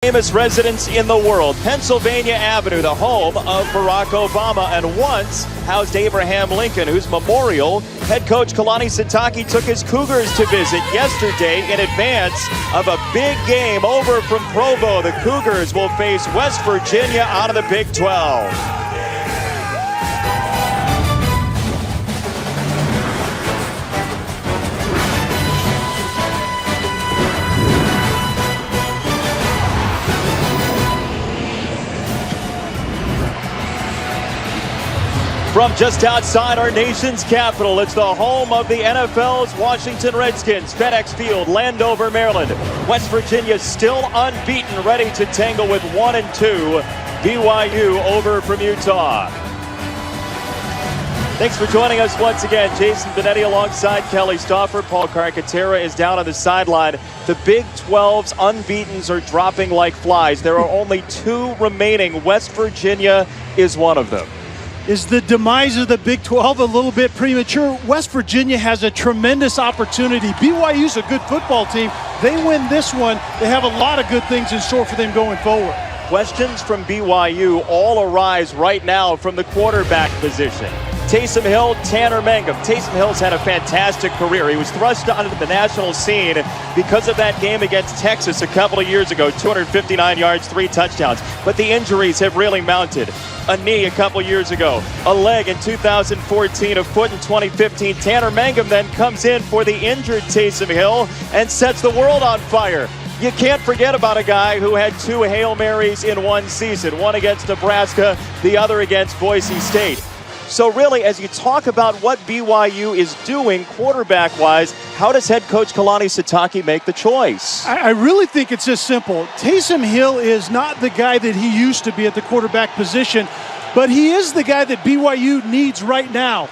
famous residence in the world, Pennsylvania Avenue, the home of Barack Obama, and once housed Abraham Lincoln, whose memorial head coach Kalani Sitake took his Cougars to visit yesterday in advance of a big game over from Provo. The Cougars will face West Virginia out of the Big 12. From just outside our nation's capital, it's the home of the NFL's Washington Redskins, FedEx Field, Landover, Maryland. West Virginia still unbeaten, ready to tangle with 1-2 BYU over from Utah. Thanks for joining us once again. Jason Benetti alongside Kelly Stauffer. Paul Carcaterra is down on the sideline. The Big 12's unbeatens are dropping like flies. There are only 2 remaining. West Virginia is one of them. Is the demise of the Big 12 a little bit premature? West Virginia has a tremendous opportunity. BYU's a good football team. They win this one, they have a lot of good things in store for them going forward. Questions from BYU all arise right now from the quarterback position. Taysom Hill, Tanner Mangum. Taysom Hill's had a fantastic career. He was thrust onto the national scene because of that game against Texas a couple of years ago. 259 yards, 3 touchdowns. But the injuries have really mounted. A knee a couple years ago, a leg in 2014, a foot in 2015. Tanner Mangum then comes in for the injured Taysom Hill and sets the world on fire. You can't forget about a guy who had 2 Hail Marys in one season, one against Nebraska, the other against Boise State. So really, as you talk about what BYU is doing quarterback-wise, how does head coach Kalani Sitake make the choice? I really think it's just simple. Taysom Hill is not the guy that he used to be at the quarterback position, but he is the guy that BYU needs right now.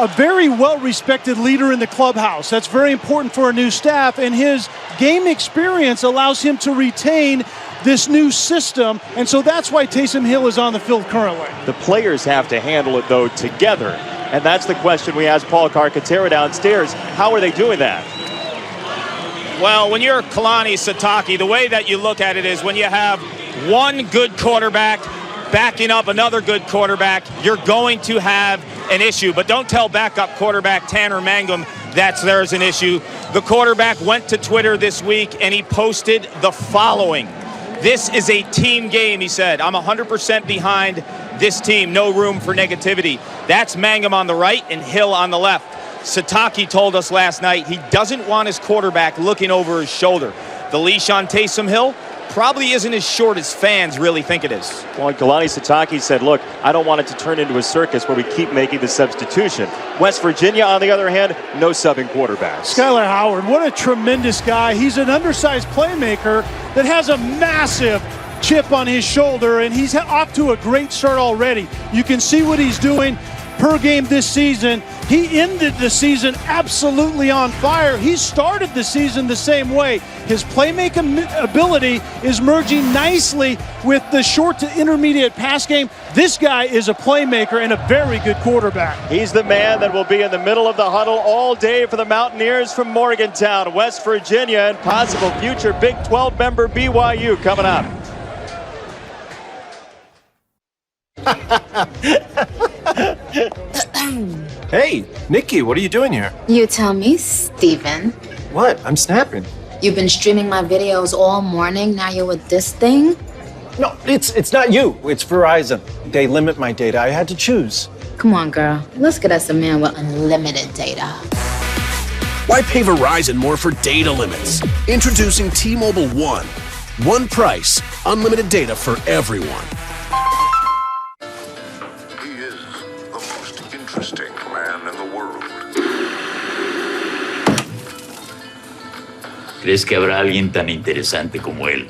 A very well-respected leader in the clubhouse. That's very important for a new staff, and his game experience allows him to retain this new system, and so that's why Taysom Hill is on the field currently. The players have to handle it, though, together, and that's the question we asked Paul Carcaterra downstairs. How are they doing that? Well, when you're Kalani Sitake, the way that you look at it is when you have one good quarterback backing up another good quarterback, you're going to have an issue. But don't tell backup quarterback Tanner Mangum that there's an issue. The quarterback went to Twitter this week and he posted the following. This is a team game, he said. I'm 100% behind this team. No room for negativity. That's Mangum on the right and Hill on the left. Sitake told us last night he doesn't want his quarterback looking over his shoulder. The leash on Taysom Hill probably isn't as short as fans really think it is. Well, Kalani Sitake said, look, I don't want it to turn into a circus where we keep making the substitution. West Virginia, on the other hand, no subbing quarterbacks. Skylar Howard, what a tremendous guy. He's an undersized playmaker that has a massive chip on his shoulder, and he's off to a great start already. You can see what he's doing per game this season. He ended the season absolutely on fire. He started the season the same way. His playmaking ability is merging nicely with the short to intermediate pass game. This guy is a playmaker and a very good quarterback. He's the man that will be in the middle of the huddle all day for the Mountaineers from Morgantown, West Virginia, and possible future Big 12 member BYU coming up. Hey, Nikki, what are you doing here? You tell me, Steven. What? I'm snapping. You've been streaming my videos all morning, now you're with this thing? No, it's not you. It's Verizon. They limit my data. I had to choose. Come on, girl. Let's get us a man with unlimited data. Why pay Verizon more for data limits? Introducing T-Mobile One. One price, unlimited data for everyone. He is the most interesting man in the world. ¿Crees que habrá alguien tan interesante como él?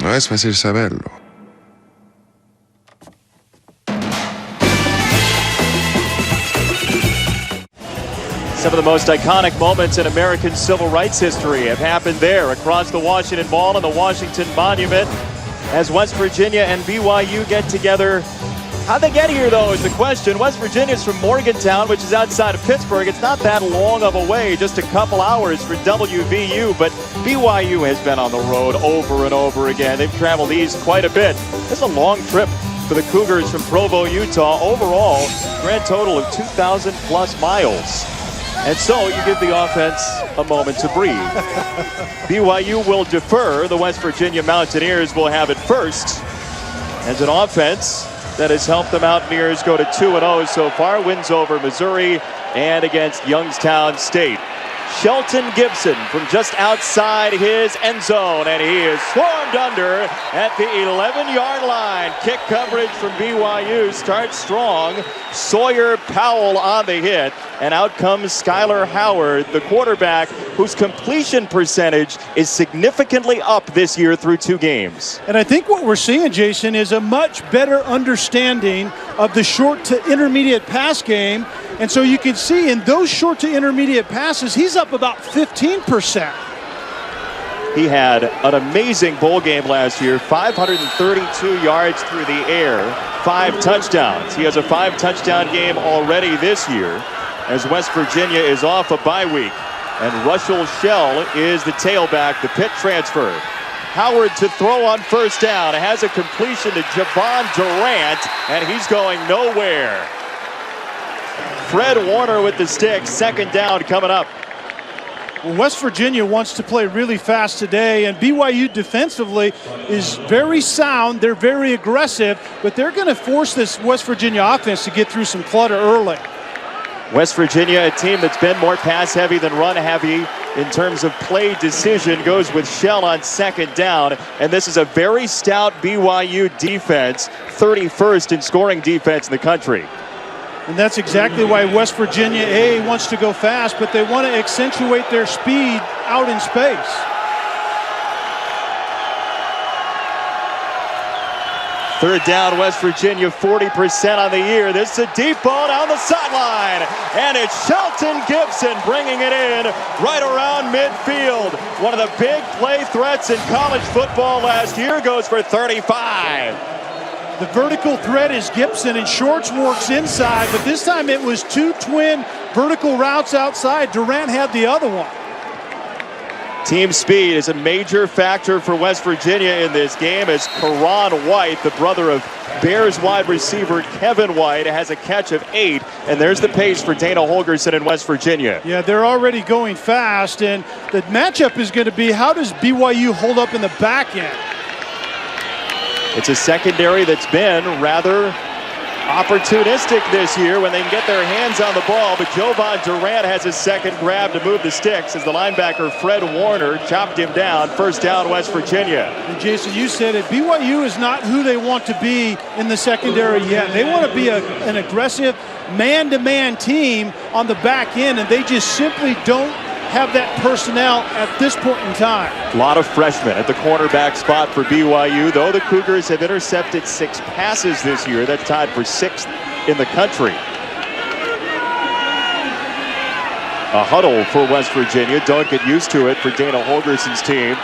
No es fácil saberlo. Some of the most iconic moments in American civil rights history have happened there across the Washington Mall and the Washington Monument as West Virginia and BYU get together How'd they get here, though, is the question. West Virginia's from Morgantown, which is outside of Pittsburgh. It's not that long of a way, just a couple hours for WVU, but BYU has been on the road over and over again. They've traveled east quite a bit. It's a long trip for the Cougars from Provo, Utah. Overall, grand total of 2,000 plus miles. And so you give the offense a moment to breathe. BYU will defer. The West Virginia Mountaineers will have it first. As an offense that has helped the Mountaineers go to 2-0 so far. Wins over Missouri and against Youngstown State. Shelton Gibson from just outside his end zone, and he is swarmed under at the 11-yard line. Kick coverage from BYU starts strong. Sawyer Powell on the hit, and out comes Skylar Howard, the quarterback whose completion percentage is significantly up this year through 2 games. And I think what we're seeing, Jason, is a much better understanding of the short to intermediate pass game. And so you can see in those short to intermediate passes, he's up about 15%. He had an amazing bowl game last year, 532 yards through the air, 5 touchdowns. He has a 5-touchdown game already this year as West Virginia is off a bye week. And Russell Shell is the tailback, the Pitt transfer. Howard to throw on first down. Has a completion to Javon Durant, and he's going nowhere. Fred Warner with the stick, second down coming up. Well, West Virginia wants to play really fast today, and BYU defensively is very sound. They're very aggressive, but they're going to force this West Virginia offense to get through some clutter early. West Virginia, a team that's been more pass heavy than run heavy in terms of play decision, goes with Shell on second down, and this is a very stout BYU defense, 31st in scoring defense in the country. And that's exactly why West Virginia wants to go fast, but they want to accentuate their speed out in space. Third down, West Virginia, 40% on the year. This is a deep ball down the sideline, and it's Shelton Gibson bringing it in right around midfield. One of the big play threats in college football last year, goes for 35. The vertical threat is Gibson, and Shorts works inside, but this time it was 2 twin vertical routes outside. Durant had the other one. Team speed is a major factor for West Virginia in this game, as Karan White, the brother of Bears wide receiver Kevin White, has a catch of 8, and there's the pace for Dana Holgorsen in West Virginia. Yeah, they're already going fast, and the matchup is going to be, how does BYU hold up in the back end? It's a secondary that's been rather opportunistic this year when they can get their hands on the ball, but Jovan Durant has his second grab to move the sticks as the linebacker Fred Warner chopped him down. First down, West Virginia. And Jason, you said it, BYU is not who they want to be in the secondary yet. They want to be an aggressive man-to-man team on the back end, and they just simply don't have that personnel at this point in time. A lot of freshmen at the cornerback spot for BYU, though the Cougars have intercepted 6 passes this year. That's tied for 6th in the country. A huddle for West Virginia. Don't get used to it for Dana Holgorsen's team.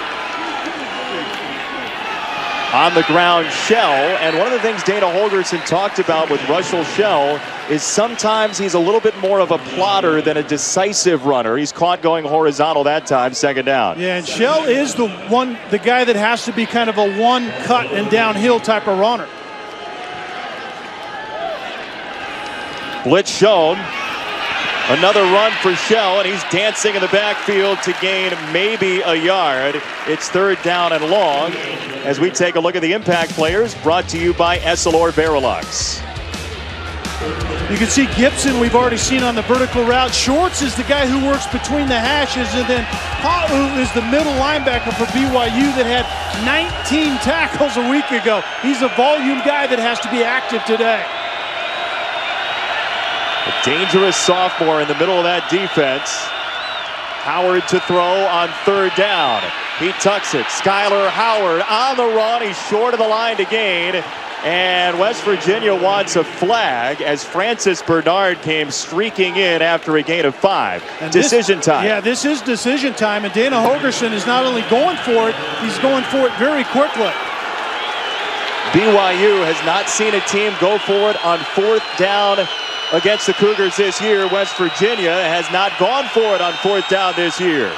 On the ground, Shell, and one of the things Dana Holgorsen talked about with Russell Shell is sometimes he's a little bit more of a plotter than a decisive runner. He's caught going horizontal that time, second down. Yeah, and Shell is the guy that has to be kind of a one cut and downhill type of runner. Blitz shown. Another run for Shell, and he's dancing in the backfield to gain maybe a yard. It's third down and long as we take a look at the impact players, brought to you by Essilor Verilux. You can see Gibson we've already seen on the vertical route. Shorts is the guy who works between the hashes, and then Pa'u is the middle linebacker for BYU that had 19 tackles a week ago. He's a volume guy that has to be active today. A dangerous sophomore in the middle of that defense. Howard to throw on third down. He tucks it. Skylar Howard on the run. He's short of the line to gain. And West Virginia wants a flag as Francis Bernard came streaking in after a gain of 5. And decision time. Yeah, this is decision time. And Dana Holgorsen is not only going for it, he's going for it very quickly. BYU has not seen a team go for it on 4th down against the Cougars this year. West Virginia has not gone for it on 4th down this year.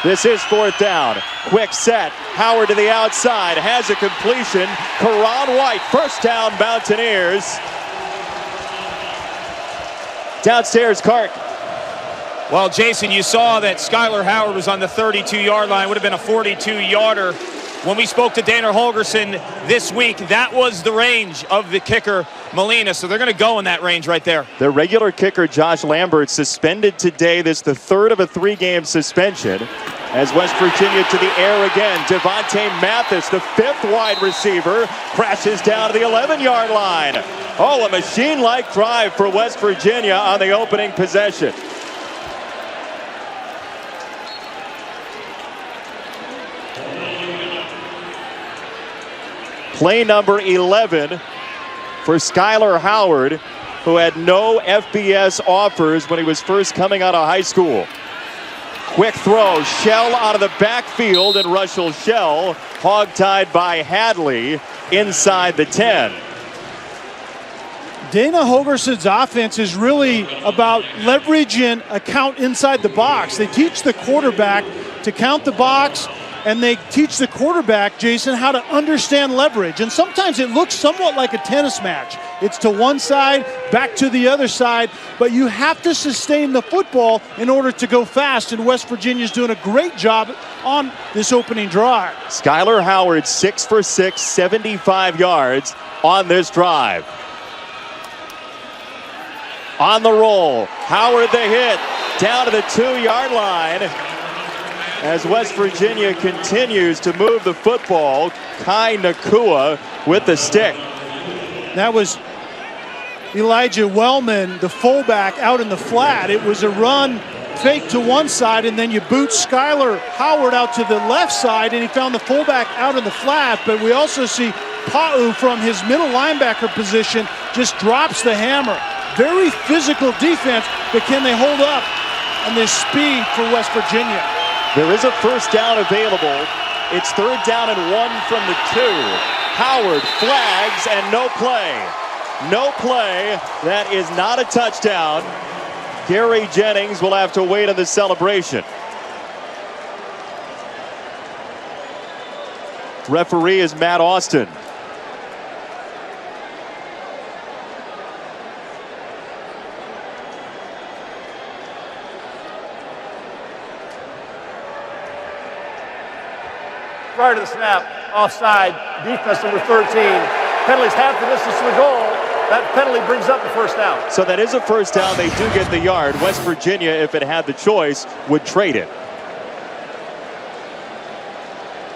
This is 4th down. Quick set. Howard to the outside. Has a completion. Karan White. First down, Mountaineers. Downstairs, Clark. Well, Jason, you saw that Skylar Howard was on the 32-yard line. Would have been a 42-yarder. When we spoke to Dana Holgerson this week, that was the range of the kicker, Molina. So they're going to go in that range right there. Their regular kicker, Josh Lambert, suspended today. This is the 3rd of a 3-game suspension. As West Virginia to the air again. Devontae Mathis, the 5th wide receiver, crashes down to the 11-yard line. Oh, a machine-like drive for West Virginia on the opening possession. Play number 11 for Skylar Howard, who had no FBS offers when he was first coming out of high school. Quick throw, Shell out of the backfield, and Russell Shell hogtied by Hadley inside the 10. Dana Holgerson's offense is really about leverage and account inside the box. They teach the quarterback to count the box, and they teach the quarterback, Jason, how to understand leverage. And sometimes it looks somewhat like a tennis match. It's to one side, back to the other side, but you have to sustain the football in order to go fast, and West Virginia's doing a great job on this opening drive. Skylar Howard, 6 for 6, 75 yards on this drive. On the roll, Howard the hit, down to the 2-yard line. As West Virginia continues to move the football, Kai Nakua with the stick. That was Elijah Wellman, the fullback, out in the flat. It was a run fake to one side, and then you boot Skylar Howard out to the left side, and he found the fullback out in the flat. But we also see Pa'u from his middle linebacker position just drops the hammer. Very physical defense, but can they hold up on this speed for West Virginia? There is a first down available. It's 3rd down and 1 from the 2. Howard flags and no play. No play. That is not a touchdown. Gary Jennings will have to wait on the celebration. Referee is Matt Austin. Prior to the snap, offside, defense number 13. Penalties half the distance to the goal. That penalty brings up the first down. So that is a first down. They do get the yard. West Virginia, if it had the choice, would trade it.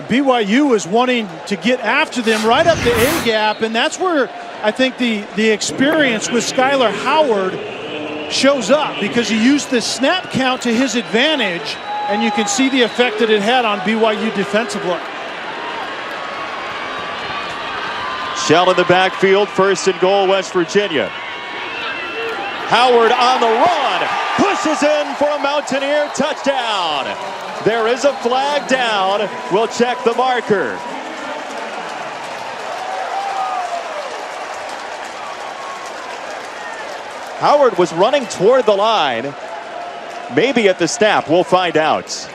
BYU is wanting to get after them right up the A-gap, and that's where I think the experience with Skylar Howard shows up, because he used the snap count to his advantage, and you can see the effect that it had on BYU defensively. Shell in the backfield, 1st and goal, West Virginia. Howard on the run, pushes in for a Mountaineer touchdown. There is a flag down. We'll check the marker. Howard was running toward the line, maybe at the snap. We'll find out.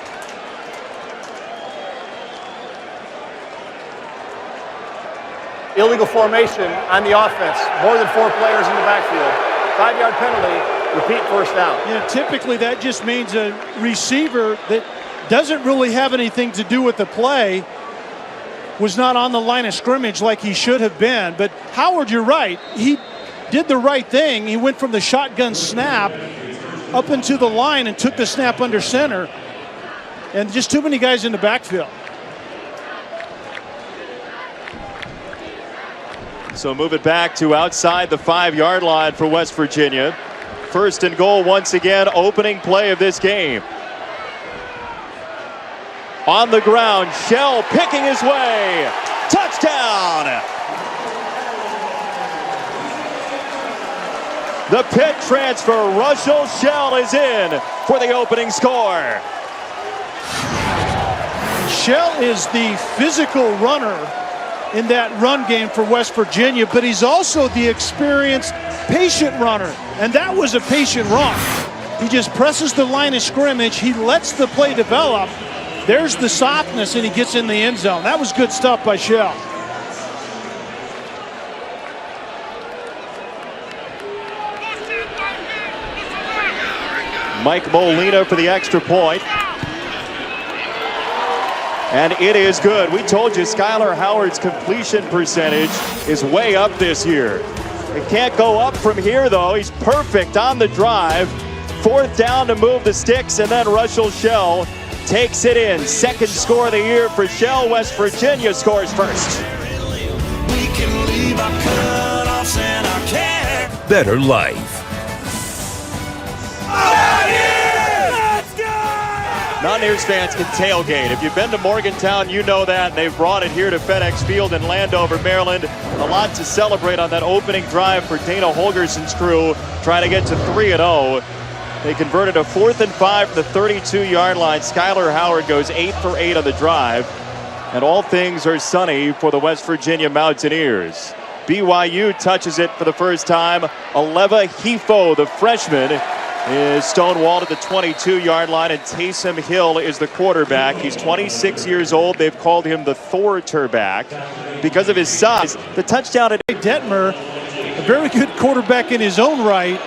Illegal formation on the offense. More than 4 players in the backfield. 5-yard penalty. Repeat, first down. Yeah, typically that just means a receiver that doesn't really have anything to do with the play was not on the line of scrimmage like he should have been. But Howard, you're right. He did the right thing. He went from the shotgun snap up into the line and took the snap under center. And just too many guys in the backfield. So move it back to outside the 5-yard line for West Virginia. 1st and goal once again, opening play of this game. On the ground, Shell picking his way. Touchdown! The Pitt transfer, Russell Shell, is in for the opening score. Shell is the physical runner in that run game for West Virginia, but he's also the experienced, patient runner, and that was a patient run. He just presses the line of scrimmage. He lets the play develop. There's the softness, and he gets in the end zone. That was good stuff by Shell. Mike Molina for the extra point. And it is good. We told you Skylar Howard's completion percentage is way up this year. It can't go up from here, though. He's perfect on the drive. 4th down to move the sticks, and then Russell Shell takes it in. 2nd score of the year for Shell. West Virginia scores first. Better life. Mountaineers fans can tailgate. If you've been to Morgantown, you know that. They've brought it here to FedEx Field in Landover, Maryland. A lot to celebrate on that opening drive for Dana Holgerson's crew, trying to get to 3-0. They converted a 4th and 5 from the 32-yard line. Skylar Howard goes 8 for 8 on the drive. And all things are sunny for the West Virginia Mountaineers. BYU touches it for the first time. Aleva Hifo, the freshman, is stonewalled at the 22-yard line, and Taysom Hill is the quarterback. He's 26 years old. They've called him the Thor-terback because of his size. The touchdown at Detmer, a very good quarterback in his own right,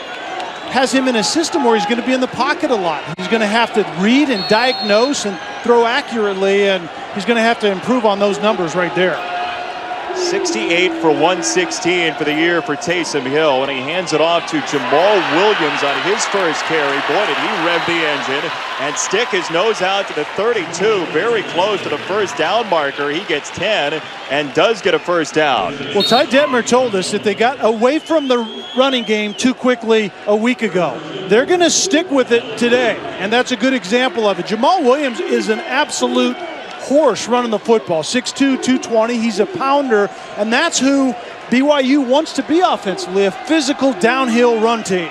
has him in a system where he's going to be in the pocket a lot. He's going to have to read and diagnose and throw accurately, and he's going to have to improve on those numbers right there. 68 for 116 for the year for Taysom Hill, and he hands it off to Jamal Williams on his first carry. Boy, did he rev the engine and stick his nose out to the 32, very close to the first down marker. He gets 10 and does get a first down. Well, Ty Detmer told us that they got away from the running game too quickly a week ago. They're going to stick with it today, and that's a good example of it. Jamal Williams is an absolute horse running the football. 6'2", 220. He's a pounder, and that's who BYU wants to be offensively, a physical downhill run team.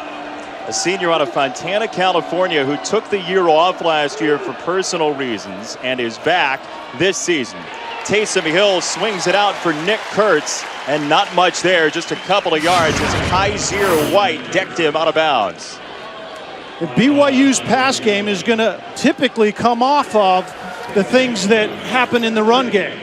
A senior out of Fontana, California, who took the year off last year for personal reasons and is back this season. Taysom Hill swings it out for Nick Kurtz, and not much there, just a couple of yards as Kaiser White decked him out of bounds. If BYU's pass game is going to typically come off of the things that happen in the run game.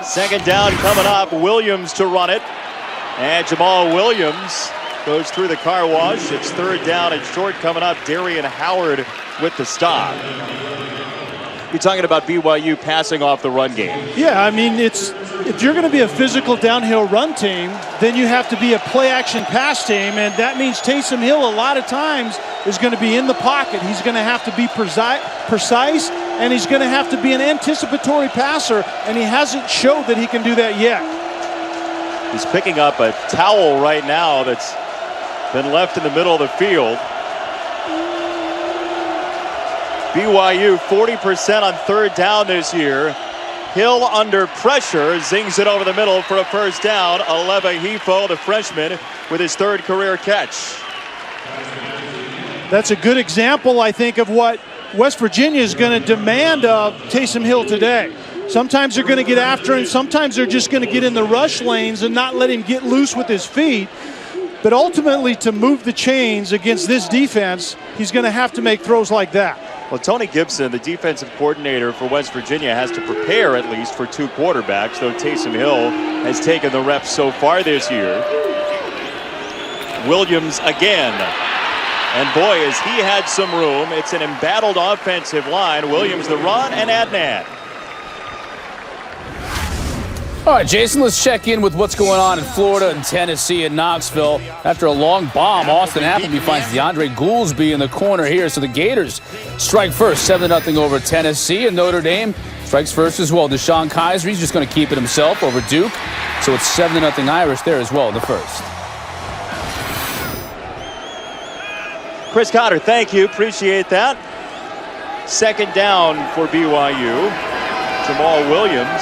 Second down coming up. Williams to run it. And Jamal Williams goes through the car wash. It's 3rd down and short coming up. Darian Howard with the stop. You're talking about BYU passing off the run game. Yeah, I mean, if you're going to be a physical downhill run team, then you have to be a play-action pass team, and that means Taysom Hill a lot of times is going to be in the pocket. He's going to have to be precise, and he's going to have to be an anticipatory passer, and he hasn't showed that he can do that yet. He's picking up a towel right now that's been left in the middle of the field. BYU 40% on 3rd down this year. Hill under pressure, zings it over the middle for a first down. Aleva Hifo, the freshman, with his 3rd career catch. That's a good example, I think, of what West Virginia is going to demand of Taysom Hill today. Sometimes they're going to get after him. Sometimes they're just going to get in the rush lanes and not let him get loose with his feet. But ultimately, to move the chains against this defense, he's going to have to make throws like that. Well, Tony Gibson, the defensive coordinator for West Virginia, has to prepare at least for 2 quarterbacks, though Taysom Hill has taken the reps so far this year. Williams again. And boy, has he had some room. It's an embattled offensive line. Williams the run, and Adnan. All right, Jason, let's check in with what's going on in Florida and Tennessee and Knoxville. After a long bomb, Austin Appleby finds DeAndre Goolsby in the corner here. So the Gators strike first, 7-0 over Tennessee, and Notre Dame strikes first as well. Deshaun Kaiser, he's just going to keep it himself over Duke. So it's 7-0 Irish there as well in the first. Chris Cotter, thank you. Appreciate that. 2nd down for BYU. Jamal Williams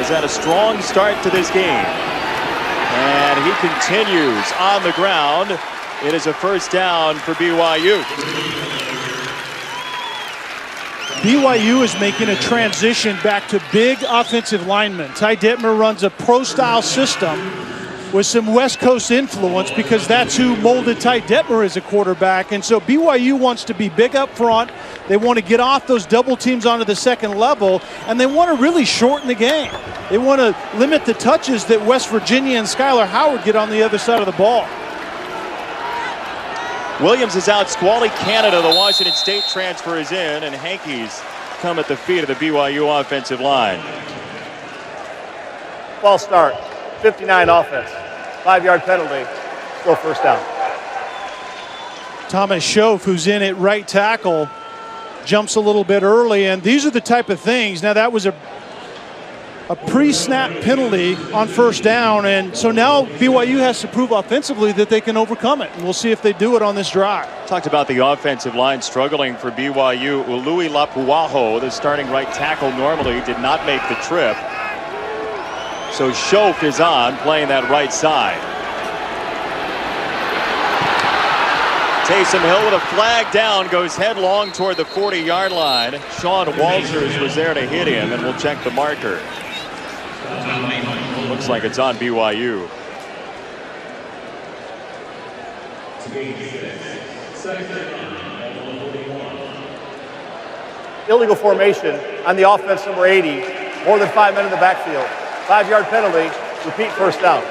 has had a strong start to this game. And And he continues on the ground. It is a first down for BYU. BYU is making a transition back to big offensive linemen. Ty Detmer runs a pro-style system with some West Coast influence because that's who molded Ty Detmer as a quarterback. And so BYU wants to be big up front. They want to get off those double teams onto the second level, and they want to really shorten the game. They want to limit the touches that West Virginia and Skylar Howard get on the other side of the ball. Williams is out. Squally Canada, the Washington State transfer, is in, and Hankey's come at the feet of the BYU offensive line. False start. 59 offense. 5-yard penalty. Still first down. Thomas Schoaf, who's in at right tackle, jumps a little bit early, and these are the type of things. Now, that was a pre-snap penalty on first down, and so now BYU has to prove offensively that they can overcome it, and we'll see if they do it on this drive. Talked about the offensive line struggling for BYU. Ului Lapuaho, the starting right tackle, normally did not make the trip. So Schoaf is on, playing that right side. Taysom Hill with a flag down, goes headlong toward the 40-yard line. Sean Walters was there to hit him, and we'll check the marker. Looks like it's on BYU. Illegal formation on the offense, number 80. More than 5 men in the backfield. 5-yard penalty. Repeat, first down.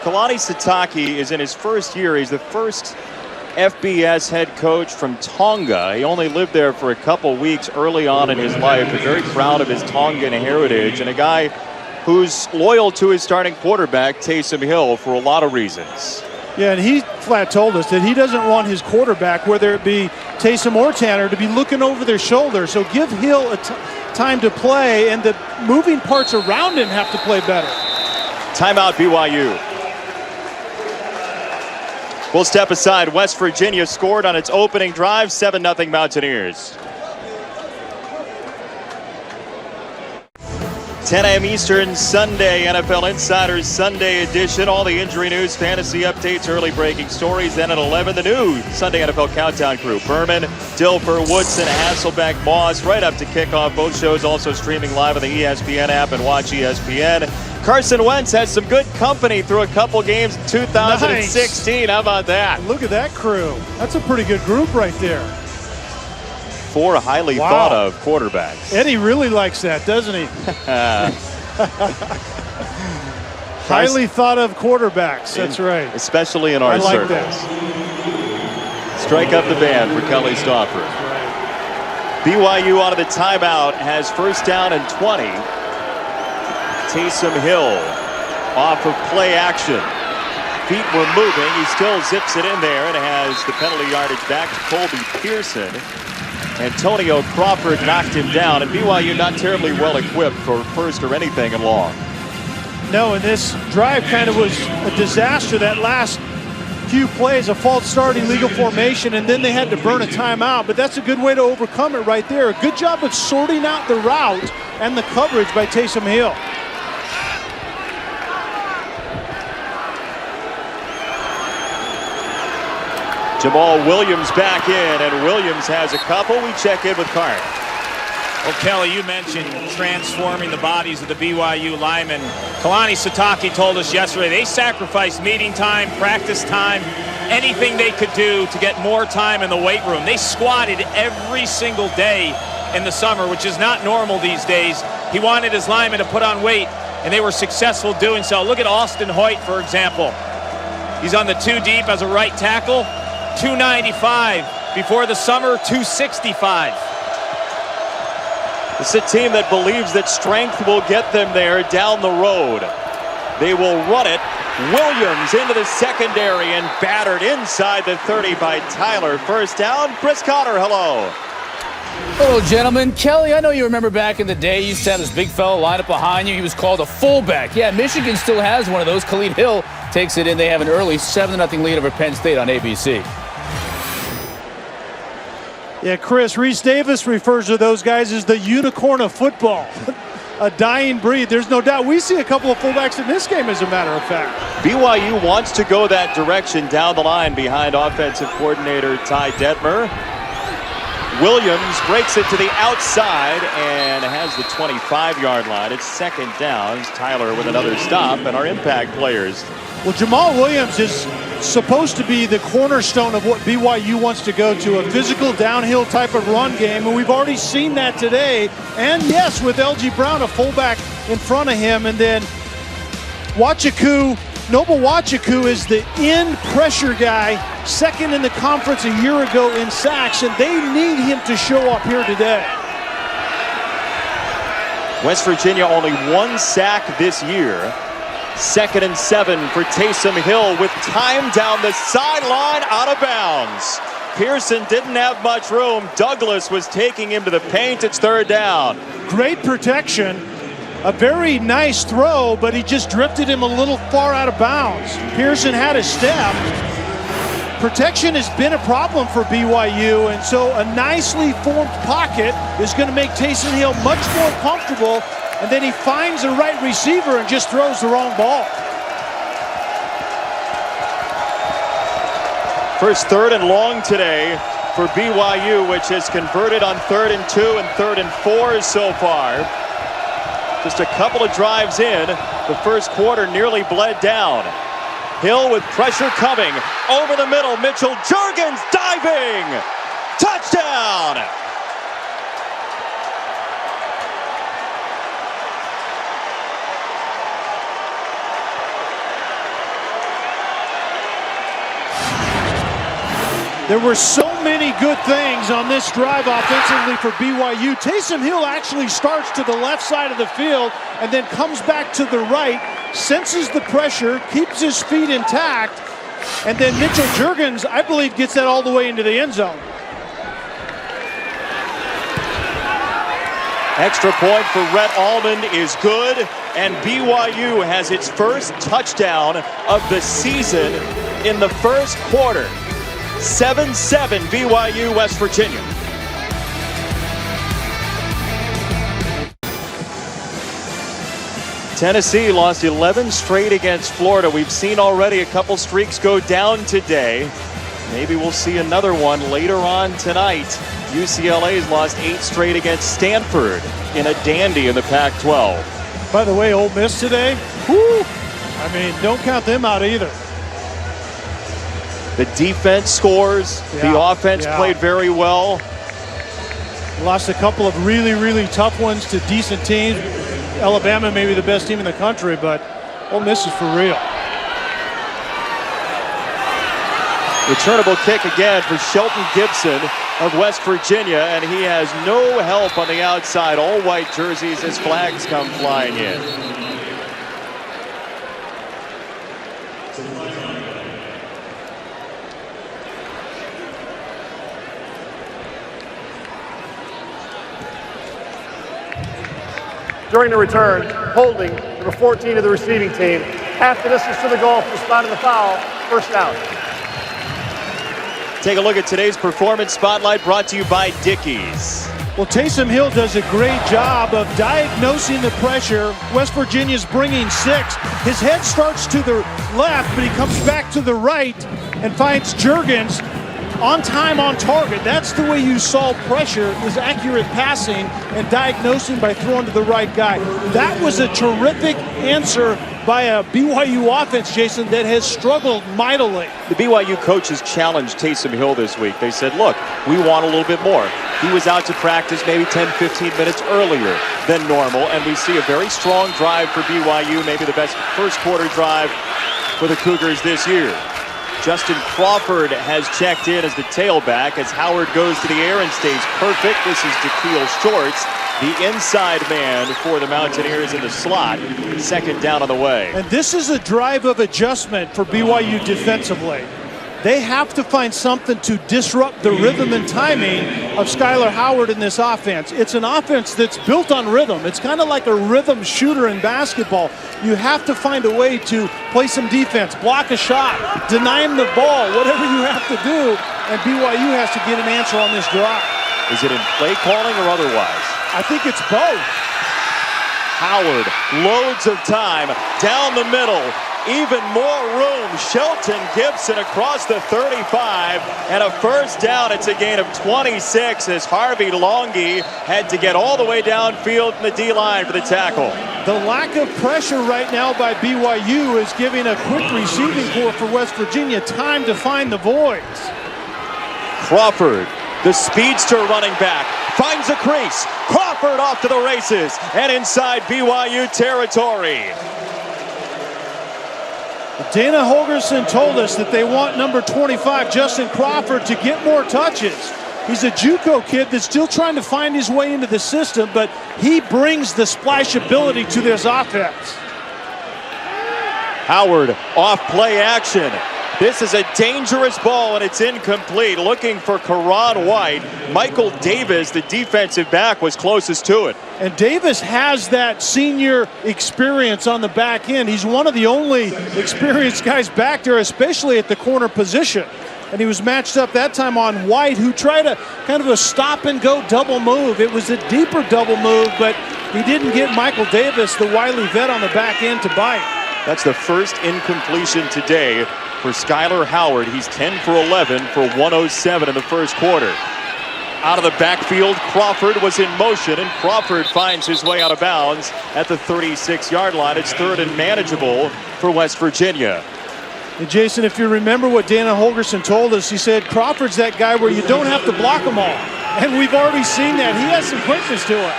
Kalani Sitake is in his first year. He's the first FBS head coach from Tonga. He only lived there for a couple weeks early on in his life. But very proud of his Tongan heritage, and a guy who's loyal to his starting quarterback, Taysom Hill, for a lot of reasons. Yeah, and he flat told us that he doesn't want his quarterback, whether it be Taysom or Tanner, to be looking over their shoulder. So give Hill time to play, and the moving parts around him have to play better. Timeout, BYU. We'll step aside. West Virginia scored on its opening drive, 7-0 Mountaineers. 10 a.m. Eastern, Sunday, NFL Insiders Sunday edition. All the injury news, fantasy updates, early breaking stories. Then at 11, the new Sunday NFL Countdown crew. Berman, Dilfer, Woodson, Hasselbeck, Moss, right up to kickoff. Both shows also streaming live on the ESPN app and Watch ESPN. Carson Wentz has some good company through a couple games in 2016. Nice. How about that? Look at that crew. That's a pretty good group right there. 4 highly thought of quarterbacks. Eddie really likes that, doesn't he? Highly thought of quarterbacks. That's right. Especially in our circles. That. Strike up the band for Kelly Stauffer. Right. BYU out of the timeout has first down and 20. Taysom Hill off of play action. Feet were moving. He still zips it in there and has the penalty yardage back to Colby Pearson. Antonio Crawford knocked him down, and BYU not terribly well equipped for first or anything in long. No, and this drive kind of was a disaster. That last few plays, a false start, illegal formation, and then they had to burn a timeout. But that's a good way to overcome it right there. A good job of sorting out the route and the coverage by Taysom Hill. Jamal Williams back in, and Williams has a couple. We check in with Carr. Well, Kelly, you mentioned transforming the bodies of the BYU linemen. Kalani Sitake told us yesterday they sacrificed meeting time, practice time, anything they could do to get more time in the weight room. They squatted every single day in the summer, which is not normal these days. He wanted his linemen to put on weight, and they were successful doing so. Look at Austin Hoyt, for example. He's on the 2 deep as a right tackle. 295. Before the summer, 265. It's a team that believes that strength will get them there down the road. They will run it. Williams into the secondary and battered inside the 30 by Tyler. First down. Chris Cotter, hello. Hello, gentlemen. Kelly, I know you remember back in the day, you used to have this big fella line up behind you. He was called a fullback. Yeah, Michigan still has one of those. Khalid Hill takes it in. They have an early 7-0 lead over Penn State on ABC. Yeah, Chris, Reese Davis refers to those guys as the unicorn of football. a dying breed. There's no doubt. We see a couple of fullbacks in this game, as a matter of fact. BYU wants to go that direction down the line behind offensive coordinator Ty Detmer. Williams breaks it to the outside and has the 25-yard line. It's second down. Tyler with another stop, and our impact players. Well, Jamal Williams is supposed to be the cornerstone of what BYU wants to go to, a physical downhill type of run game, and we've already seen that today. And yes, with LG Brown, a fullback in front of him, and then Noble Wachiku is the end pressure guy, second in the conference a year ago in sacks, and they need him to show up here today. West Virginia only 1 sack this year. 2nd and 7 for Taysom Hill with time down the sideline, out of bounds. Pearson didn't have much room. Douglas was taking him to the paint. It's 3rd down. Great protection. A very nice throw, but he just drifted him a little far out of bounds. Pearson had a step. Protection has been a problem for BYU, and so a nicely formed pocket is going to make Taysom Hill much more comfortable. And then he finds the right receiver and just throws the wrong ball. First 3rd and long today for BYU, which has converted on 3rd and 2 and 3rd and 4 so far. Just a couple of drives in, the first quarter nearly bled down. Hill with pressure coming over the middle. Mitchell Juergens diving. Touchdown. There were so many good things on this drive offensively for BYU. Taysom Hill actually starts to the left side of the field and then comes back to the right, senses the pressure, keeps his feet intact, and then Mitchell Juergens, I believe, gets that all the way into the end zone. Extra point for Rhett Almond is good, and BYU has its first touchdown of the season in the first quarter. 7-7 BYU, West Virginia. Tennessee lost 11 straight against Florida. We've seen already a couple streaks go down today. Maybe we'll see another one later on tonight. UCLA's lost 8 straight against Stanford in a dandy in the Pac-12. By the way, Ole Miss today, I mean, don't count them out either. The defense scores. The offense played very well. Lost a couple of really, really tough ones to decent teams. Alabama may be the best team in the country, but Ole Miss is for real. Returnable kick again for Shelton Gibson of West Virginia, and he has no help on the outside. All white jerseys as flags come flying in. During the return, holding number 14 of the receiving team. Half the distance to the goal for the spot of the foul. First down. Take a look at today's Performance Spotlight, brought to you by Dickies. Well, Taysom Hill does a great job of diagnosing the pressure. West Virginia's bringing 6. His head starts to the left, but he comes back to the right and finds Juergens on time, on target. That's the way you solve pressure, is accurate passing and diagnosing by throwing to the right guy. That was a terrific answer by a BYU offense, Jason, that has struggled mightily. The BYU coaches challenged Taysom Hill this week. They said, look, we want a little bit more. He was out to practice maybe 10, 15 minutes earlier than normal, and we see a very strong drive for BYU, maybe the best first quarter drive for the Cougars this year. Justin Crawford has checked in as the tailback as Howard goes to the air and stays perfect. This is Da'Keil Shorts, the inside man for the Mountaineers in the slot. Second down on the way. And this is a drive of adjustment for BYU defensively. They have to find something to disrupt the rhythm and timing of Skylar Howard in this offense. It's an offense that's built on rhythm. It's kind of like a rhythm shooter in basketball. You have to find a way to play some defense, block a shot, deny him the ball, whatever you have to do, and BYU has to get an answer on this drive. Is it in play calling or otherwise? I think it's both. Howard, loads of time, down the middle, even more room. Shelton Gibson across the 35, and a first down. It's a gain of 26 as Harvey Longy had to get all the way downfield from the D-line for the tackle. The lack of pressure right now by BYU is giving a quick receiving corps for West Virginia time to find the voids. Crawford, the speedster running back, finds a crease. Crawford off to the races and inside BYU territory. Dana Holgorsen told us that they want number 25, Justin Crawford, to get more touches. He's a JUCO kid that's still trying to find his way into the system, but he brings the splashability to this offense. Howard off play action. This is a dangerous ball and it's incomplete. Looking for Karan White. Michael Davis, the defensive back, was closest to it. And Davis has that senior experience on the back end. He's one of the only experienced guys back there, especially at the corner position. And he was matched up that time on White, who tried a kind of a stop-and-go double move. It was a deeper double move, but he didn't get Michael Davis, the wily vet, on the back end to bite. That's the first incompletion today for Skyler Howard. He's 10 for 11 for 107 in the first quarter. Out of the backfield, Crawford was in motion, and Crawford finds his way out of bounds at the 36-yard line. It's third and manageable for West Virginia. And Jason, if you remember what Dana Holgorsen told us, he said Crawford's that guy where you don't have to block them all. And we've already seen that. He has some quickness to it.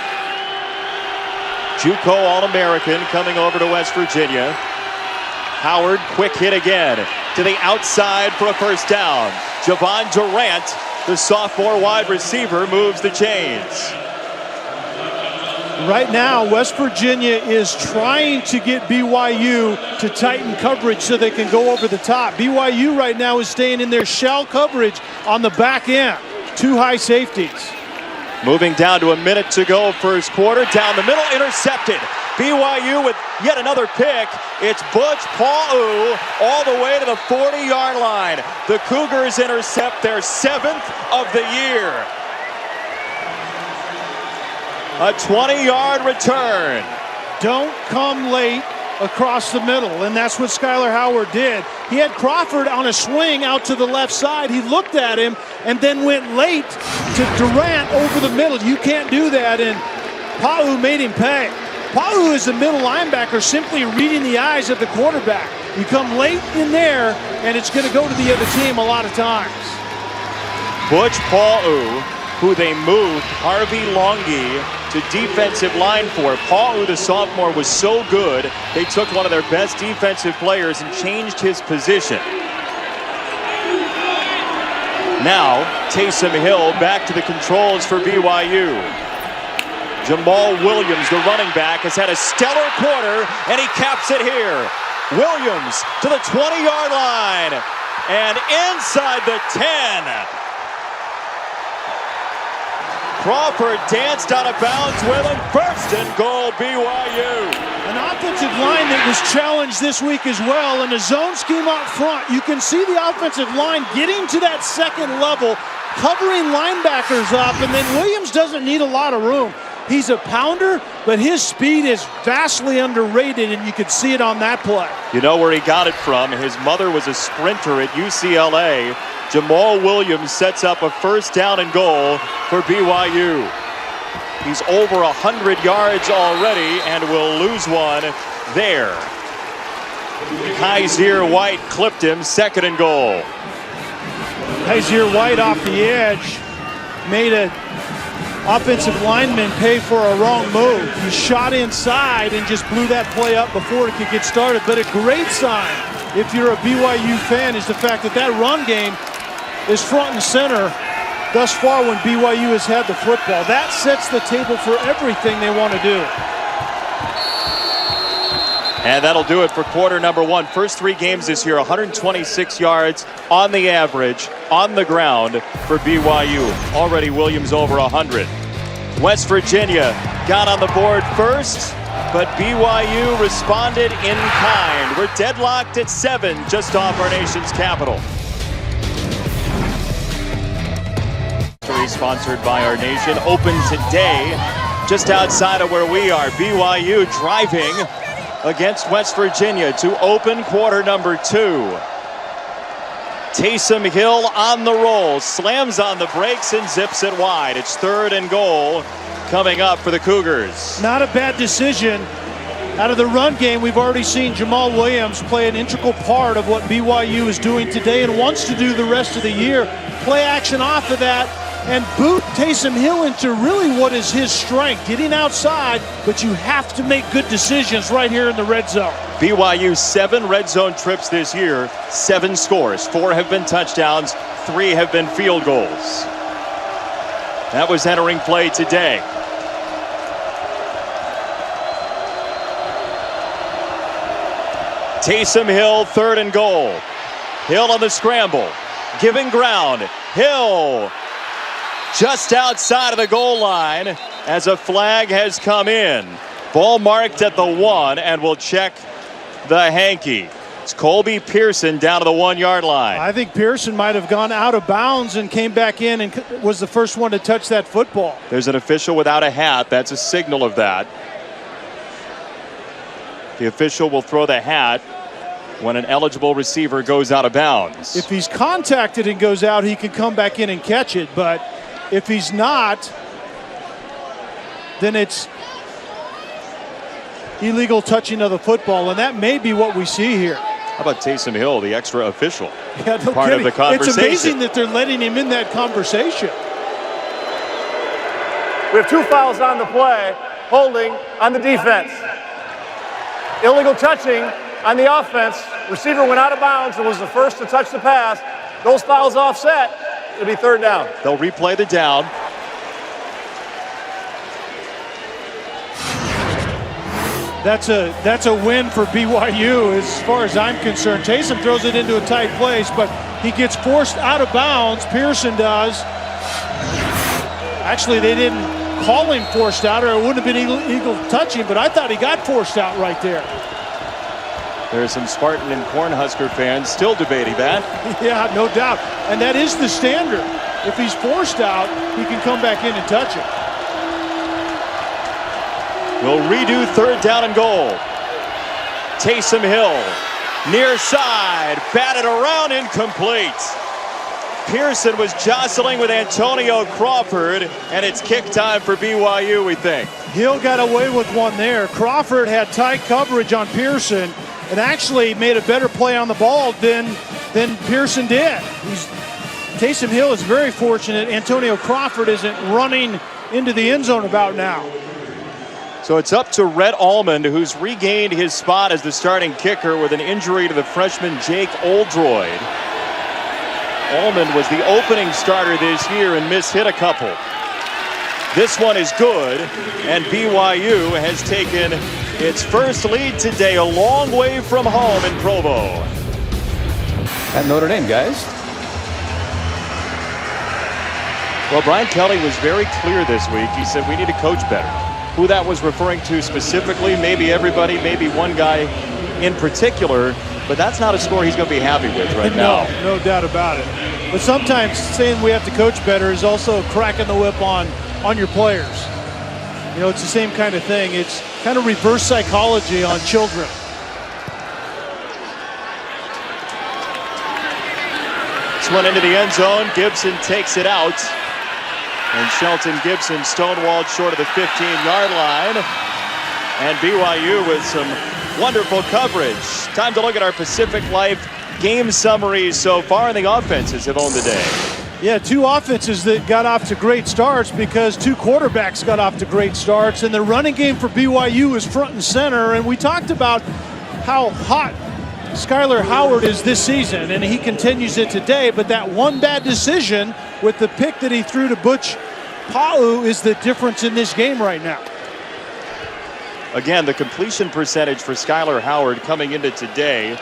JUCO All-American coming over to West Virginia. Howard, quick hit again to the outside for a first down. Javon Durant, the sophomore wide receiver, moves the chains. Right now, West Virginia is trying to get BYU to tighten coverage so they can go over the top. BYU right now is staying in their shell coverage on the back end. Two high safeties. Moving down to a minute to go, first quarter. Down the middle, intercepted. BYU with yet another pick. It's Butch Paul all the way to the 40-yard line. The Cougars intercept their 7th of the year. A 20-yard return. Don't come late across the middle, and that's what Skyler Howard did. He had Crawford on a swing out to the left side. He looked at him and then went late to Durant over the middle. You can't do that, and Pau made him pay. Pau is the middle linebacker, simply reading the eyes of the quarterback. You come late in there, and it's going to go to the other team a lot of times. Butch Pau, who they moved Harvey Longy to defensive line for. Pau, the sophomore, was so good, they took one of their best defensive players and changed his position. Now, Taysom Hill back to the controls for BYU. Jamal Williams, the running back, has had a stellar quarter, and he caps it here. Williams to the 20-yard line, and inside the 10. Crawford danced out of bounds with him. First and goal, BYU. An offensive line that was challenged this week as well in a zone scheme out front. You can see the offensive line getting to that second level, covering linebackers up, and then Williams doesn't need a lot of room. He's a pounder, but his speed is vastly underrated, and you could see it on that play. You know where he got it from. His mother was a sprinter at UCLA. Jamal Williams sets up a first down and goal for BYU. He's over 100 yards already and will lose one there. Kaiser White clipped him, second and goal. Kaiser White off the edge made an offensive lineman pay for a wrong move. He shot inside and just blew that play up before it could get started. But a great sign, if you're a BYU fan, is the fact that that run game is front and center thus far when BYU has had the football. That sets the table for everything they want to do. And that'll do it for quarter number one. First 3 games this year, 126 yards on the average on the ground for BYU. Already Williams over 100. West Virginia got on the board first, but BYU responded in kind. We're deadlocked at 7 just off our nation's capital. Sponsored by Our Nation, open today just outside of where we are. BYU driving against West Virginia to open quarter number 2. Taysom Hill on the roll, slams on the brakes and zips it wide. It's 3rd and goal coming up for the Cougars. Not a bad decision. Out of the run game, we've already seen Jamal Williams play an integral part of what BYU is doing today and wants to do the rest of the year. Play action off of that and boot Taysom Hill into really what is his strength, getting outside, but you have to make good decisions right here in the red zone. BYU 7 red zone trips this year, 7 scores. 4 have been touchdowns, 3 have been field goals. That was entering play today. Taysom Hill, 3rd and goal. Hill on the scramble, giving ground. Hill just outside of the goal line as a flag has come in. Ball marked at the 1, and we'll check the hanky. It's Colby Pearson down to the 1-yard line. I think Pearson might have gone out of bounds and came back in and was the first one to touch that football. There's an official without a hat. That's a signal of that. The official will throw the hat when an eligible receiver goes out of bounds. If he's contacted and goes out, he can come back in and catch it. But if he's not, then it's illegal touching of the football. And that may be what we see here. How about Taysom Hill, the extra official? Yeah, no part kidding. of the conversation. It's amazing that they're letting him in that conversation. We have 2 fouls on the play, holding on the defense. Illegal touching on the offense. Receiver went out of bounds and was the first to touch the pass. Those fouls offset. It'll be 3rd down. They'll replay the down. That's a win for BYU as far as I'm concerned. Taysom throws it into a tight place, but he gets forced out of bounds. Pearson does. Actually, they didn't call him forced out, or it wouldn't have been illegal touching, but I thought he got forced out right there. There are some Spartan and Cornhusker fans still debating that. Yeah, no doubt. And that is the standard. If he's forced out, he can come back in and touch it. We'll redo 3rd down and goal. Taysom Hill, near side, batted around, incomplete. Pearson was jostling with Antonio Crawford, and it's kick time for BYU, we think. Hill got away with one there. Crawford had tight coverage on Pearson and actually made a better play on the ball than Pearson did. Taysom Hill is very fortunate Antonio Crawford isn't running into the end zone about now. So it's up to Rhett Almond, who's regained his spot as the starting kicker with an injury to the freshman Jake Oldroyd. Almond was the opening starter this year and mishit a couple. This one is good, and BYU has taken its first lead today, a long way from home in Provo. At Notre Dame, guys. Well, Brian Kelly was very clear this week. He said we need to coach better. Who that was referring to specifically, maybe everybody, maybe one guy in particular, but that's not a score he's going to be happy with right now. No doubt about it. But sometimes saying we have to coach better is also cracking the whip on your players. You know, it's the same kind of thing. It's kind of reverse psychology on children. This one into the end zone. Gibson takes it out. And Shelton Gibson stonewalled short of the 15-yard line. And BYU with some wonderful coverage. Time to look at our Pacific Life game summaries so far, and the offenses have owned the day. Yeah, 2 offenses that got off to great starts because 2 quarterbacks got off to great starts, and the running game for BYU is front and center. And we talked about how hot Skyler Howard is this season, and he continues it today, but that one bad decision with the pick that he threw to Butch Pau is the difference in this game right now. Again, the completion percentage for Skyler Howard coming into today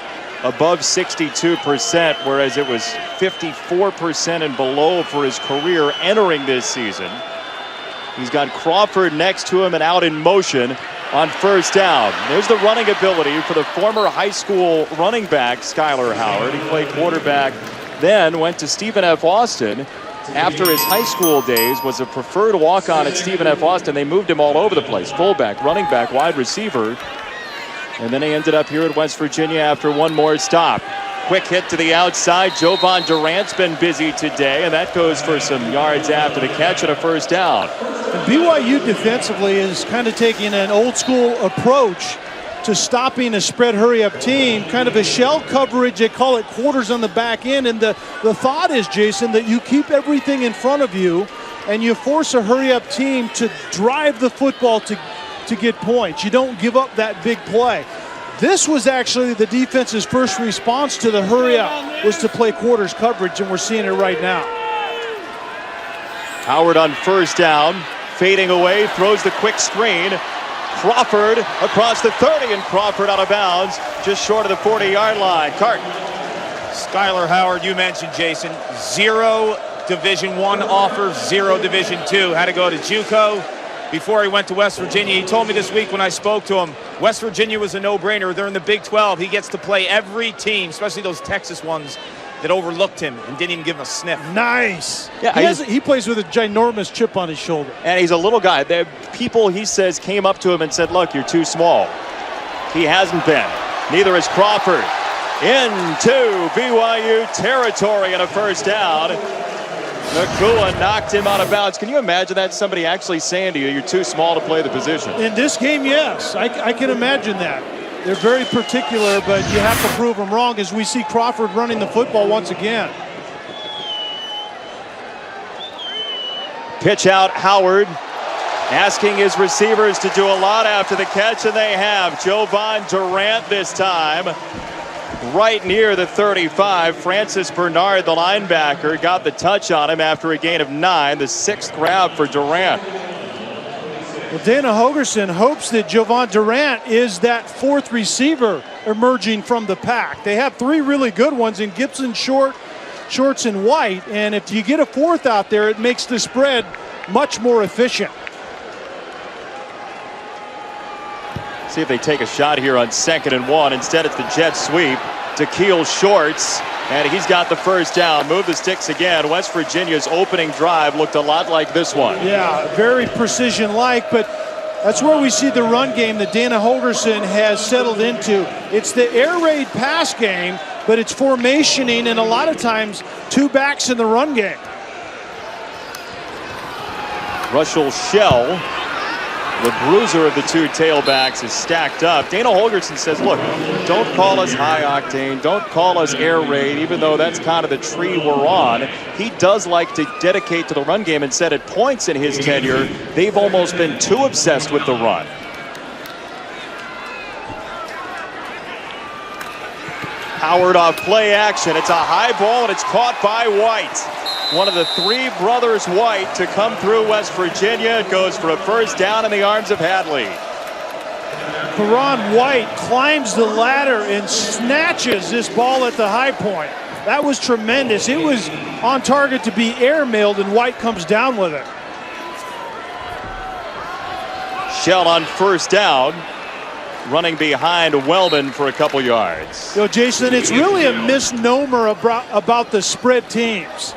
above 62%, whereas it was 54% and below for his career entering this season. He's got Crawford next to him and out in motion on first down. There's the running ability for the former high school running back, Skyler Howard. He played quarterback, then went to Stephen F. Austin after his high school days, was a preferred walk-on at Stephen F. Austin. They moved him all over the place. Fullback, running back, wide receiver. And then he ended up here at West Virginia after one more stop. Quick hit to the outside. Jovan Durant's been busy today, and that goes for some yards after the catch and a first down. And BYU defensively is kind of taking an old-school approach to stopping a spread hurry-up team, kind of a shell coverage. They call it quarters on the back end. And the thought is, Jason, that you keep everything in front of you and you force a hurry-up team to drive the football to get points. You don't give up that big play. This was actually the defense's first response to the hurry-up, was to play quarters coverage, and we're seeing it right now. Howard on first down, fading away, throws the quick screen. Crawford across the 30, and Crawford out of bounds, just short of the 40-yard line. Carton. Skylar Howard, you mentioned, Jason, 0 Division I offers, 0 Division II. Had to go to JUCO before he went to West Virginia. He told me this week when I spoke to him, West Virginia was a no-brainer. They're in the Big 12. He gets to play every team, especially those Texas ones that overlooked him and didn't even give him a sniff. Nice. Yeah, he plays with a ginormous chip on his shoulder. And he's a little guy. The people, he says, came up to him and said, look, you're too small. He hasn't been. Neither is Crawford. Into BYU territory and a first down. Nakua knocked him out of bounds. Can you imagine that? Somebody actually saying to you, you're too small to play the position. In this game, yes. I can imagine that. They're very particular, but you have to prove them wrong as we see Crawford running the football once again. Pitch out Howard, asking his receivers to do a lot after the catch, and they have. Jovan Durant this time, right near the 35. Francis Bernard, the linebacker, got the touch on him after a gain of 9, the 6th grab for Durant. Well, Dana Holgorsen hopes that Jovan Durant is that 4th receiver emerging from the pack. They have 3 really good ones in Gibson, Shorts, and White. And if you get a 4th out there, it makes the spread much more efficient. See if they take a shot here on 2nd and 1. Instead, it's the jet sweep to Keel Shorts. And he's got the first down. Move the sticks again. West Virginia's opening drive looked a lot like this one. Yeah, very precision-like, but that's where we see the run game that Dana Holgorsen has settled into. It's the air raid pass game, but it's formationing and a lot of times 2 backs in the run game. Russell Shell, the bruiser of the 2 tailbacks, is stacked up. Dana Holgorsen says, look, don't call us high octane, don't call us air raid, even though that's kind of the tree we're on. He does like to dedicate to the run game, and said at points in his tenure, they've almost been too obsessed with the run. Howard off play action. It's a high ball, and it's caught by White. One of the 3 brothers White to come through West Virginia. It goes for a first down in the arms of Hadley. Karan White climbs the ladder and snatches this ball at the high point. That was tremendous. It was on target to be airmailed, and White comes down with it. Shell on first down, running behind Wellman for a couple yards. You know, Jason, it's really a misnomer about the spread teams.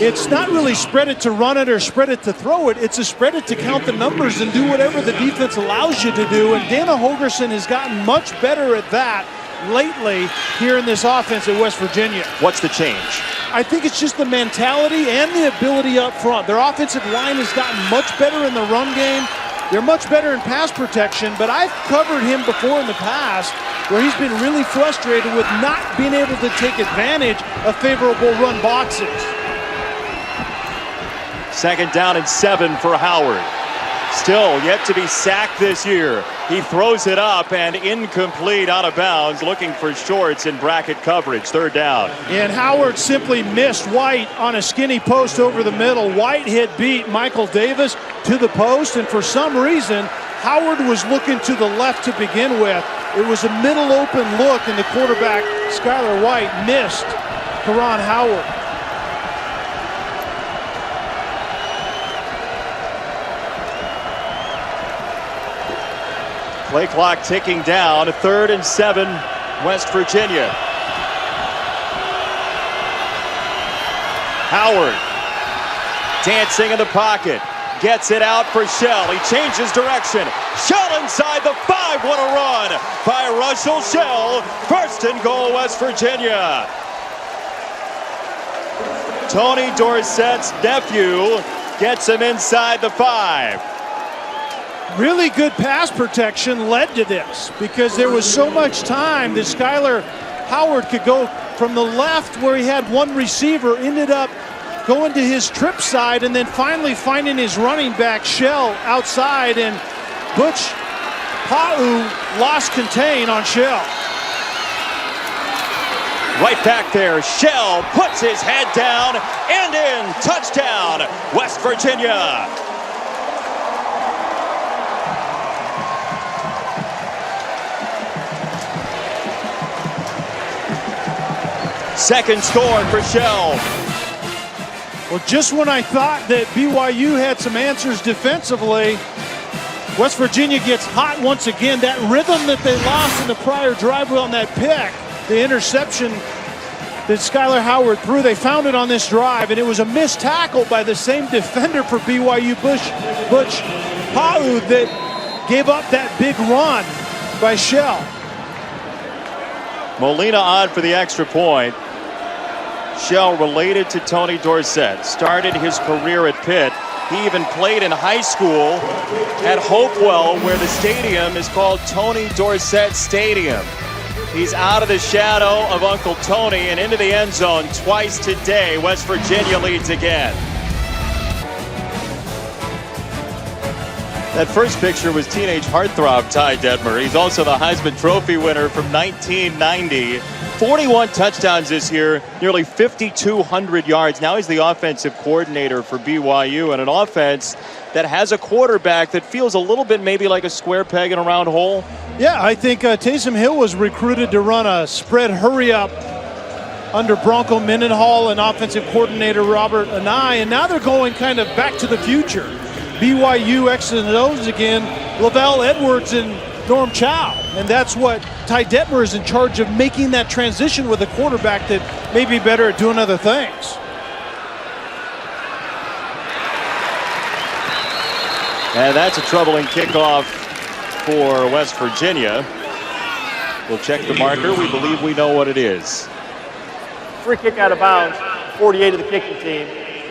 It's not really spread it to run it or spread it to throw it. It's a spread it to count the numbers and do whatever the defense allows you to do. And Dana Holgorsen has gotten much better at that lately here in this offense at West Virginia. What's the change? I think it's just the mentality and the ability up front. Their offensive line has gotten much better in the run game. They're much better in pass protection, but I've covered him before in the past where he's been really frustrated with not being able to take advantage of favorable run boxes. 2nd down and 7 for Howard. Still yet to be sacked this year. He throws it up and incomplete, out of bounds, looking for Shorts in bracket coverage. 3rd down. And Howard simply missed White on a skinny post over the middle. White hit beat Michael Davis to the post, and for some reason, Howard was looking to the left to begin with. It was a middle open look, and the quarterback, Skylar White, missed Karan Howard. Play clock ticking down. 3rd and 7, West Virginia. Howard dancing in the pocket. Gets it out for Shell. He changes direction. Shell inside the 5. What a run by Russell Shell. First and goal, West Virginia. Tony Dorsett's nephew gets him inside the 5. Really good pass protection led to this because there was so much time that Skyler Howard could go from the left where he had one receiver, ended up going to his trip side, and then finally finding his running back Shell outside, and Butch Pa'u lost contain on Shell. Right back there, Shell puts his head down and in. Touchdown, West Virginia. Second score for Shell. Well, just when I thought that BYU had some answers defensively, West Virginia gets hot once again. That rhythm that they lost in the prior drive on that pick, the interception that Skyler Howard threw, they found it on this drive, and it was a missed tackle by the same defender for BYU, Butch Pa'u, that gave up that big run by Shell. Molina on for the extra point. Shell, related to Tony Dorsett, started his career at Pitt. He even played in high school at Hopewell, where the stadium is called Tony Dorsett Stadium. He's out of the shadow of Uncle Tony and into the end zone twice today. West Virginia leads again. That first picture was teenage heartthrob Ty Detmer. He's also the Heisman Trophy winner from 1990. 41 touchdowns this year, nearly 5,200 yards. Now he's the offensive coordinator for BYU, and an offense that has a quarterback that feels a little bit maybe like a square peg in a round hole. Yeah, I think Taysom Hill was recruited to run a spread hurry-up under Bronco Mendenhall and offensive coordinator Robert Anai, and now they're going kind of back to the future. BYU X's and O's again, Lavelle Edwards and Norm Chow, and that's what Ty Detmer is in charge of, making that transition with a quarterback that may be better at doing other things. And that's a troubling kickoff for West Virginia. We'll check the marker. We believe we know what it is. Free kick out of bounds, 48 of the kicking team.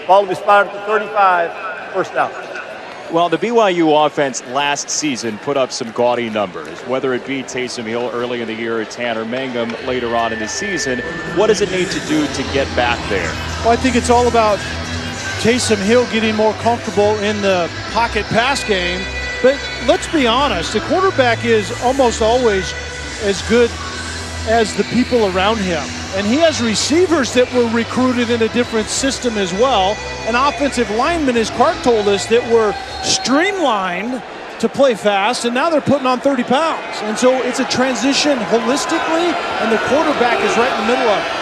Ball will be spotted at the 35, first down. Well, the BYU offense last season put up some gaudy numbers, whether it be Taysom Hill early in the year or Tanner Mangum later on in the season. What does it need to do to get back there? Well, I think it's all about Taysom Hill getting more comfortable in the pocket pass game. But let's be honest, the quarterback is almost always as good as the people around him. And he has receivers that were recruited in a different system as well. And offensive linemen, as Clark told us, that were streamlined to play fast, and now they're putting on 30 pounds. And so it's a transition holistically, and the quarterback is right in the middle of it.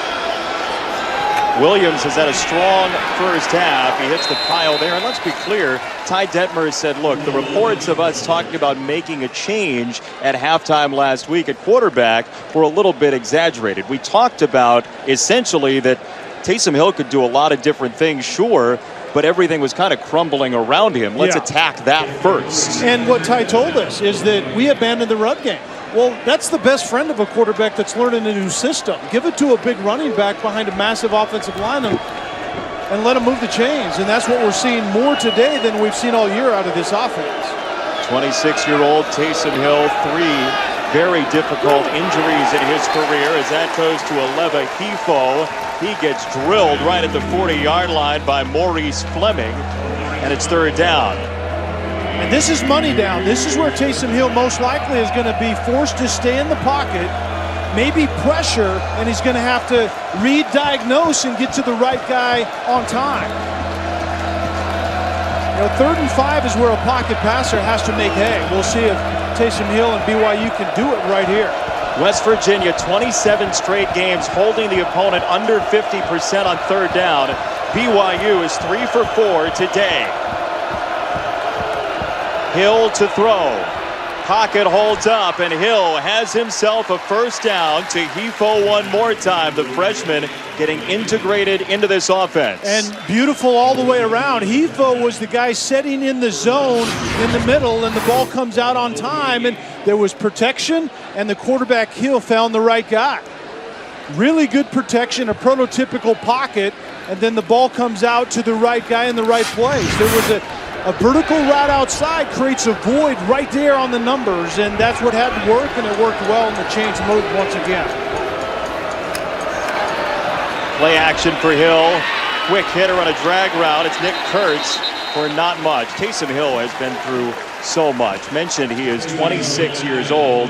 Williams has had a strong first half. He hits the pile there. And let's be clear, Ty Detmer has said, look, the reports of us talking about making a change at halftime last week at quarterback were a little bit exaggerated. We talked about essentially that Taysom Hill could do a lot of different things, sure, but everything was kind of crumbling around him. Let's attack that first. And what Ty told us is that we abandoned the run game. Well, that's the best friend of a quarterback that's learning a new system. Give it to a big running back behind a massive offensive line and let him move the chains. And that's what we're seeing more today than we've seen all year out of this offense. 26-year-old Taysom Hill, 3 very difficult injuries in his career as that goes to Aleva Hifo. He gets drilled right at the 40-yard line by Maurice Fleming, and it's third down. And this is money down. This is where Taysom Hill most likely is going to be forced to stay in the pocket, maybe pressure, and he's going to have to read, diagnose, and get to the right guy on time. You know, 3rd and 5 is where a pocket passer has to make hay. We'll see if Taysom Hill and BYU can do it right here. West Virginia, 27 straight games holding the opponent under 50% on third down. BYU is 3 for 4 today. Hill to throw. Pocket holds up, and Hill has himself a first down to Hefo one more time. The freshman getting integrated into this offense. And beautiful all the way around. Hefo was the guy setting in the zone in the middle, and the ball comes out on time, and there was protection, and the quarterback Hill found the right guy. Really good protection, a prototypical pocket, and then the ball comes out to the right guy in the right place. There was a vertical route outside, creates a void right there on the numbers, and that's what had to work, and it worked well in the change move once again. Play action for Hill. Quick hitter on a drag route. It's Nick Kurtz for not much. Taysom Hill has been through so much. Mentioned he is 26 years old.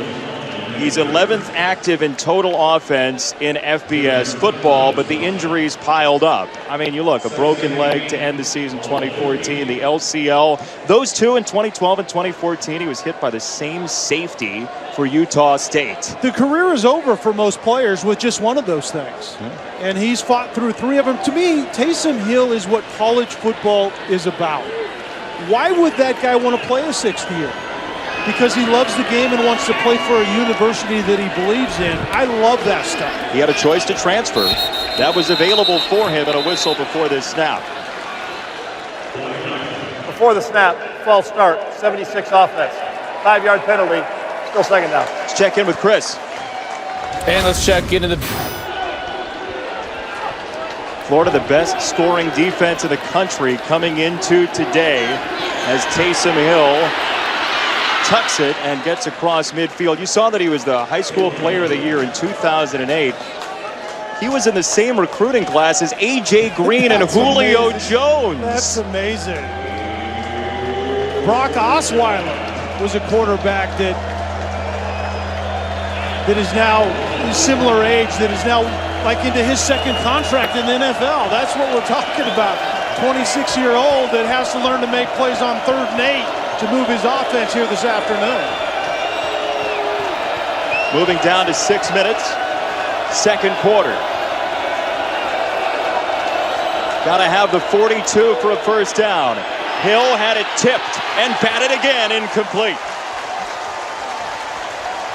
He's 11th active in total offense in FBS football, but the injuries piled up. I mean, you look, a broken leg to end the season 2014, the LCL. Those two in 2012 and 2014, he was hit by the same safety for Utah State. The career is over for most players with just one of those things. And he's fought through three of them. To me, Taysom Hill is what college football is about. Why would that guy want to play a sixth year? Because he loves the game and wants to play for a university that he believes in. I love that stuff. He had a choice to transfer. That was available for him, and a whistle before this snap. Before the snap, false start, 76 offense. 5-yard penalty, still second down. Let's check in with Chris. And let's check into the... Florida, the best scoring defense in the country coming into today as Taysom Hill tucks it and gets across midfield. You saw that he was the high school player of the year in 2008. He was in the same recruiting class as A.J. Green and Julio Jones. That's amazing. Brock Osweiler was a quarterback that is now similar age, that is now like into his second contract in the NFL. That's what we're talking about. 26-year-old that has to learn to make plays on 3rd and 8 to move his offense here this afternoon. Moving down to 6 minutes, second quarter. Got to have the 42 for a first down. Hill had it tipped and batted again, incomplete.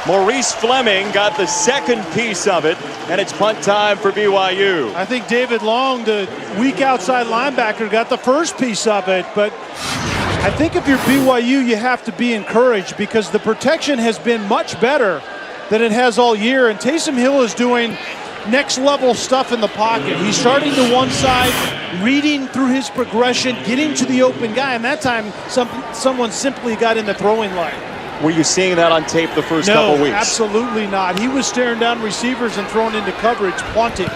Maurice Fleming got the second piece of it, and it's punt time for BYU. I think David Long, the weak outside linebacker, got the first piece of it, but I think if you're BYU, you have to be encouraged because the protection has been much better than it has all year, and Taysom Hill is doing next level stuff in the pocket. He's starting to one side, reading through his progression, getting to the open guy, and that time someone simply got in the throwing line. Were you seeing that on tape the first couple weeks? No, absolutely not. He was staring down receivers and throwing into coverage, punting.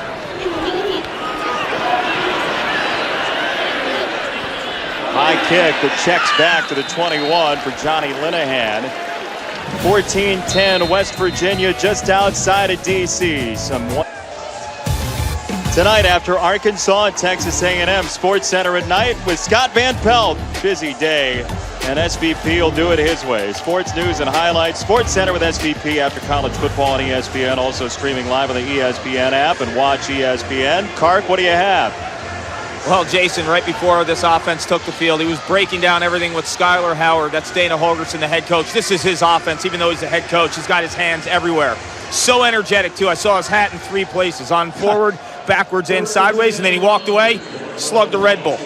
High kick that checks back to the 21 for Johnny Linehan. 14-10 West Virginia, just outside of D.C. Tonight after Arkansas and Texas A&M, Sports Center at night with Scott Van Pelt. Busy day, and SVP will do it his way. Sports news and highlights. Sports Center with SVP after college football on ESPN. Also streaming live on the ESPN app and watch ESPN. Kark, what do you have? Well, Jason, right before this offense took the field, he was breaking down everything with Skylar Howard. That's Dana Holgorsen, the head coach. This is his offense, even though he's the head coach. He's got his hands everywhere. So energetic, too. I saw his hat in 3 places, on forward, backwards, and sideways, and then he walked away, slugged a Red Bull.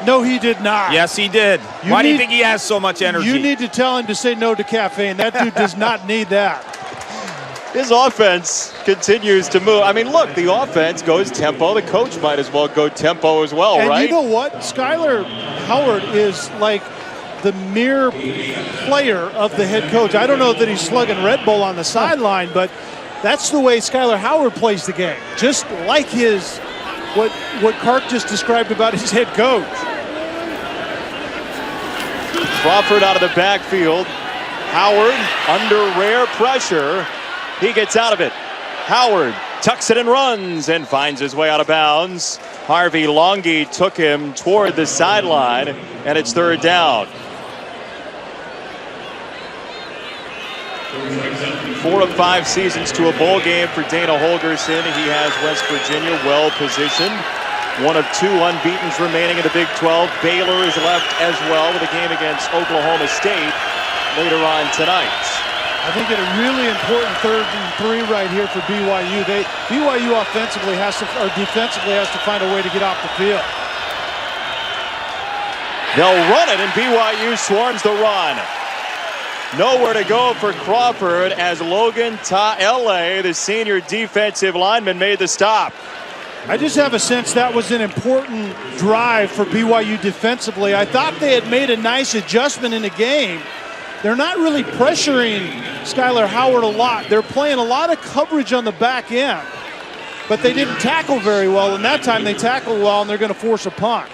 No, he did not. Yes, he did. Why do you think he has so much energy? You need to tell him to say no to caffeine. That dude does not need that. His offense continues to move. I mean, look, the offense goes tempo. The coach might as well go tempo as well, and right? And you know what? Skylar Howard is like the mere player of the head coach. I don't know that he's slugging Red Bull on the sideline, but that's the way Skylar Howard plays the game. Just like what Kark just described about his head coach. Crawford out of the backfield. Howard under rare pressure. He gets out of it. Howard tucks it and runs and finds his way out of bounds. Harvey Longy took him toward the sideline, and it's third down. 4 of 5 seasons to a bowl game for Dana Holgorsen. He has West Virginia well positioned. 1 of 2 unbeatens remaining in the Big 12. Baylor is left as well with a game against Oklahoma State. later on tonight. I think a really important 3rd and 3 right here for BYU. BYU offensively or defensively has to find a way to get off the field. They'll run it, and BYU swarms the run. Nowhere to go for Crawford as Logan Ta'ele, the senior defensive lineman, made the stop. I just have a sense that was an important drive for BYU defensively. I thought they had made a nice adjustment in the game. They're not really pressuring Skylar Howard a lot. They're playing a lot of coverage on the back end, but they didn't tackle very well, and that time they tackled well, and they're going to force a punt.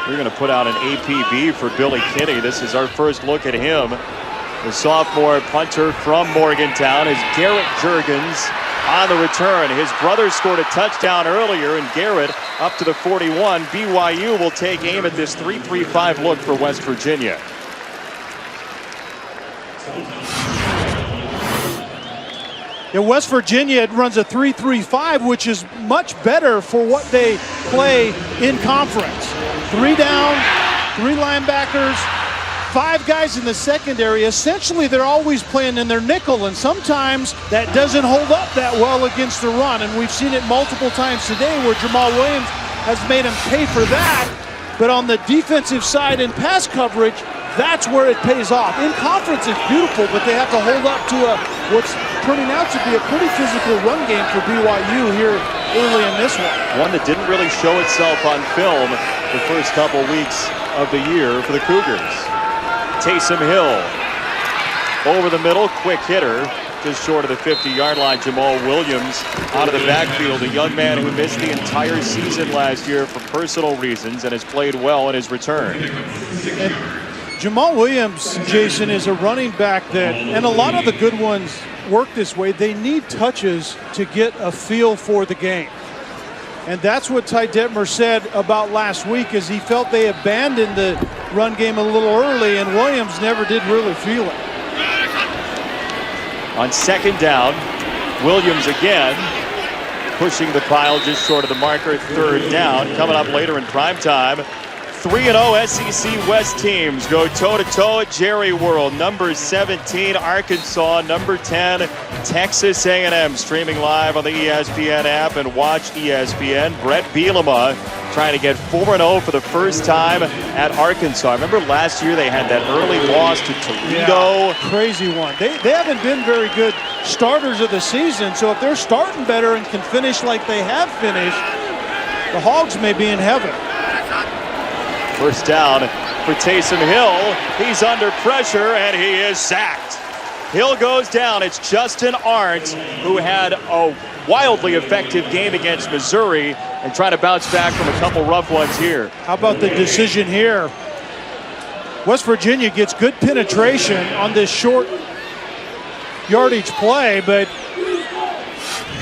We're going to put out an APB for Billy Kinney. This is our first look at him. The sophomore punter from Morgantown is Garrett Juergens on the return. His brother scored a touchdown earlier, and Garrett up to the 41. BYU will take aim at this 3-3-5 look for West Virginia. Yeah, West Virginia runs a 3-3-5, which is much better for what they play in conference. 3 down, 3 linebackers, 5 guys in the secondary. Essentially, they're always playing in their nickel, and sometimes that doesn't hold up that well against the run, and we've seen it multiple times today where Jamal Williams has made him pay for that. But on the defensive side in pass coverage, that's where it pays off. In conference, it's beautiful, but they have to hold up to what's turning out to be a pretty physical run game for BYU here early in this one. One that didn't really show itself on film the first couple weeks of the year for the Cougars. Taysom Hill over the middle, quick hitter, just short of the 50-yard line. Jamal Williams out of the backfield, a young man who missed the entire season last year for personal reasons and has played well in his return. And Jamal Williams, Jason, is a running back that, and a lot of the good ones work this way, they need touches to get a feel for the game. And that's what Ty Detmer said about last week, is he felt they abandoned the run game a little early, and Williams never did really feel it. On 2nd down, Williams again pushing the pile just short of the marker. 3rd down coming up later in prime time. 3-0 SEC West teams go toe-to-toe at Jerry World. Number 17, Arkansas. Number 10, Texas A&M. Streaming live on the ESPN app and watch ESPN. Brett Bielema trying to get 4-0 for the first time at Arkansas. I remember last year they had that early loss to Toledo. Yeah, crazy one. They haven't been very good starters of the season, so if they're starting better and can finish like they have finished, the Hogs may be in heaven. First down for Taysom Hill. He's under pressure, and he is sacked. Hill goes down. It's Justin Arndt, who had a wildly effective game against Missouri and trying to bounce back from a couple rough ones here. How about the decision here? West Virginia gets good penetration on this short yardage play, but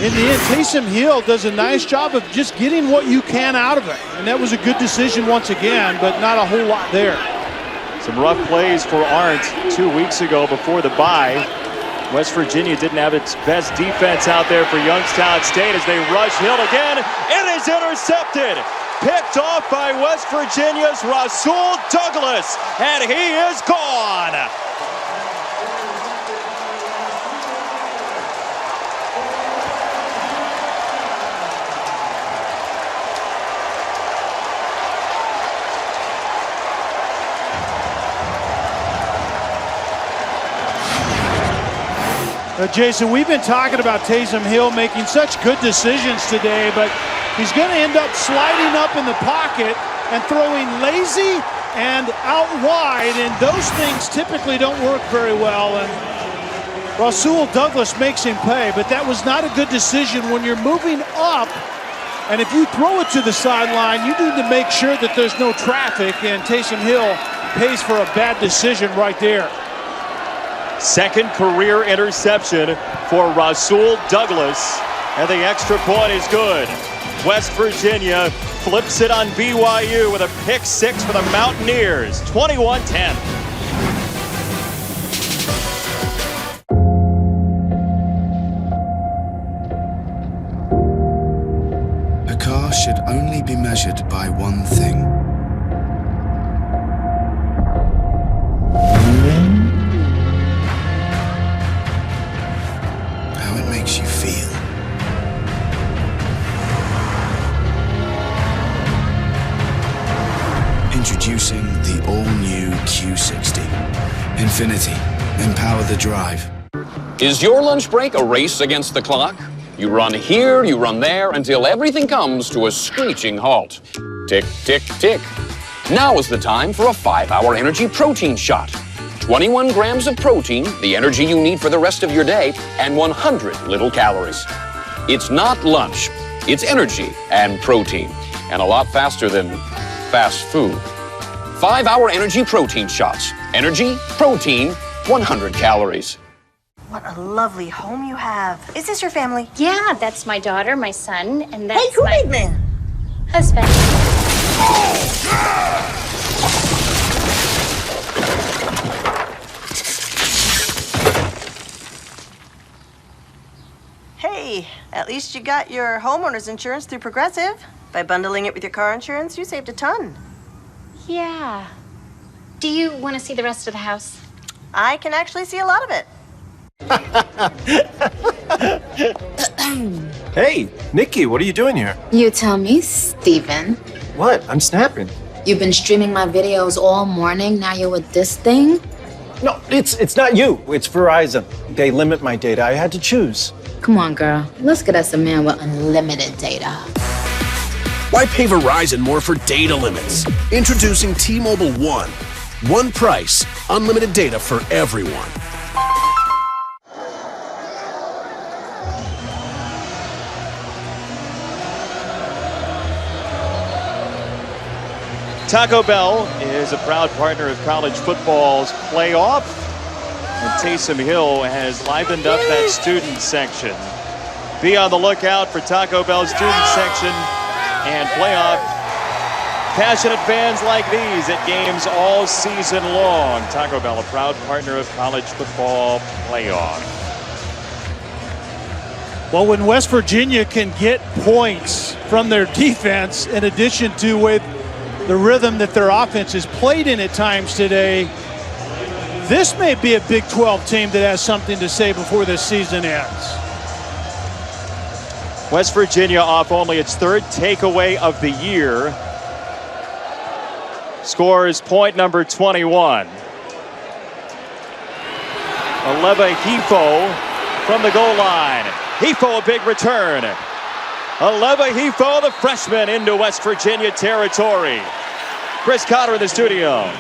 in the end, Taysom Hill does a nice job of just getting what you can out of it. And that was a good decision once again, but not a whole lot there. Some rough plays for Arndt 2 weeks ago before the bye. West Virginia didn't have its best defense out there for Youngstown State as they rush Hill again. It is intercepted. Picked off by West Virginia's Rasul Douglas, and he is gone. Jason, we've been talking about Taysom Hill making such good decisions today, but he's going to end up sliding up in the pocket and throwing lazy and out wide, and those things typically don't work very well. And Rasul Douglas makes him pay, but that was not a good decision when you're moving up. And if you throw it to the sideline, you need to make sure that there's no traffic, and Taysom Hill pays for a bad decision right there. Second career interception for Rasul Douglas, and the extra point is good. West Virginia flips it on BYU with a pick 6 for the Mountaineers, 21-10. A car should only be measured by one thing: Introducing the all-new Q60. Infinity. Empower the drive. Is your lunch break a race against the clock? You run here, you run there, until everything comes to a screeching halt. Tick, tick, tick. Now is the time for a 5-hour energy protein shot. 21 grams of protein, the energy you need for the rest of your day, and 100 little calories. It's not lunch, it's energy and protein, and a lot faster than fast food. 5-hour energy protein shots. Energy, protein, 100 calories. What a lovely home you have. Is this your family? Yeah, that's my daughter, my son, and that's Hey, Kool-Aid Man! husband. Hey, at least you got your homeowner's insurance through Progressive. By bundling it with your car insurance, you saved a ton. Yeah. Do you want to see the rest of the house? I can actually see a lot of it. Hey, Nikki, what are you doing here? You tell me, Steven. What? I'm snapping. You've been streaming my videos all morning. Now you're with this thing? No, it's not you. It's Verizon. They limit my data. I had to choose. Come on, girl. Let's get us a man with unlimited data. Why pay Verizon more for data limits? Introducing T-Mobile One. One price, unlimited data for everyone. Taco Bell is a proud partner of college football's playoff, and Taysom Hill has livened up that student section. Be on the lookout for Taco Bell's student section and playoff. Passionate fans like these at games all season long. Taco Bell, a proud partner of college football playoff. Well, when West Virginia can get points from their defense, in addition to with the rhythm that their offense has played in at times today, this may be a Big 12 team that has something to say before this season ends. West Virginia off only its third takeaway of the year. Scores point number 21. Aleva Hifo from the goal line. Hifo, a big return. Aleva Hifo, the freshman, into West Virginia territory. Chris Cotter in the studio.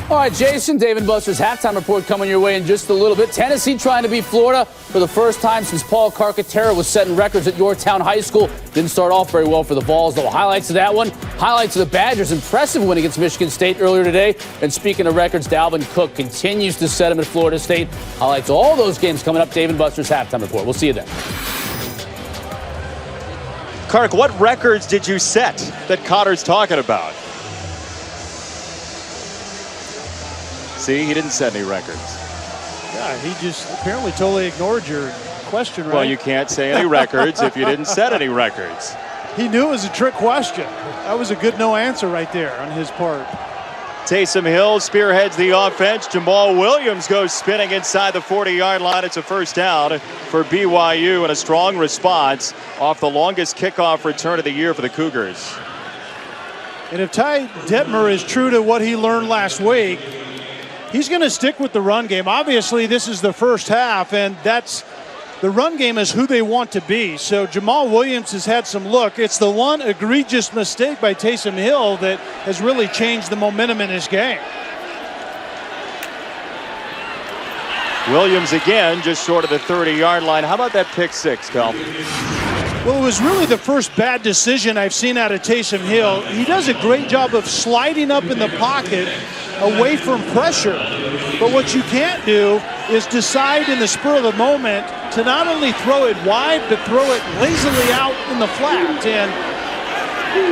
All right, Jason, David Buster's halftime report coming your way in just a little bit. Tennessee trying to beat Florida for the first time since Paul Carcaterra was setting records at Yorktown High School. Didn't start off very well for the Vols, though. Highlights of that one. Highlights of the Badgers' impressive win against Michigan State earlier today. And speaking of records, Dalvin Cook continues to set them at Florida State. Highlights of all those games coming up. David Buster's halftime report. We'll see you then. Kark, what records did you set that Cotter's talking about? See, he didn't set any records. Yeah, he just apparently totally ignored your question, right? Well, you can't say any records if you didn't set any records. He knew it was a trick question. That was a good no answer right there on his part. Taysom Hill spearheads the offense. Jamal Williams goes spinning inside the 40-yard line. It's a first down for BYU, and a strong response off the longest kickoff return of the year for the Cougars. And if Ty Detmer is true to what he learned last week, he's going to stick with the run game. Obviously, this is the first half, and the run game is who they want to be. So Jamal Williams has had some look. It's the one egregious mistake by Taysom Hill that has really changed the momentum in his game. Williams again just short of the 30-yard line. How about that pick six, Cal? Well, it was really the first bad decision I've seen out of Taysom Hill. He does a great job of sliding up in the pocket away from pressure. But what you can't do is decide in the spur of the moment to not only throw it wide, but throw it lazily out in the flat. And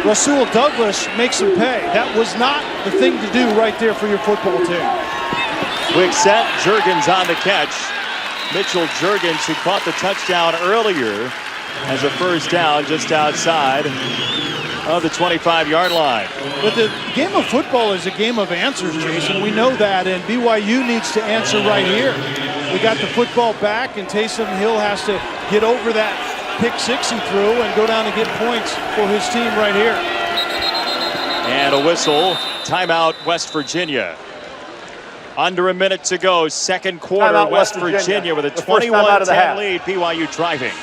Rasul Douglas makes him pay. That was not the thing to do right there for your football team. Quick set, Juergens on the catch. Mitchell Juergens, who caught the touchdown earlier, has a first down just outside of the 25-yard line. But the game of football is a game of answers, Jason. We know that, and BYU needs to answer right here. We got the football back, and Taysom Hill has to get over that pick six he threw and go down and get points for his team right here. And a whistle Timeout, West Virginia. Under a minute to go, second quarter, Timeout, West Virginia with a 21-10 lead, BYU driving.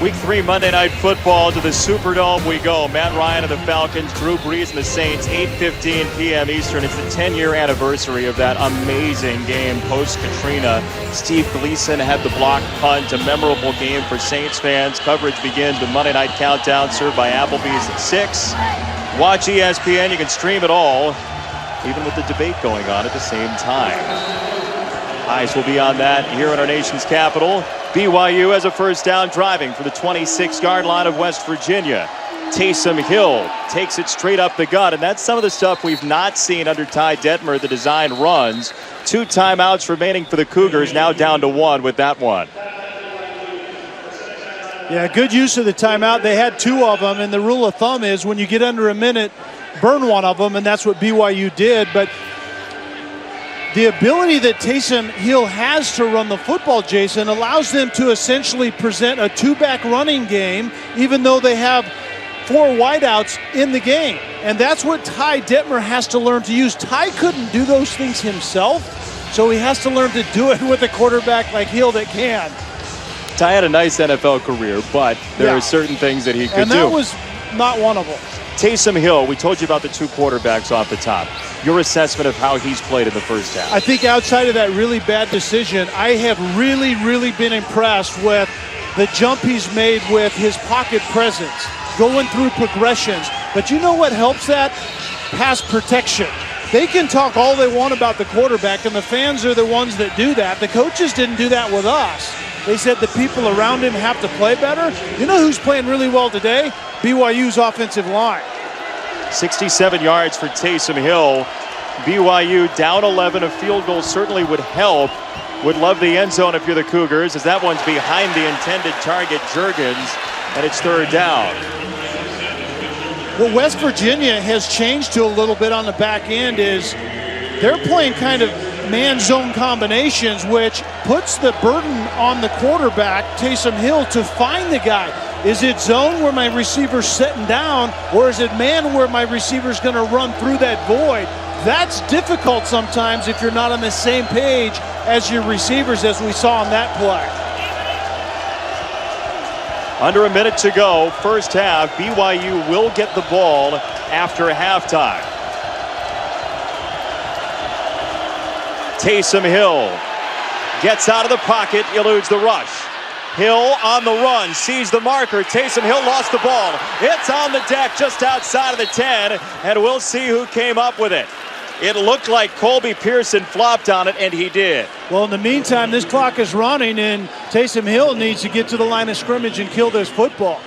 Week 3 Monday Night Football, to the Superdome we go. Matt Ryan of the Falcons, Drew Brees and the Saints, 8:15 p.m. Eastern. It's the 10-year anniversary of that amazing game post-Katrina. Steve Gleason had the block punt, a memorable game for Saints fans. Coverage begins with Monday Night Countdown, served by Applebee's at 6. Watch ESPN. You can stream it all, even with the debate going on at the same time. Eyes will be on that here in our nation's capital. BYU has a first down driving for the 26-yard line of West Virginia. Taysom Hill takes it straight up the gut, and that's some of the stuff we've not seen under Ty Detmer, the design runs. 2 timeouts remaining for the Cougars, now down to 1 with that one. Yeah, good use of the timeout. They had 2 of them, and the rule of thumb is when you get under a minute, burn one of them, and that's what BYU did. But the ability that Taysom Hill has to run the football, Jason, allows them to essentially present a 2-back running game, even though they have 4 wideouts in the game. And that's what Ty Detmer has to learn to use. Ty couldn't do those things himself, so he has to learn to do it with a quarterback like Hill that can. Ty had a nice NFL career, but there are certain things that he could do. And that was not one of them. Taysom Hill, we told you about the 2 quarterbacks off the top. Your assessment of how he's played in the first half? I think outside of that really bad decision, I have really been impressed with the jump he's made with his pocket presence, going through progressions. But you know what helps that? Pass protection. They can talk all they want about the quarterback, and the fans are the ones that do that. The coaches didn't do that with us. They said the people around him have to play better. You know who's playing really well today? BYU's offensive line. 67 yards for Taysom Hill. BYU down 11. A field goal certainly would help. Would love the end zone if you're the Cougars, as that one's behind the intended target, Juergens, and it's third down. What West Virginia has changed to a little bit on the back end is they're playing kind of man-zone combinations, which puts the burden on the quarterback, Taysom Hill, to find the guy. Is it zone where my receiver's sitting down, or is it man where my receiver's going to run through that void? That's difficult sometimes if you're not on the same page as your receivers, as we saw on that play. Under a minute to go, first half. BYU will get the ball after halftime. Taysom Hill gets out of the pocket, eludes the rush. Hill on the run, sees the marker. Taysom Hill lost the ball. It's on the deck just outside of the 10, and we'll see who came up with it. It looked like Colby Pearson flopped on it, and he did. Well, in the meantime, this clock is running, and Taysom Hill needs to get to the line of scrimmage and kill this football.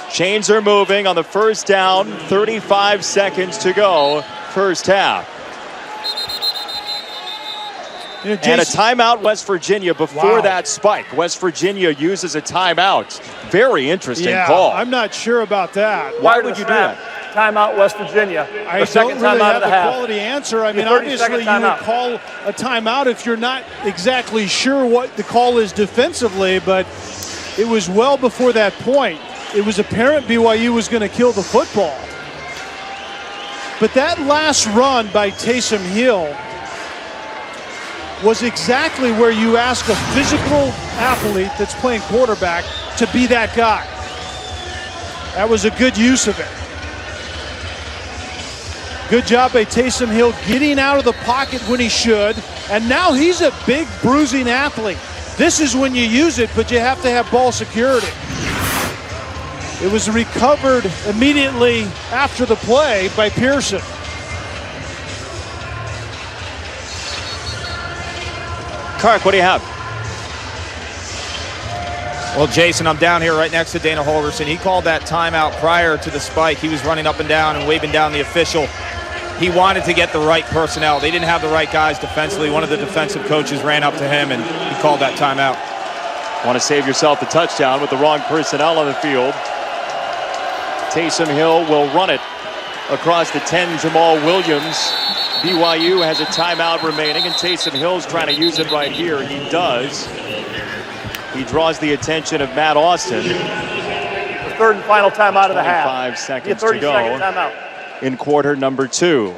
Chains are moving on the first down. 35 seconds to go, first half. You know, Jason, and a timeout, West Virginia, before that spike. West Virginia uses a timeout. Very interesting call. I'm not sure about that. Why would you do that? Timeout, West Virginia. I don't really have a quality answer. I mean, obviously you would call a timeout if you're not exactly sure what the call is defensively, but it was well before that point. It was apparent BYU was going to kill the football. But that last run by Taysom Hill was exactly where you ask a physical athlete that's playing quarterback to be that guy. That was a good use of it. Good job by Taysom Hill getting out of the pocket when he should, and now he's a big bruising athlete. This is when you use it, but you have to have ball security. It was recovered immediately after the play by Pearson. Kark, what do you have? Well, Jason, I'm down here right next to Dana Holgerson. He called that timeout prior to the spike. He was running up and down and waving down the official. He wanted to get the right personnel. They didn't have the right guys defensively. One of the defensive coaches ran up to him, and he called that timeout. Want to save yourself the touchdown with the wrong personnel on the field. Taysom Hill will run it across the 10, Jamal Williams. BYU has a timeout remaining, and Taysom Hill's trying to use it right here. He does. He draws the attention of Matt Austin. The third and final timeout of the half. 5 seconds to 30-second go timeout. in quarter number 2.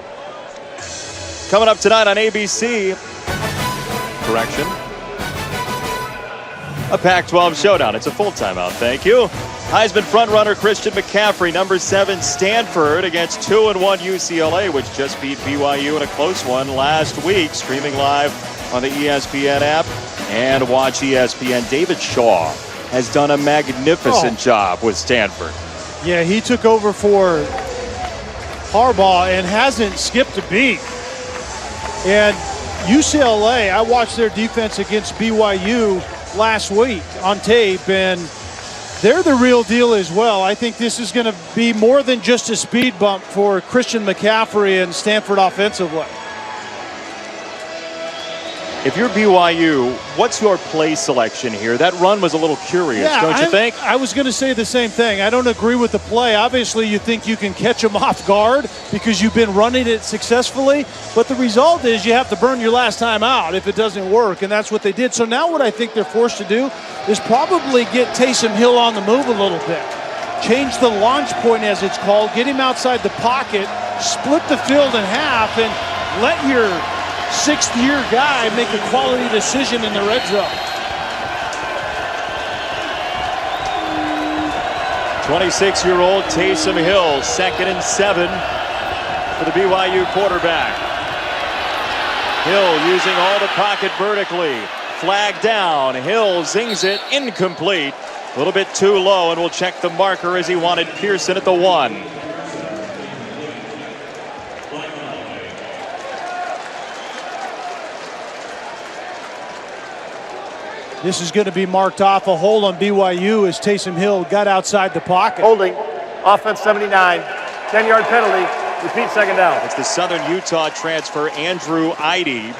Coming up tonight on ABC. Correction. A Pac-12 showdown. It's a full timeout. Thank you. Heisman frontrunner Christian McCaffrey, number 7 Stanford against 2-1 UCLA, which just beat BYU in a close one last week. Streaming live on the ESPN app and watch ESPN. David Shaw has done a magnificent job with Stanford. Yeah, he took over for Harbaugh and hasn't skipped a beat. And UCLA, I watched their defense against BYU last week on tape, and they're the real deal as well. I think this is going to be more than just a speed bump for Christian McCaffrey and Stanford offensively. If you're BYU, what's your play selection here? That run was a little curious, don't you think? I was going to say the same thing. I don't agree with the play. Obviously, you think you can catch them off guard because you've been running it successfully. But the result is you have to burn your last time out if it doesn't work, and that's what they did. So now what I think they're forced to do is probably get Taysom Hill on the move a little bit. Change the launch point, as it's called, get him outside the pocket, split the field in half, and let your sixth-year guy make a quality decision in the red zone. 26-year-old Taysom Hill, 2nd and 7 for the BYU quarterback. Hill using all the pocket vertically. Flag down. Hill zings it, incomplete. A little bit too low, and we'll check the marker as he wanted Pearson at the 1. This is going to be marked off a hole on BYU as Taysom Hill got outside the pocket. Holding, offense 79, 10-yard penalty, repeat second down. It's the Southern Utah transfer Andrew Eide,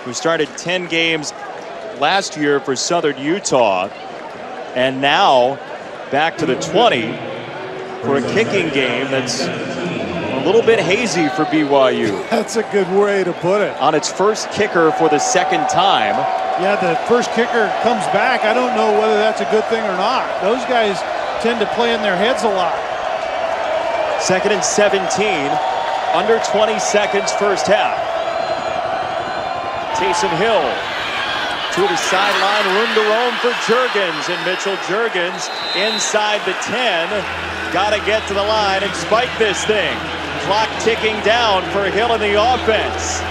who started 10 games last year for Southern Utah, and now back to the 20 for a kicking game that's a little bit hazy for BYU. That's a good way to put it. On its first kicker for the 2nd time. Yeah, the first kicker comes back. I don't know whether that's a good thing or not. Those guys tend to play in their heads a lot. 2nd and 17, under 20 seconds first half. Taysom Hill to the sideline, room to roam for Juergens, and Mitchell Juergens inside the 10. Got to get to the line and spike this thing. Clock ticking down for Hill in the offense.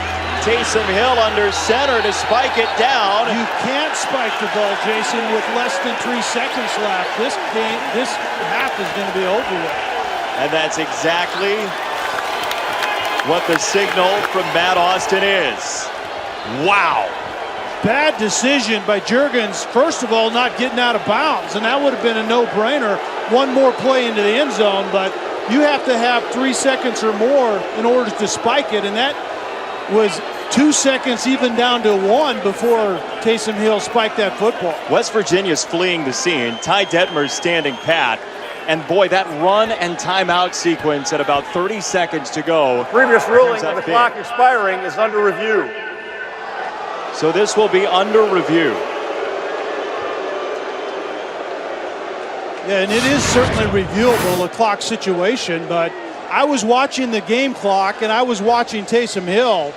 Taysom Hill under center to spike it down. You can't spike the ball, Jason, with less than 3 seconds left. This half is going to be over with. And that's exactly what the signal from Matt Austin is. Wow. Bad decision by Juergens. First of all, not getting out of bounds, and that would have been a no-brainer. One more play into the end zone, but you have to have 3 seconds or more in order to spike it, and that was 2 seconds even down to 1 before Taysom Hill spiked that football. West Virginia's fleeing the scene. Ty Detmer's standing pat. And boy, that run and timeout sequence at about 30 seconds to go. Previous ruling of the clock expiring is under review. So this will be under review. Yeah, and it is certainly reviewable, a clock situation, but I was watching the game clock and I was watching Taysom Hill,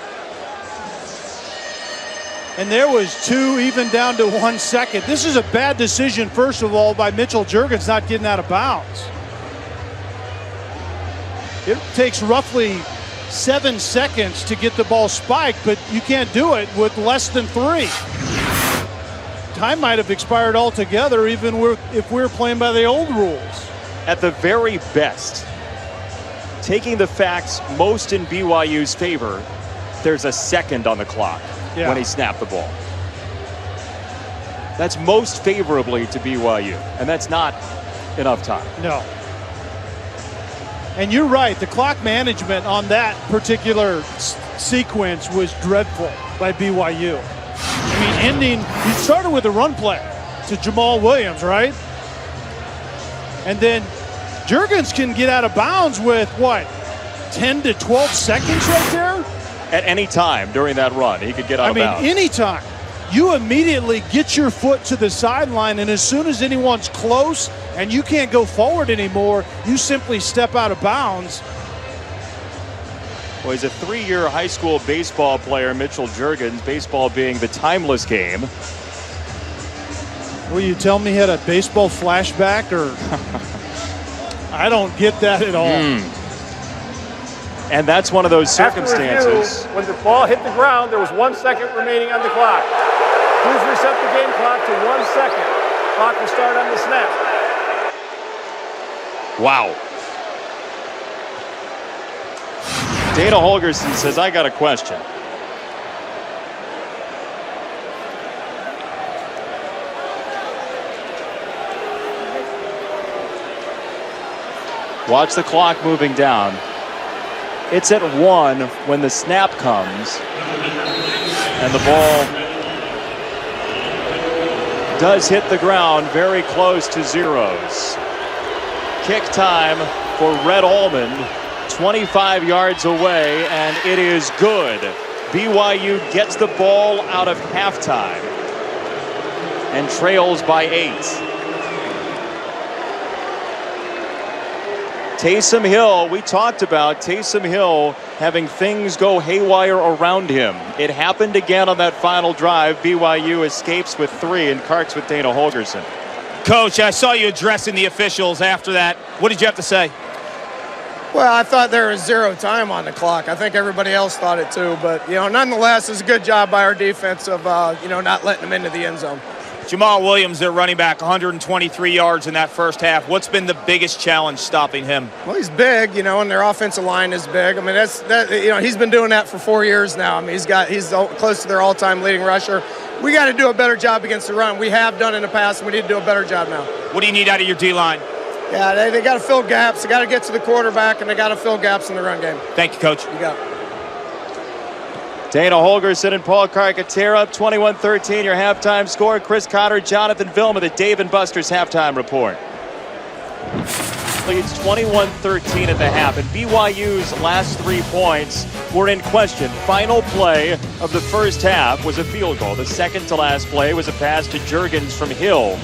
and there was 2, even down to 1 second. This is a bad decision, first of all, by Mitchell Juergens not getting out of bounds. It takes roughly 7 seconds to get the ball spiked, but you can't do it with less than 3. Time might have expired altogether, even if we're playing by the old rules. At the very best, taking the facts most in BYU's favor, there's a second on the clock when he snapped the ball. That's most favorably to BYU, and that's not enough time. No. And you're right, the clock management on that particular sequence was dreadful by BYU. I mean, you started with a run play to Jamal Williams, right? And then Juergens can get out of bounds with, what, 10 to 12 seconds right there? At any time during that run, he could get out of bounds. I mean, any time. you immediately get your foot to the sideline, and as soon as anyone's close and you can't go forward anymore, you simply step out of bounds. Well, he's a 3-year high school baseball player, Mitchell Juergens, baseball being the timeless game. Will you tell me he had a baseball flashback, or I don't get that at all. And that's one of those circumstances. When the ball hit the ground, there was 1 second remaining on the clock. Please reset the game clock to 1 second. Clock will start on the snap. Wow. Dana Holgerson says, I got a question. Watch the clock moving down. It's at 1 when the snap comes, and the ball does hit the ground very close to zeros. Kick time for Red Almond, 25 yards away, and it is good. BYU gets the ball out of halftime and trails by 8. Taysom Hill, we talked about Taysom Hill having things go haywire around him. It happened again on that final drive. BYU escapes with 3 and Karks with Dana Holgerson. Coach, I saw you addressing the officials after that. What did you have to say? Well, I thought there was 0 time on the clock. I think everybody else thought it too. But, nonetheless, it's a good job by our defense of, not letting them into the end zone. Jamal Williams, their running back, 123 yards in that first half. What's been the biggest challenge stopping him? Well, he's big, and their offensive line is big. I mean, he's been doing that for 4 years now. I mean, he's close to their all-time leading rusher. We got to do a better job against the run. We have done in the past, and we need to do a better job now. What do you need out of your D-line? Yeah, they got to fill gaps. They got to get to the quarterback, and they got to fill gaps in the run game. Thank you, Coach. You got it. Dana Holgerson and Paul Carcaterra up 21-13, your halftime score. Chris Cotter, Jonathan Vilma, the Dave & Buster's halftime report. Leads 21-13 at the half, and BYU's last 3 points were in question. Final play of the first half was a field goal. The second to last play was a pass to Juergens from Hill.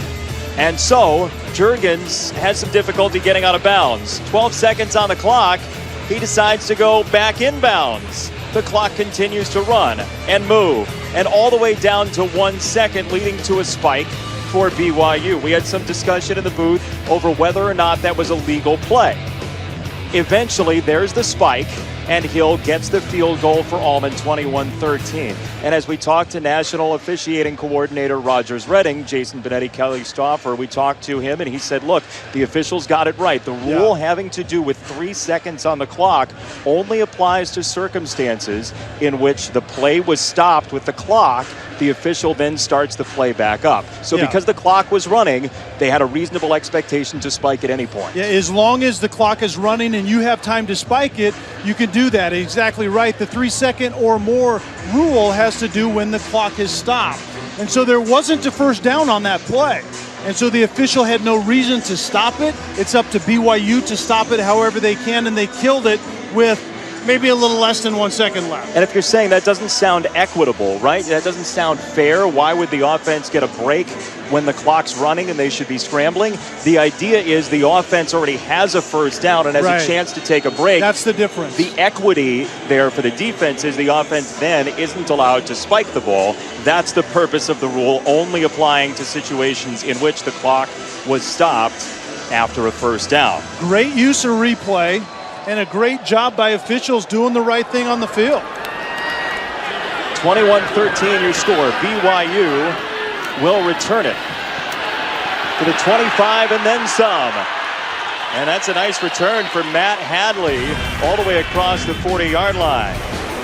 And so, Juergens had some difficulty getting out of bounds. 12 seconds on the clock, he decides to go back inbounds. The clock continues to run and move, and all the way down to 1 second, leading to a spike for BYU. We had some discussion in the booth over whether or not that was a legal play. Eventually, there's the spike, and Hill gets the field goal for Almond, 21-13. And as we talked to National Officiating Coordinator Rogers Redding, Jason Benetti, Kelly Stauffer, we talked to him, and he said, look, the officials got it right. The rule having to do with 3 seconds on the clock only applies to circumstances in which the play was stopped with the clock. The official then starts the play back up. So because the clock was running, they had a reasonable expectation to spike at any point. Yeah, as long as the clock is running and you have time to spike it, you can do that. Exactly right. The 3 second or more rule has to do when the clock is stopped. And so there wasn't a first down on that play. And so the official had no reason to stop it. It's up to BYU to stop it however they can, and they killed it with maybe a little less than 1 second left. And if you're saying that doesn't sound equitable, right? That doesn't sound fair. Why would the offense get a break when the clock's running and they should be scrambling? The idea is the offense already has a first down and has a chance to take a break. That's the difference. The equity there for the defense is the offense then isn't allowed to spike the ball. That's the purpose of the rule, only applying to situations in which the clock was stopped after a first down. Great use of replay. And a great job by officials doing the right thing on the field. 21-13 your score. BYU will return it to the 25 and then some. And that's a nice return for Matt Hadley all the way across the 40-yard line.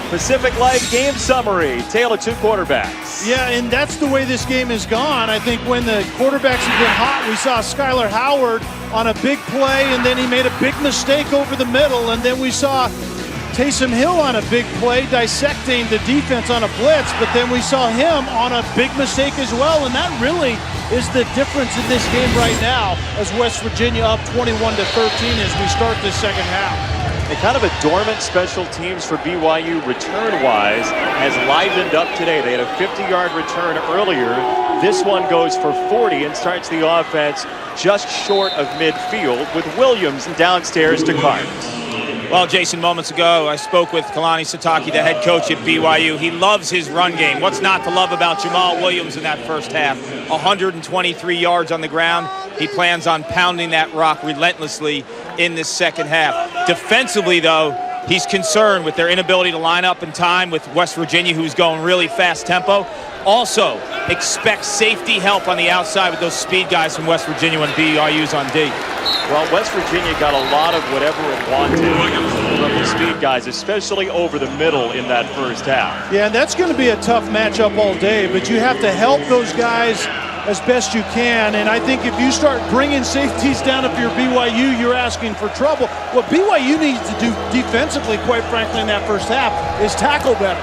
Pacific Life game summary, tale of 2 quarterbacks. Yeah, and that's the way this game has gone. I think when the quarterbacks have been hot, we saw Skylar Howard on a big play, and then he made a big mistake over the middle, and then we saw Taysom Hill on a big play dissecting the defense on a blitz, but then we saw him on a big mistake as well, and that really is the difference in this game right now as West Virginia up 21-13 as we start this second half. And kind of a dormant special teams for BYU return-wise has livened up today. They had a 50-yard return earlier. This one goes for 40 and starts the offense just short of midfield with Williams downstairs to Carnes. Well, Jason, moments ago, I spoke with Kalani Sitake, the head coach at BYU. He loves his run game. What's not to love about Jamal Williams in that first half? 123 yards on the ground. He plans on pounding that rock relentlessly in this second half. Defensively, though, he's concerned with their inability to line up in time with West Virginia, who's going really fast tempo. Also, expect safety help on the outside with those speed guys from West Virginia when BYU's on D. Well, West Virginia got a lot of whatever it wanted from the speed guys, especially over the middle in that first half. Yeah, and that's going to be a tough matchup all day, but you have to help those guys as best you can. And I think if you start bringing safeties down, if you're BYU, you're asking for trouble. What BYU needs to do defensively, quite frankly, in that first half is tackle better.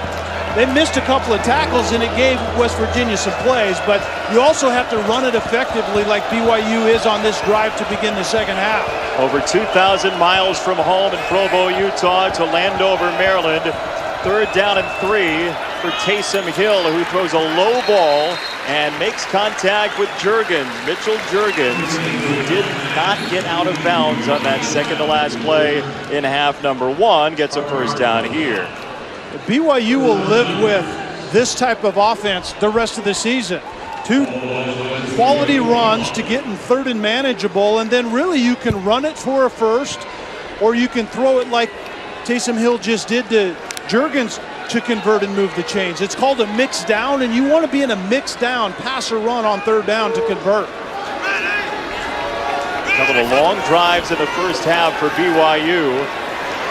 They missed a couple of tackles, and it gave West Virginia some plays, but you also have to run it effectively like BYU is on this drive to begin the second half. Over 2,000 miles from home in Provo, Utah to Landover, Maryland. 3rd down and 3 for Taysom Hill, who throws a low ball and makes contact with Juergens. Mitchell Juergens, who did not get out of bounds on that second-to-last play in half number 1, gets a first down here. BYU will live with this type of offense the rest of the season. 2 quality runs to get in 3rd and manageable, and then really you can run it for a first, or you can throw it like Taysom Hill just did to Juergens to convert and move the chains. It's called a mix down, and you want to be in a mix down, pass or run on 3rd down to convert. A couple of long drives in the first half for BYU.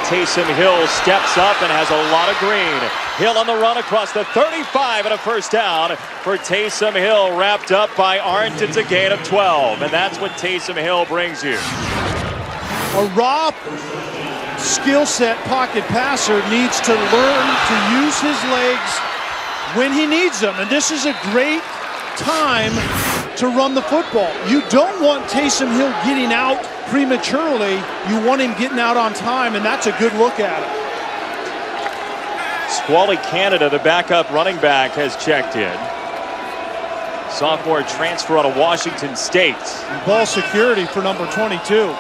Taysom Hill steps up and has a lot of green. Hill on the run across the 35 and a first down for Taysom Hill, wrapped up by Arndt. It's a gain of 12, and that's what Taysom Hill brings you. A raw skill set pocket passer needs to learn to use his legs when he needs them, and this is a great time to run the football. You don't want Taysom Hill getting out prematurely. You want him getting out on time, and that's a good look at it. Squally Canada, the backup running back, has checked in. Sophomore transfer out of Washington State. Ball security for number 22.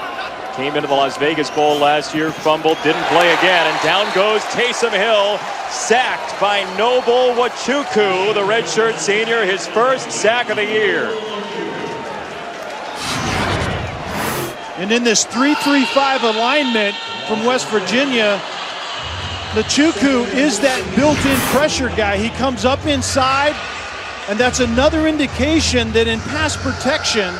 Came into the Las Vegas Bowl last year, fumbled, didn't play again, and down goes Taysom Hill, sacked by Noble Nwachukwu, the redshirt senior, his first sack of the year. And in this 3-3-5 alignment from West Virginia, Nwachukwu is that built-in pressure guy. He comes up inside, and that's another indication that in pass protection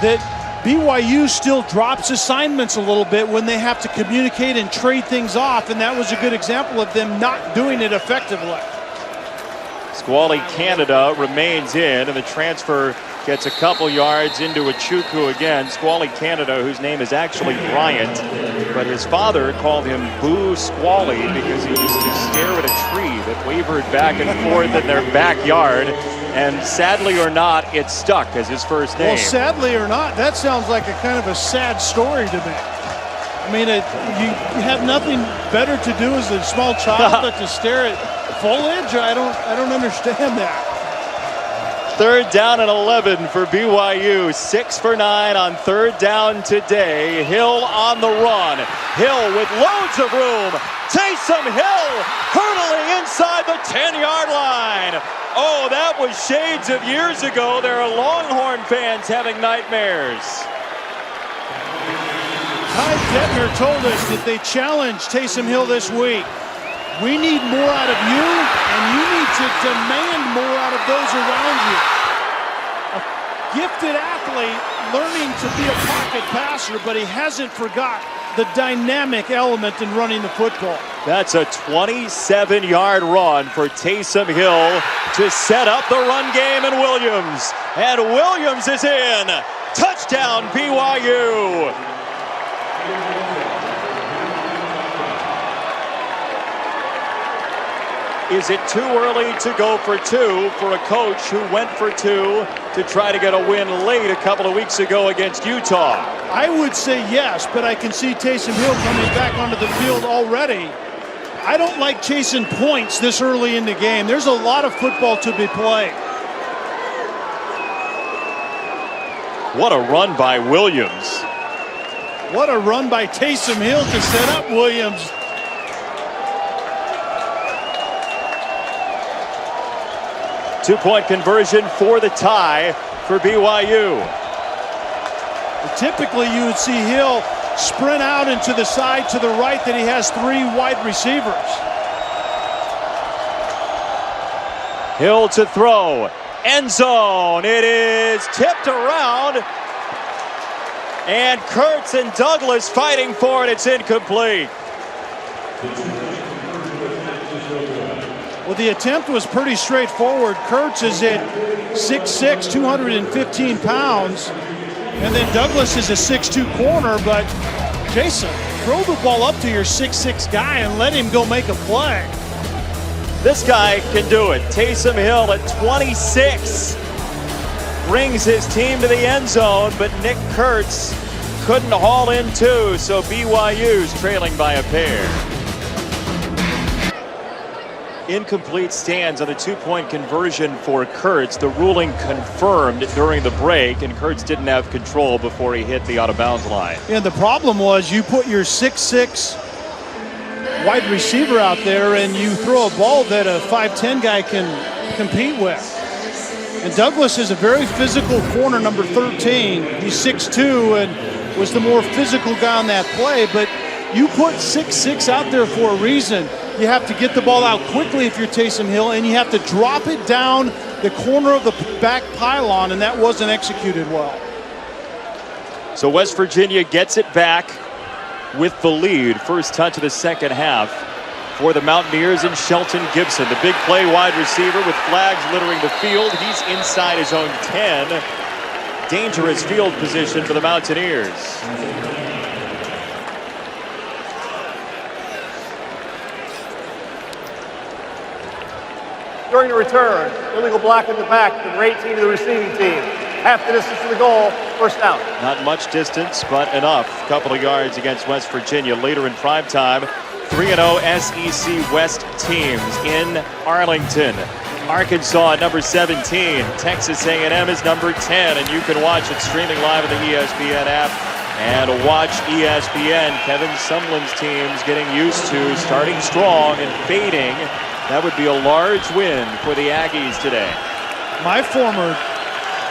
that BYU still drops assignments a little bit when they have to communicate and trade things off, and that was a good example of them not doing it effectively. Squally Canada remains in, and the transfer gets a couple yards into Nwachukwu again. Squally Canada, whose name is actually Bryant, but his father called him Boo Squally because he used to stare at a tree that wavered back and forth in their backyard. And sadly or not, it stuck as his first name. Well, sadly or not, that sounds like a kind of a sad story to me. I mean, you have nothing better to do as a small child but to stare at foliage? I don't understand that. 3rd down and 11 for BYU. 6 for 9 on 3rd down today. Hill on the run. Hill with loads of room. Taysom Hill hurtling inside the 10-yard line. Oh, that was shades of years ago. There are Longhorn fans having nightmares. Ty Detmer told us that they challenged Taysom Hill this week. We need more out of you, and you need to demand more out of those around you. A gifted athlete learning to be a pocket passer, but he hasn't forgot the dynamic element in running the football. That's a 27-yard run for Taysom Hill to set up the run game in Williams. And Williams is in. Touchdown, BYU. Is it too early to go for two for a coach who went for two to try to get a win late a couple of weeks ago against Utah? I would say yes, but I can see Taysom Hill coming back onto the field already. I don't like chasing points this early in the game. There's a lot of football to be played. What a run by Williams. What a run by Taysom Hill to set up Williams. Two-point conversion for the tie for BYU. Typically, you would see Hill sprint out into the side to the right that he has three wide receivers. Hill to throw. End zone. It is tipped around. And Kurtz and Douglas fighting for it. It's incomplete. Well, the attempt was pretty straightforward. Kurtz is at 6'6", 215 pounds. And then Douglas is a 6'2" corner. But, Jason, throw the ball up to your 6'6" guy and let him go make a play. This guy can do it. Taysom Hill at 26 brings his team to the end zone, but Nick Kurtz couldn't haul in two, so BYU's trailing by a pair. Incomplete stands on the two-point conversion for Kurtz. The ruling confirmed during the break, and Kurtz didn't have control before he hit the out-of-bounds line. And the problem was you put your 6'6" wide receiver out there and you throw a ball that a 5'10" guy can compete with. And Douglas is a very physical corner, number 13. He's 6'2" and was the more physical guy on that play, but you put 6'6" out there for a reason. You have to get the ball out quickly if you're Taysom Hill, and you have to drop it down the corner of the back pylon, and that wasn't executed well. So West Virginia gets it back with the lead. First touch of the second half for the Mountaineers and Shelton Gibson. The big play wide receiver with flags littering the field. He's inside his own 10. Dangerous field position for the Mountaineers. During the return, illegal block in the back, number 18 to the receiving team. Half the distance to the goal, first down. Not much distance, but enough. Couple of yards against West Virginia. Later in prime time, 3-0 SEC West teams in Arlington. Arkansas at number 17. Texas A&M is number 10, and you can watch it streaming live on the ESPN app. And watch ESPN. Kevin Sumlin's teams getting used to starting strong and fading. That would be a large win for the Aggies today. My former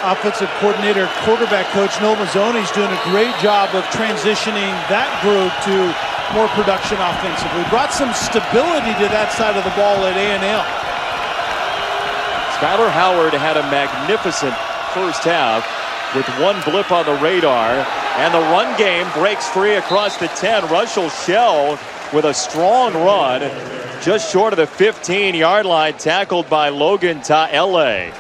offensive coordinator, quarterback coach Noel Mazzoni is doing a great job of transitioning that group to more production offensively. Brought some stability to that side of the ball at A&M. Skyler Howard had a magnificent first half with one blip on the radar, and the run game breaks free across the 10. Russell Shell with a strong run just short of the 15-yard line, tackled by Logan Ta'ele.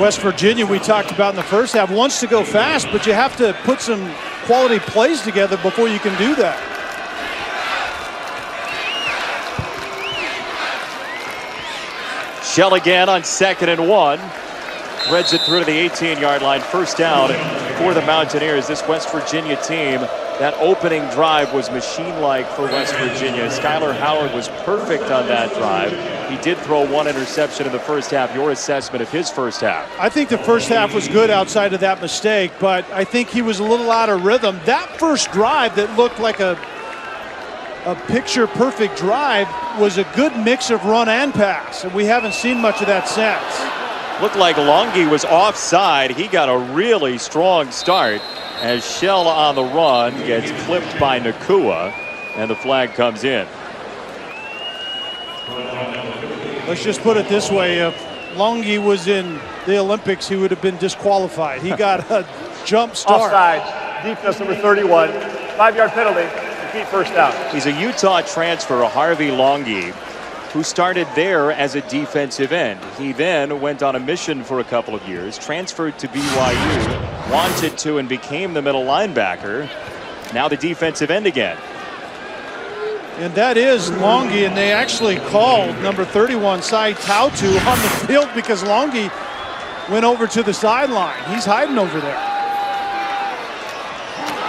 West Virginia, we talked about in the first half, wants to go fast, but you have to put some quality plays together before you can do that. Shell again on 2nd and 1. Threads it through to the 18-yard line. First down for the Mountaineers. This West Virginia team, that opening drive was machine-like for West Virginia. Skyler Howard was perfect on that drive. He did throw one interception in the first half. Your assessment of his first half? I think the first half was good outside of that mistake, but I think he was a little out of rhythm. That first drive that looked like a picture-perfect drive was a good mix of run and pass, and we haven't seen much of that since. Looked like Longy was offside. He got a really strong start as Shell on the run gets clipped by Nakua, and the flag comes in. Let's just put it this way. If Longy was in the Olympics, he would have been disqualified. He got a jump start. Offside, defense number 31, 5-yard penalty, repeat first down. He's a Utah transfer, Harvey Longy, who started there as a defensive end. He then went on a mission for a couple of years, transferred to BYU, wanted to and became the middle linebacker, now the defensive end again. And that is Longy, and they actually called number 31, Sai Tautu, on the field because Longy went over to the sideline. He's hiding over there.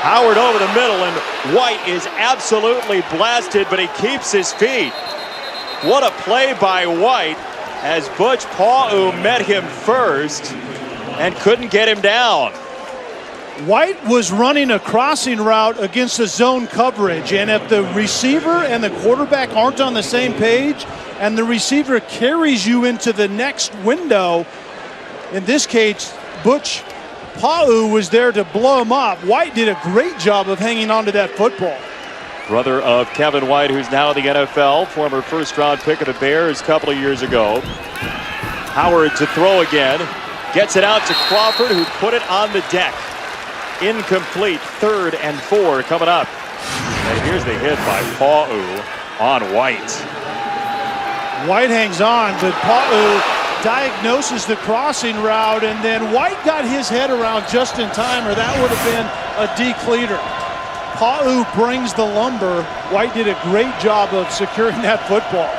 Howard over the middle, and White is absolutely blasted, but he keeps his feet. What a play by White as Butch Pa'u met him first and couldn't get him down. White was running a crossing route against a zone coverage, and if the receiver and the quarterback aren't on the same page and the receiver carries you into the next window, in this case, Butch Pa'u was there to blow him up. White did a great job of hanging on to that football. Brother of Kevin White, who's now in the NFL, former first-round pick of the Bears a couple of years ago. Howard to throw again, gets it out to Crawford, who put it on the deck. Incomplete, 3rd and 4 coming up. And here's the hit by Pa'u on White. White hangs on, but Pa'u diagnoses the crossing route, and then White got his head around just in time, or that would have been a decleater. Pa'u brings the lumber. White did a great job of securing that football.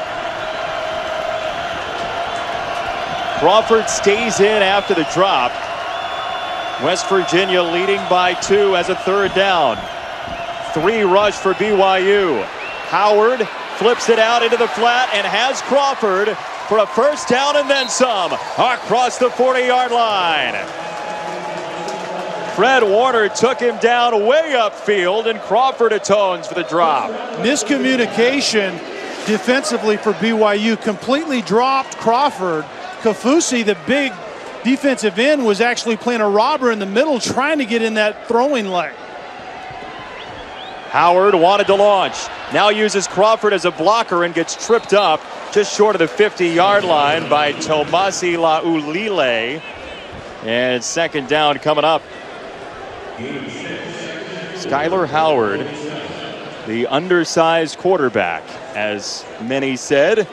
Crawford stays in after the drop. West Virginia leading by 2 as a 3rd down. 3 rush for BYU. Howard flips it out into the flat and has Crawford for a 1st down and then some across the 40-yard line. Fred Warner took him down way upfield, and Crawford atones for the drop. Miscommunication defensively for BYU. Completely dropped Crawford. Kafusi, the big defensive end, was actually playing a robber in the middle, trying to get in that throwing lane. Howard wanted to launch. Now uses Crawford as a blocker and gets tripped up just short of the 50-yard line by Tomasi Laulile. And 2nd down coming up. Skyler Howard, the undersized quarterback, as many said.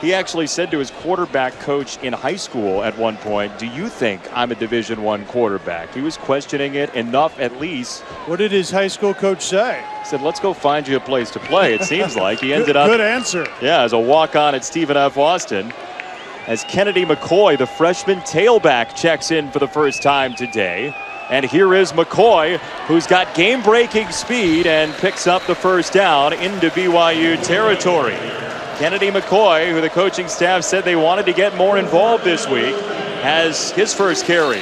He actually said to his quarterback coach in high school at one point, "Do you think I'm a Division I quarterback?" He was questioning it enough, at least. What did his high school coach say? He said, "Let's go find you a place to play." It seems like he ended up. Good answer. Yeah, as a walk-on at Stephen F. Austin. As Kennedy McCoy, the freshman tailback, checks in for the first time today. And here is McCoy, who's got game-breaking speed and picks up the 1st down into BYU territory. Kennedy McCoy, who the coaching staff said they wanted to get more involved this week, has his 1st carry.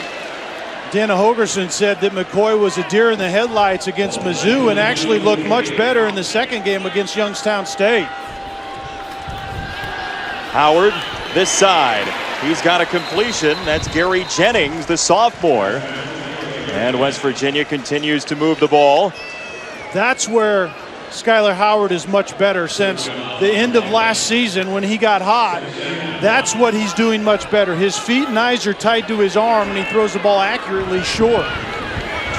Dana Hogerson said that McCoy was a deer in the headlights against Mizzou and actually looked much better in the 2nd game against Youngstown State. Howard, this side. He's got a completion. That's Gary Jennings, the sophomore. And West Virginia continues to move the ball. That's where Skyler Howard is much better since the end of last season when he got hot. That's what he's doing much better. His feet and eyes are tied to his arm, and he throws the ball accurately short.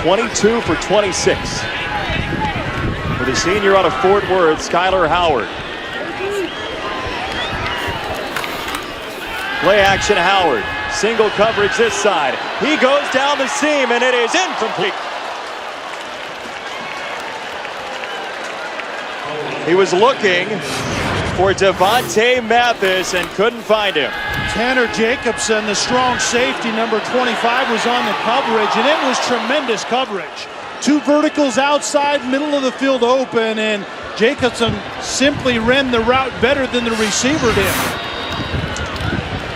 22 for 26. For the senior out of Fort Worth, Skyler Howard. Play action Howard. Single coverage this side. He goes down the seam, and it is incomplete. He was looking for Devontae Mathis and couldn't find him. Tanner Jacobson, the strong safety, number 25, was on the coverage, and it was tremendous coverage. 2 verticals outside, middle of the field open, and Jacobson simply ran the route better than the receiver did.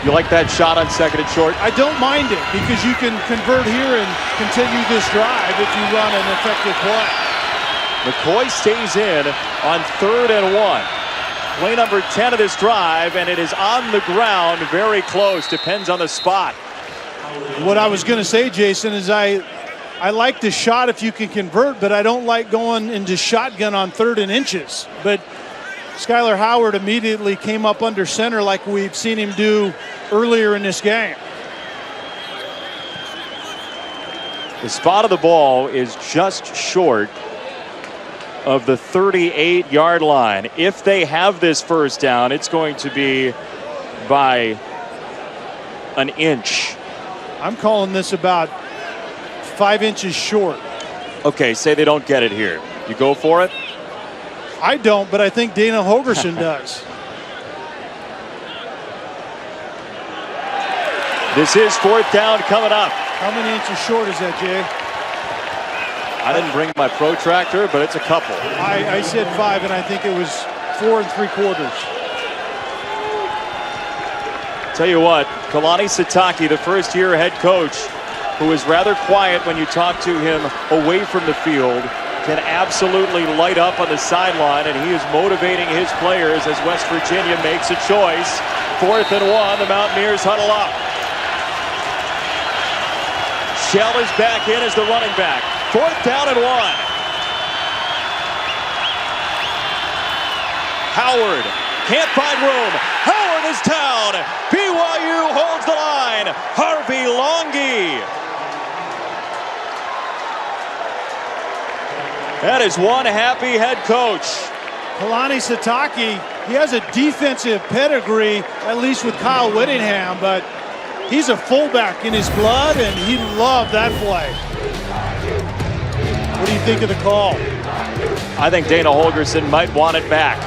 You like that shot on 2nd and short? I don't mind it because you can convert here and continue this drive if you run an effective play. McCoy stays in on 3rd and 1. Play number 10 of this drive, and it is on the ground, very close. Depends on the spot. What I was going to say, Jason, is I like the shot if you can convert, but I don't like going into shotgun on 3rd and inches. But Skyler Howard immediately came up under center like we've seen him do earlier in this game. The spot of the ball is just short of the 38-yard line. If they have this 1st down, it's going to be by an inch. I'm calling this about 5 inches short. Okay, say they don't get it here. You go for it? I don't, but I think Dana Holgorsen does. This is 4th down coming up. How many inches short is that, Jay? I didn't bring my protractor, but it's a couple. I said 5, and I think it was 4 3/4. Tell you what, Kalani Sitake, the first-year head coach, who is rather quiet when you talk to him away from the field, can absolutely light up on the sideline, and he is motivating his players as West Virginia makes a choice. 4th and 1, the Mountaineers huddle up. Shell is back in as the running back. 4th down and 1. Howard can't find room. Howard is down. BYU holds the line. Harvey Longy. That is one happy head coach. Kalani Sitake, he has a defensive pedigree, at least with Kyle Whittingham, but he's a fullback in his blood, and he loved that play. What do you think of the call? I think Dana Holgorsen might want it back.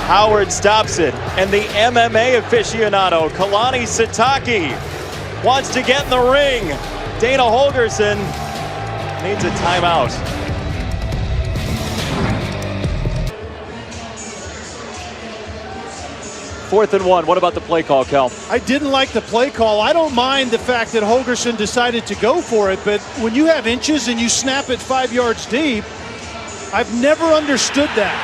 Howard stops it, and the MMA aficionado, Kalani Sitake, wants to get in the ring. Dana Holgorsen needs a timeout. Fourth and 1. What about the play call, Kel? I didn't like the play call. I don't mind the fact that Holgorsen decided to go for it, but when you have inches and you snap it 5 yards deep, I've never understood that.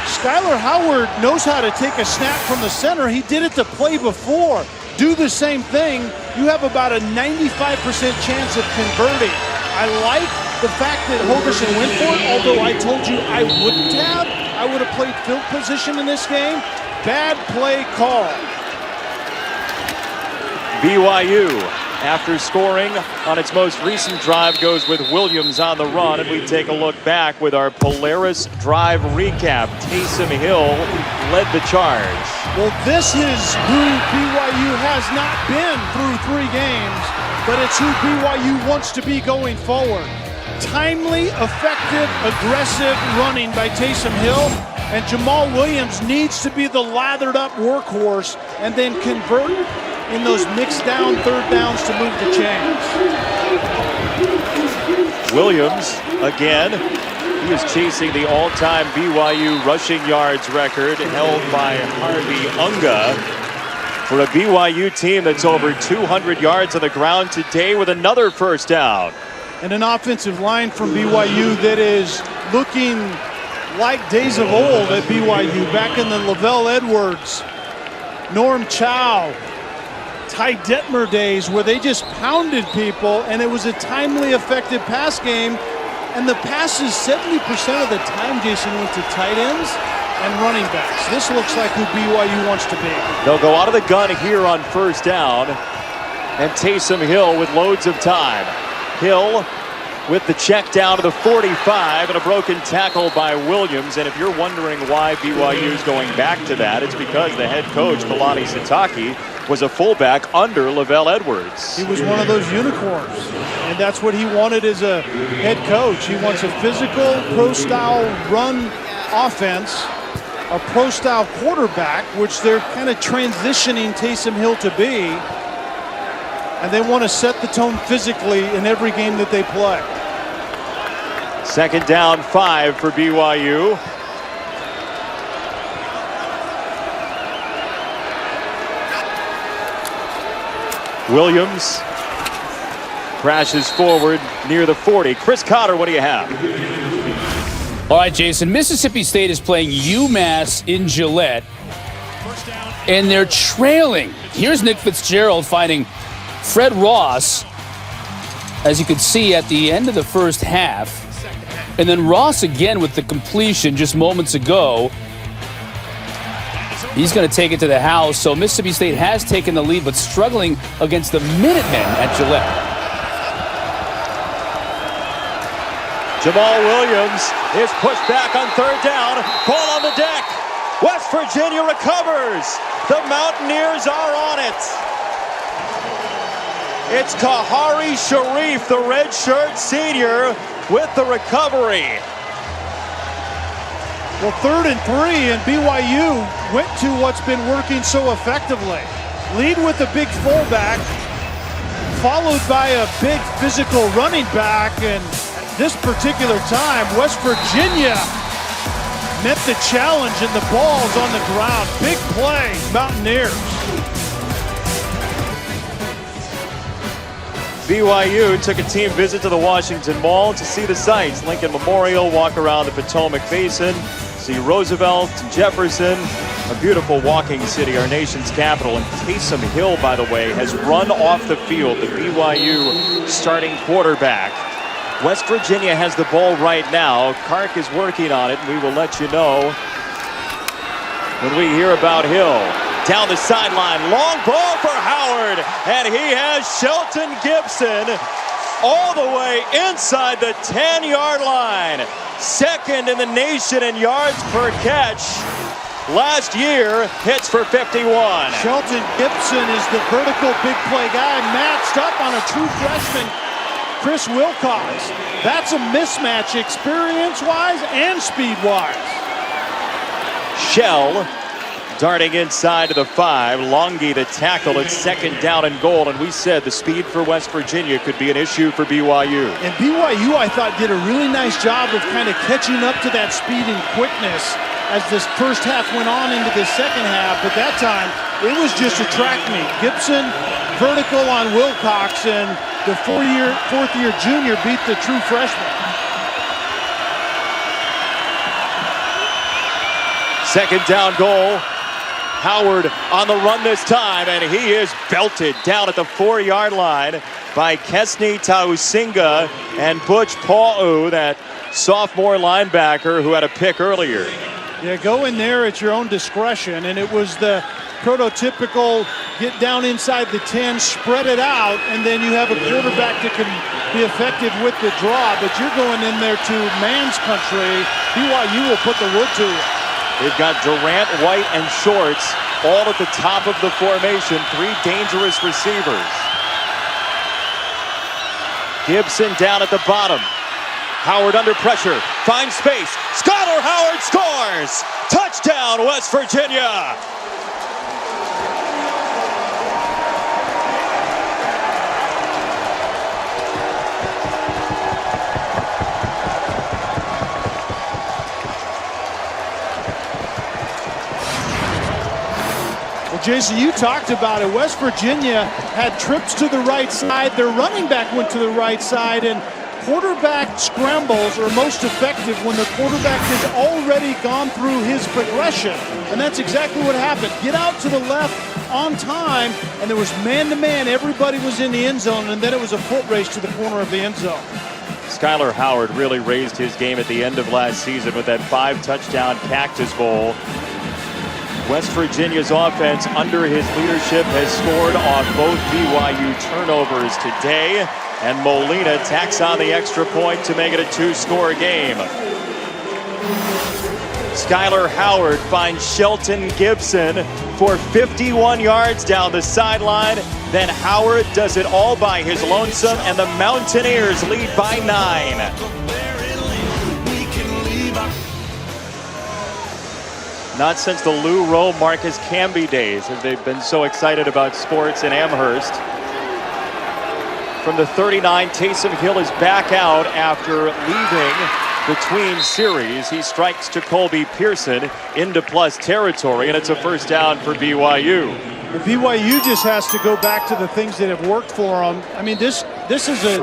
Skylar Howard knows how to take a snap from the center. He did it the play before. Do the same thing. You have about a 95% chance of converting. I like the fact that Holgorsen went for it, although I told you I wouldn't have. I would have played field position in this game. Bad play call. BYU, after scoring on its most recent drive, goes with Williams on the run, and we take a look back with our Polaris Drive recap. Taysom Hill led the charge. Well, this is who BYU has not been through 3 games, but it's who BYU wants to be going forward. Timely, effective, aggressive running by Taysom Hill. And Jamal Williams needs to be the lathered up workhorse and then convert in those mixed down 3rd downs to move the chains. Williams, again, he is chasing the all-time BYU rushing yards record held by Harvey Unga for a BYU team that's over 200 yards on the ground today with another 1st down. And an offensive line from BYU that is looking like days of old at BYU, back in the Lavelle Edwards, Norm Chow, Ty Detmer days, where they just pounded people, and it was a timely, effective pass game. And the passes 70% of the time, Jason, went to tight ends and running backs. This looks like who BYU wants to be. They'll go out of the gun here on 1st down, and Taysom Hill with loads of time. Hill with the check down to the 45 and a broken tackle by Williams. And if you're wondering why BYU is going back to that, it's because the head coach, Kalani Sitake, was a fullback under Lavelle Edwards. He was one of those unicorns, and that's what he wanted as a head coach. He wants a physical, pro-style run offense, a pro-style quarterback, which they're kind of transitioning Taysom Hill to be. And they want to set the tone physically in every game that they play. 2nd down 5 for BYU. Williams crashes forward near the 40. Chris Cotter, what do you have? All right, Jason. Mississippi State is playing UMass in Gillette, and they're trailing. Here's Nick Fitzgerald finding Fred Ross, as you could see at the end of the 1st half. And then Ross again with the completion just moments ago. He's going to take it to the house. So Mississippi State has taken the lead, but struggling against the Minutemen at Gillette. Jamal Williams is pushed back on 3rd down. Ball on the deck. West Virginia recovers. The Mountaineers are on it. It's Kahari Sharif, the redshirt senior, with the recovery. Well, 3rd and 3, and BYU went to what's been working so effectively. Lead with a big fullback, followed by a big physical running back, and this particular time, West Virginia met the challenge and the ball's on the ground. Big play, Mountaineers. BYU took a team visit to the Washington Mall to see the sights. Lincoln Memorial, walk around the Potomac Basin, see Roosevelt, Jefferson, a beautiful walking city, our nation's capital. And Taysom Hill, by the way, has run off the field, the BYU starting quarterback. West Virginia has the ball right now. Kark is working on it, and we will let you know when we hear about Hill. Down the sideline, long ball for Howard, and he has Shelton Gibson all the way inside the 10-yard line. Second in the nation in yards per catch. Last year, hits for 51. Shelton Gibson is the vertical big play guy, matched up on a true freshman, Chris Wilcox. That's a mismatch experience-wise and speed-wise. Shell darting inside to the 5. Longy to tackle. It's 2nd down and goal. And we said the speed for West Virginia could be an issue for BYU. And BYU, I thought, did a really nice job of kind of catching up to that speed and quickness as this first half went on into the second half. But that time, it was just a track meet. Gibson vertical on Wilcox, and the fourth-year junior beat the true freshman. 2nd down goal. Howard on the run this time, and he is belted down at the 4-yard line by Kesni Tausinga and Butch Pau'u, that sophomore linebacker who had a pick earlier. Yeah, go in there at your own discretion, and it was the prototypical get down inside the 10, spread it out, and then you have a quarterback that can be effective with the draw, but you're going in there to man's country. BYU will put the wood to you. They've got Durant, White, and Shorts all at the top of the formation. 3 dangerous receivers. Gibson down at the bottom. Howard under pressure, finds space. Skylar Howard scores! Touchdown, West Virginia! Jason, you talked about it. West Virginia had trips to the right side. Their running back went to the right side, and quarterback scrambles are most effective when the quarterback has already gone through his progression. And that's exactly what happened. Get out to the left on time, and there was man-to-man. Everybody was in the end zone, and then it was a foot race to the corner of the end zone. Skylar Howard really raised his game at the end of last season with that 5-touchdown Cactus Bowl. West Virginia's offense under his leadership has scored on both BYU turnovers today, and Molina tacks on the extra point to make it a 2-score game. Skylar Howard finds Shelton Gibson for 51 yards down the sideline. Then Howard does it all by his lonesome, and the Mountaineers lead by 9. Not since the Lou Rowe, Marcus Camby days have they been so excited about sports in Amherst. From the 39, Taysom Hill is back out after leaving between series. He strikes to Colby Pearson into plus territory, and it's a 1st down for BYU. The BYU just has to go back to the things that have worked for them. I mean, this is a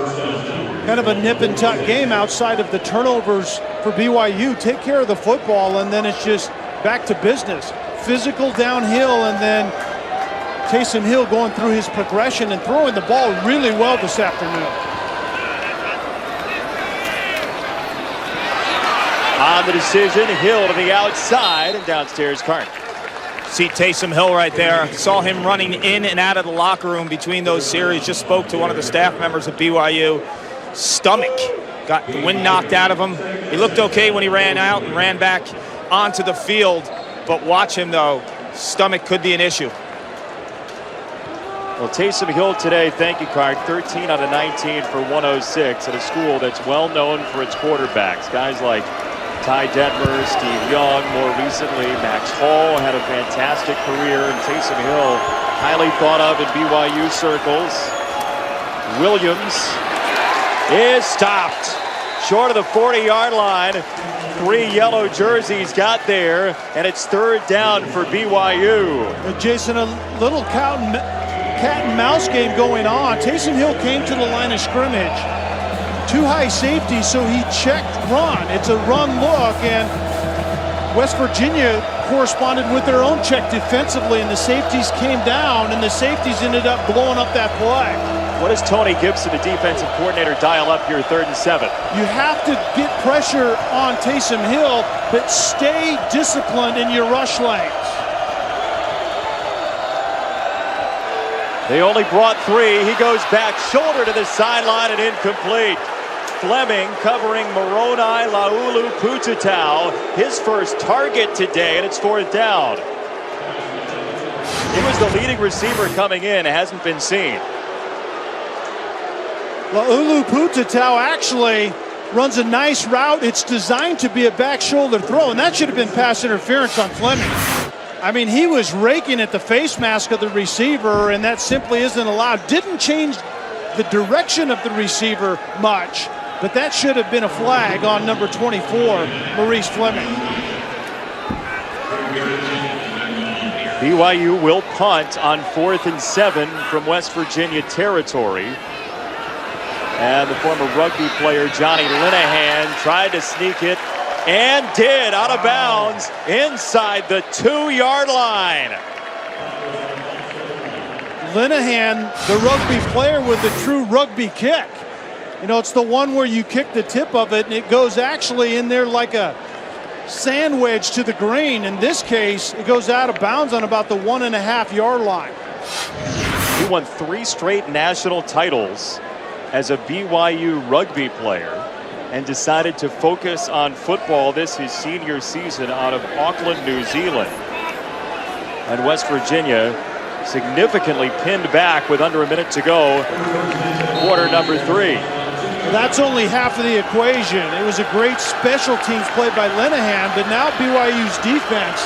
kind of a nip and tuck game outside of the turnovers for BYU. Take care of the football, and then it's just back to business. Physical downhill, and then Taysom Hill going through his progression and throwing the ball really well this afternoon. On the decision, Hill to the outside, and downstairs Kark. See Taysom Hill right there. Saw him running in and out of the locker room between those series. Just spoke to one of the staff members at BYU. Stomach got the wind knocked out of him. He looked okay when he ran out and ran back onto the field, but watch him though. Stomach could be an issue. Well, Taysom Hill today, thank you, Kark, 13 out of 19 for 106 at a school that's well known for its quarterbacks. Guys like Ty Detmer, Steve Young, more recently Max Hall had a fantastic career, and Taysom Hill, highly thought of in BYU circles. Williams is stopped short of the 40-yard line. 3 yellow jerseys got there, and it's third down for BYU. Jason, a little cat and mouse game going on. Taysom Hill came to the line of scrimmage. 2 high safeties, so he checked run. It's a run look, and West Virginia corresponded with their own check defensively, and the safeties came down, and the safeties ended up blowing up that play. What does Tony Gibson, the defensive coordinator, dial up here 3rd and 7? You have to get pressure on Taysom Hill, but stay disciplined in your rush lanes. They only brought 3. He goes back, shoulder to the sideline, and incomplete. Fleming covering Moroni Laulu Pututau, his first target today, and it's 4th down. He was the leading receiver coming in, hasn't been seen. Laulu Pututau actually runs a nice route. It's designed to be a back shoulder throw, and that should have been pass interference on Fleming. I mean, he was raking at the face mask of the receiver, and that simply isn't allowed. Didn't change the direction of the receiver much, but that should have been a flag on number 24, Maurice Fleming. BYU will punt on 4th and 7 from West Virginia territory. And the former rugby player Johnny Linehan tried to sneak it and did, out of bounds inside the 2-yard line. Linehan, the rugby player with the true rugby kick. You know, it's the one where you kick the tip of it and it goes actually in there like a sand wedge to the green. In this case, it goes out of bounds on about the 1.5-yard line. He won 3 straight national titles as a BYU rugby player and decided to focus on football this his senior season out of Auckland, New Zealand. And West Virginia significantly pinned back with under a minute to go, quarter number 3. That's only half of the equation. It was a great special teams play by Linehan, but now BYU's defense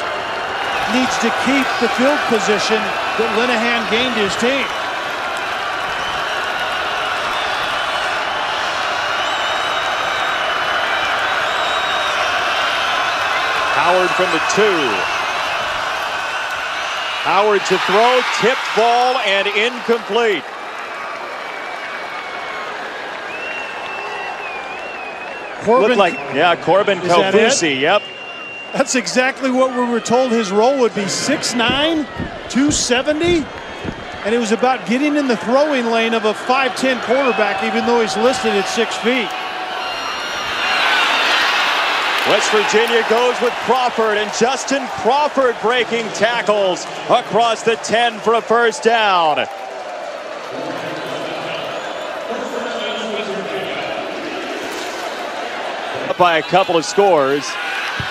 needs to keep the field position that Linehan gained his team. Howard from the 2. Howard to throw, tipped ball, and incomplete. Corbin, Corbin Kaufusi, yep. That's exactly what we were told his role would be. 6'9", 270, and it was about getting in the throwing lane of a 5'10" quarterback, even though he's listed at 6 feet. West Virginia goes with Crawford, and Justin Crawford breaking tackles across the 10 for a first down. Up by a couple of scores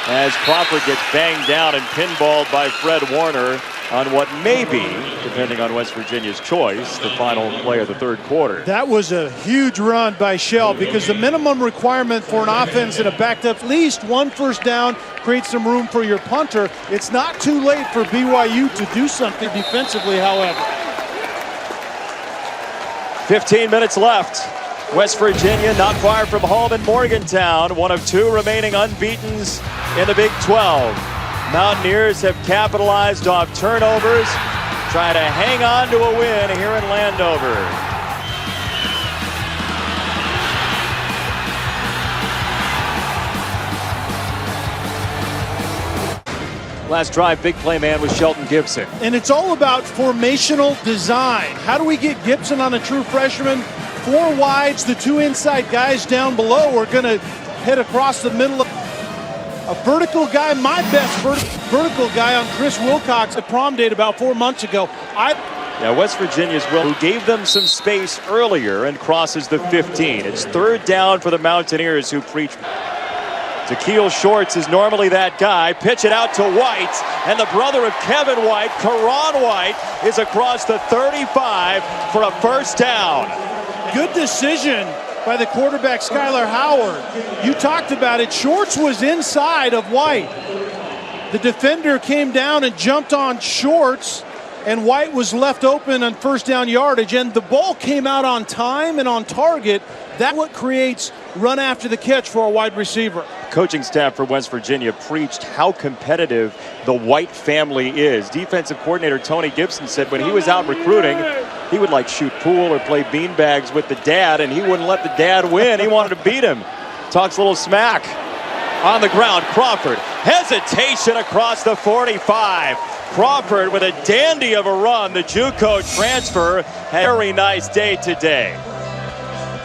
as Crawford gets banged down and pinballed by Fred Warner on what may be, depending on West Virginia's choice, the final play of the 3rd quarter. That was a huge run by Shell, because the minimum requirement for an offense in a backed up, at least 1 first down, creates some room for your punter. It's not too late for BYU to do something defensively, however. 15 minutes left. West Virginia not far from home in Morgantown, one of 2 remaining unbeatens in the Big 12. Mountaineers have capitalized off turnovers, trying to hang on to a win here in Landover. Last drive, big play man was Shelton Gibson. And it's all about formational design. How do we get Gibson on a true freshman? 4 wides, the 2 inside guys down below are going to head across the middle of a vertical guy. My best vertical guy on Chris Wilcox at prom date about 4 months ago. West Virginia's Will, who gave them some space earlier and crosses the 15. It's 3rd down for the Mountaineers, who preach. Takeel Shorts is normally that guy. Pitch it out to White, and the brother of Kevin White, Karan White, is across the 35 for a first down. Good decision by the quarterback, Skylar Howard. You talked about it. Shorts was inside of White. The defender came down and jumped on Shorts, and White was left open on first down yardage, and the ball came out on time and on target. That's what creates run after the catch for a wide receiver. Coaching staff for West Virginia preached how competitive the White family is. Defensive coordinator Tony Gibson said when he was out recruiting, he would like shoot pool or play beanbags with the dad, and he wouldn't let the dad win. He wanted to beat him. Talks a little smack. On the ground, Crawford. Hesitation across the 45. Crawford with a dandy of a run. The JUCO transfer had a very nice day today.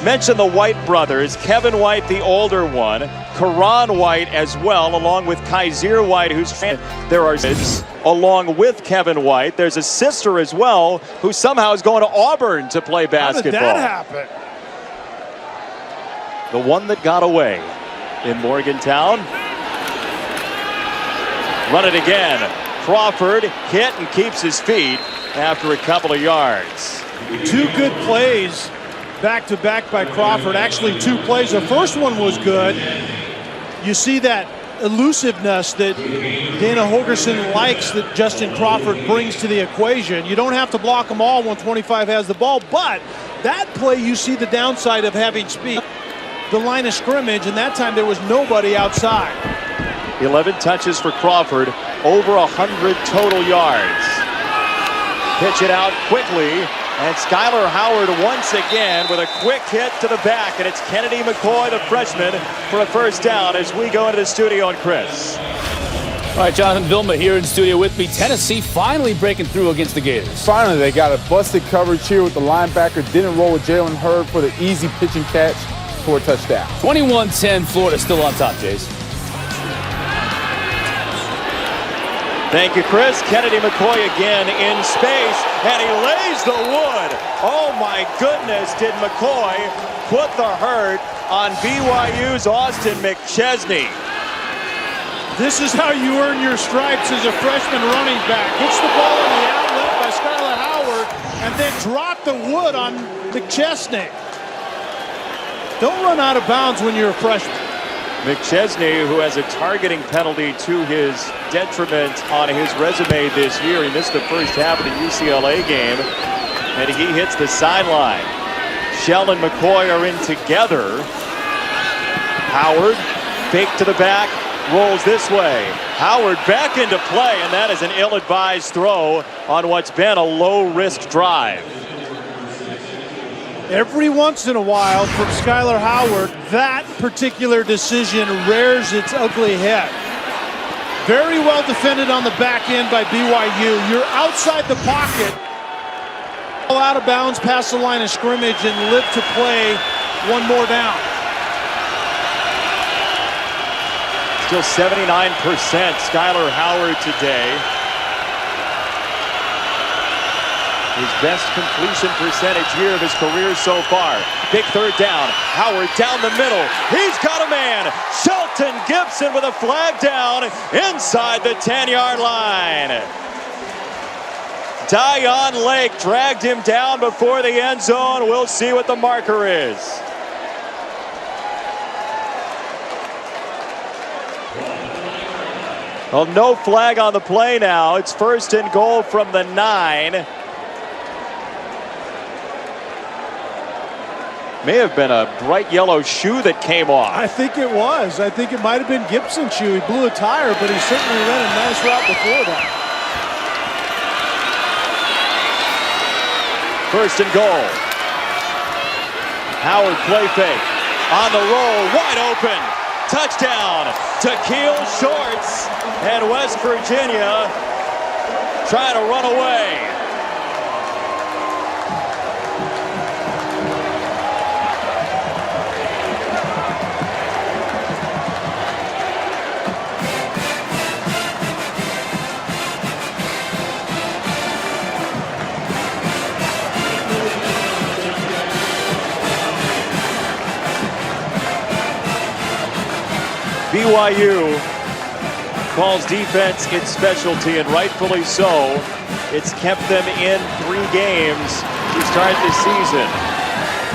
Mention the White brothers. Kevin White, the older one. Karan White as well, along with Kaiser White, who's there are kids along with Kevin White. There's a sister as well who somehow is going to Auburn to play basketball. How did that happen? The one that got away in Morgantown. Run it again. Crawford hit and keeps his feet after a couple of yards. Two good plays back-to-back by Crawford. Actually, two plays. The first one was good. You see that elusiveness that Dana Holgerson likes that Justin Crawford brings to the equation. You don't have to block them all when 25 has the ball, but that play you see the downside of having speed. The line of scrimmage, and that time there was nobody outside. 11 touches for Crawford, over 100 total yards. Pitch it out quickly, and Skylar Howard once again with a quick hit to the back, and it's Kennedy McCoy, the freshman, for a first down as we go into the studio and Chris. All right, Jonathan Vilma here in studio with me. Tennessee finally breaking through against the Gators. Finally, they got a busted coverage here with the linebacker. Didn't roll with Jalen Hurd for the easy pitch and catch for a touchdown. 21-10, Florida still on top, Jace. Thank you, Chris. Kennedy McCoy again in space, and he lays the wood. Oh my goodness, did McCoy put the hurt on BYU's Austin McChesney. This is how you earn your stripes as a freshman running back. Hits the ball in the outlet by Skylar Howard, and then drop the wood on McChesney. Don't run out of bounds when you're a freshman. McChesney, who has a targeting penalty to his detriment on his resume this year. He missed the first half of the UCLA game, and he hits the sideline. Shell and McCoy are in together. Howard, fake to the back, rolls this way. Howard back into play, and that is an ill-advised throw on what's been a low-risk drive. Every once in a while from Skylar Howard, that particular decision rears its ugly head. Very well defended on the back end by BYU. You're outside the pocket. All out of bounds past the line of scrimmage and live to play one more down. Still 79% Skylar Howard today. His best completion percentage here of his career so far. Big third down. Howard down the middle. He's got a man. Shelton Gibson with a flag down inside the 10-yard line. Dion Lake dragged him down before the end zone. We'll see what the marker is. Well, no flag on the play now. It's first and goal from the 9. May have been a bright yellow shoe that came off. I think it was. I think it might have been Gibson's shoe. He blew a tire, but he certainly ran a nice route before that. First and goal. Howard play fake. On the roll, wide open. Touchdown to Keel Shorts. And West Virginia trying to run away. BYU calls defense its specialty, and rightfully so. It's kept them in 3 games to start the season.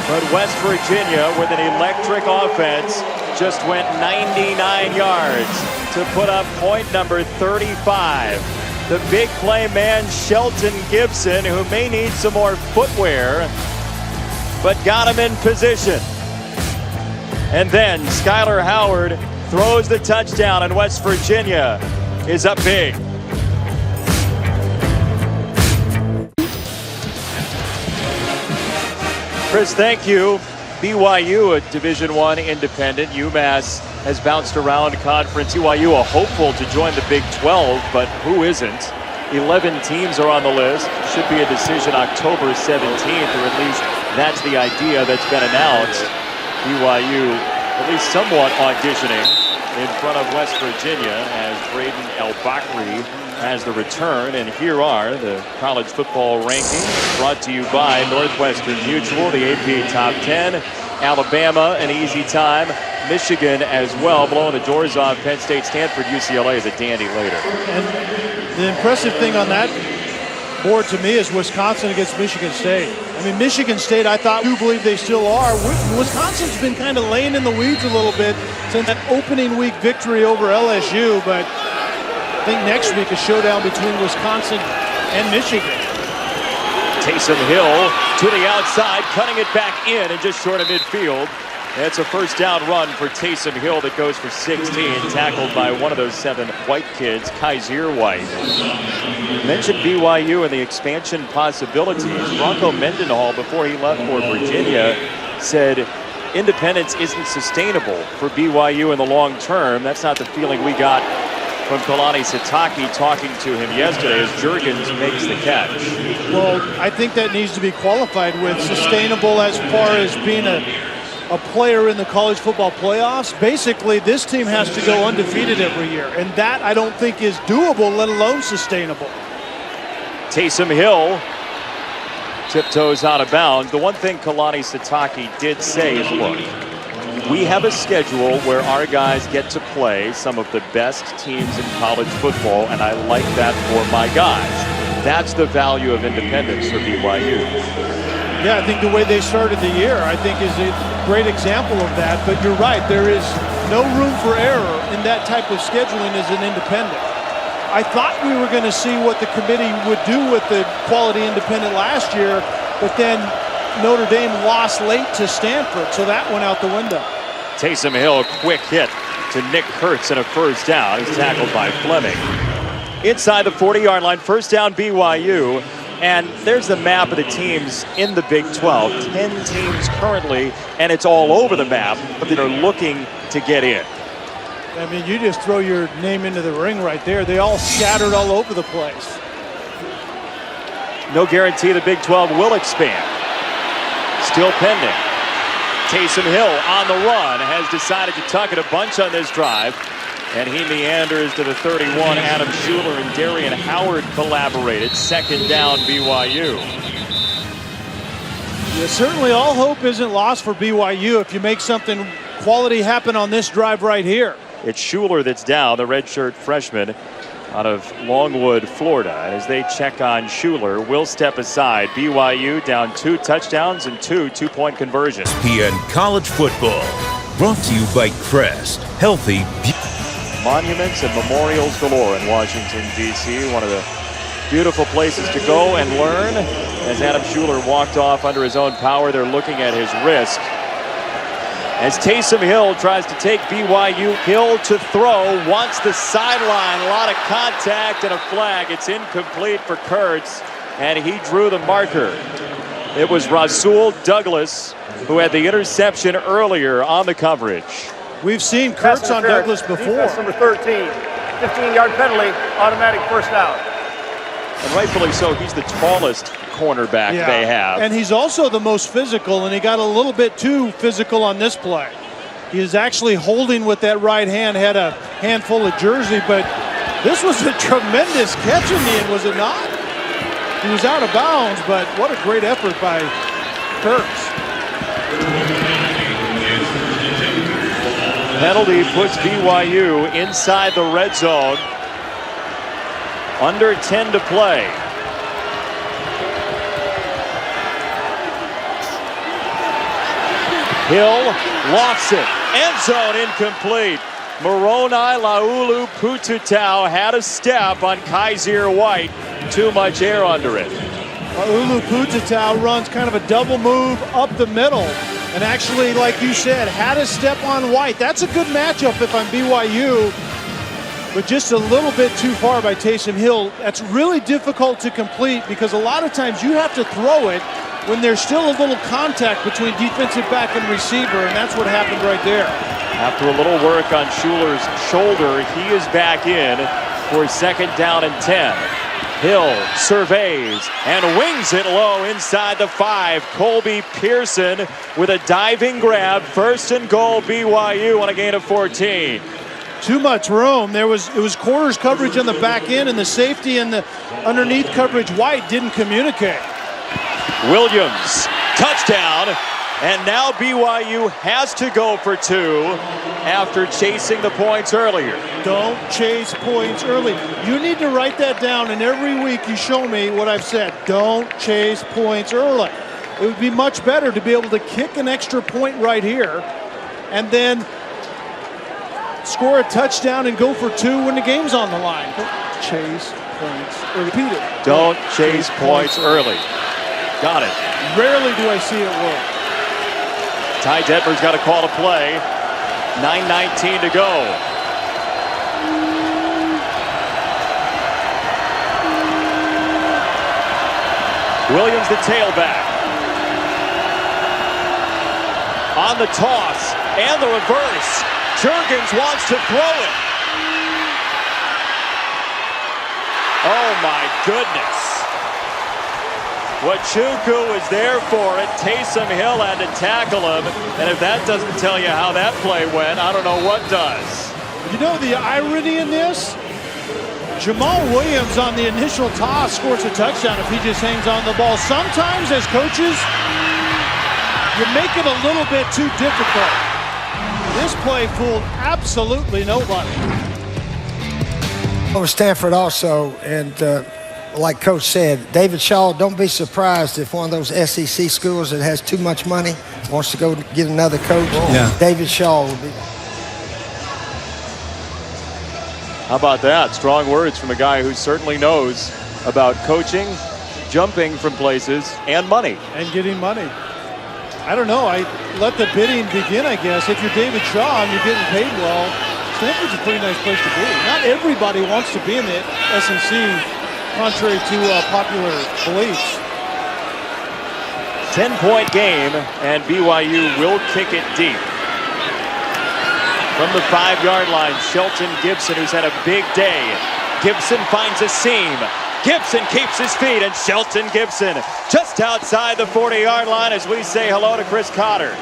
But West Virginia, with an electric offense, just went 99 yards to put up point number 35. The big play man, Shelton Gibson, who may need some more footwear, but got him in position. And then Skylar Howard throws the touchdown, and West Virginia is up big. Chris, thank you. BYU, a Division I independent. UMass has bounced around conference. BYU, a hopeful to join the Big 12, but who isn't? 11 teams are on the list. Should be a decision October 17th, or at least that's the idea that's been announced. BYU at least somewhat auditioning in front of West Virginia as Braden El-Bakri has the return. And here are the college football rankings brought to you by Northwestern Mutual, the AP Top 10. Alabama, an easy time. Michigan as well, blowing the doors off Penn State. Stanford, UCLA is a dandy later. And the impressive thing on that board to me is Wisconsin against Michigan State. I mean, Michigan State, I thought, you believe they still are. Wisconsin's been kind of laying in the weeds a little bit since that opening week victory over LSU, but I think next week a showdown between Wisconsin and Michigan. Taysom Hill to the outside, cutting it back in and just short of midfield. That's a first down run for Taysom Hill that goes for 16, tackled by one of those 7 white kids, Kaiser White. Mentioned BYU and the expansion possibilities. Bronco Mendenhall, before he left for Virginia, said independence isn't sustainable for BYU in the long term. That's not the feeling we got from Kalani Sitake talking to him yesterday as Juergens makes the catch. Well, I think that needs to be qualified with sustainable as far as being a player in the college football playoffs. Basically, this team has to go undefeated every year, and that I don't think is doable, let alone sustainable. Taysom Hill tiptoes out of bounds. The one thing Kalani Sitake did say is, look, we have a schedule where our guys get to play some of the best teams in college football, and I like that for my guys. That's the value of independence for BYU. Yeah, I think the way they started the year, I think, is a great example of that. But you're right, there is no room for error in that type of scheduling as an independent. I thought we were going to see what the committee would do with the quality independent last year, but then Notre Dame lost late to Stanford, so that went out the window. Taysom Hill, quick hit to Nick Kurtz and a first down. He's tackled by Fleming. Inside the 40-yard line, first down BYU. And there's the map of the teams in the Big 12. 10 teams currently, and it's all over the map, but they're looking to get in. I mean, you just throw your name into the ring right there. They all scattered all over the place. No guarantee the Big 12 will expand. Still pending. Taysom Hill on the run has decided to tuck it a bunch on this drive. And he meanders to the 31. Adam Schuler and Darian Howard collaborated. Second down, BYU. Yeah, certainly all hope isn't lost for BYU if you make something quality happen on this drive right here. It's Schuler that's down, the redshirt freshman out of Longwood, Florida. And as they check on Schuler, will step aside. BYU down 2 touchdowns and 2 two-point conversions. ESPN College Football, brought to you by Crest Healthy. Monuments and memorials galore in Washington, D.C. One of the beautiful places to go and learn. As Adam Schuler walked off under his own power, they're looking at his wrist. As Taysom Hill tries to take BYU, Hill to throw, wants the sideline, a lot of contact and a flag. It's incomplete for Kurtz, and he drew the marker. It was Rasul Douglas who had the interception earlier on the coverage. We've seen Kurtz on Douglas before. Defense number 13, 15-yard penalty, automatic first down. And rightfully so, he's the tallest cornerback they have. And he's also the most physical, and he got a little bit too physical on this play. He is actually holding with that right hand, had a handful of jersey, but this was a tremendous catch in the end, was it not? He was out of bounds, but what a great effort by Kurtz. Penalty puts BYU inside the red zone. Under 10 to play. Hill lofts it. End zone incomplete. Moroni Laulu Pututau had a step on Kaiser White. Too much air under it. Laulu Pututau runs kind of a double move up the middle. And actually, like you said, had a step on White. That's a good matchup if I'm BYU. But just a little bit too far by Taysom Hill. That's really difficult to complete because a lot of times you have to throw it when there's still a little contact between defensive back and receiver, and that's what happened right there. After a little work on Schuler's shoulder, he is back in for 2nd down and 10. Hill surveys and wings it low inside the 5. Colby Pearson with a diving grab. 1st and goal BYU on a gain of 14. Too much room. It was corners coverage on the back end, and the safety and the underneath coverage White didn't communicate. Williams, touchdown, and now BYU has to go for 2 after chasing the points earlier. Don't chase points early. You need to write that down, and every week you show me what I've said. Don't chase points early. It would be much better to be able to kick an extra point right here and then score a touchdown and go for 2 when the game's on the line. Don't chase points. Or repeat it. Don't chase points early. Got it. Rarely do I see it work. Ty Detmer's got a call to play. 9:19 to go. Williams the tailback. On the toss and the reverse. Jurgens wants to throw it. Oh my goodness. Wachuku was there for it. Taysom Hill had to tackle him. And if that doesn't tell you how that play went, I don't know what does. You know the irony in this? Jamal Williams on the initial toss scores a touchdown if he just hangs on the ball. Sometimes as coaches, you make it a little bit too difficult. This play fooled absolutely nobody. Over Stanford also, and like Coach said, David Shaw, don't be surprised if one of those SEC schools that has too much money wants to go get another coach. Yeah. David Shaw will be. How about that? Strong words from a guy who certainly knows about coaching, jumping from places, and money. And getting money. I don't know. I let the bidding begin, I guess. If you're David Shaw and you're getting paid well, Stanford's a pretty nice place to be. Not everybody wants to be in the SEC, contrary to popular beliefs. 10-point game, and BYU will kick it deep. From the 5-yard line, Shelton Gibson, who's had a big day. Gibson finds a seam. Gibson keeps his feet, and Shelton Gibson just outside the 40-yard line as we say hello to Chris Cotter.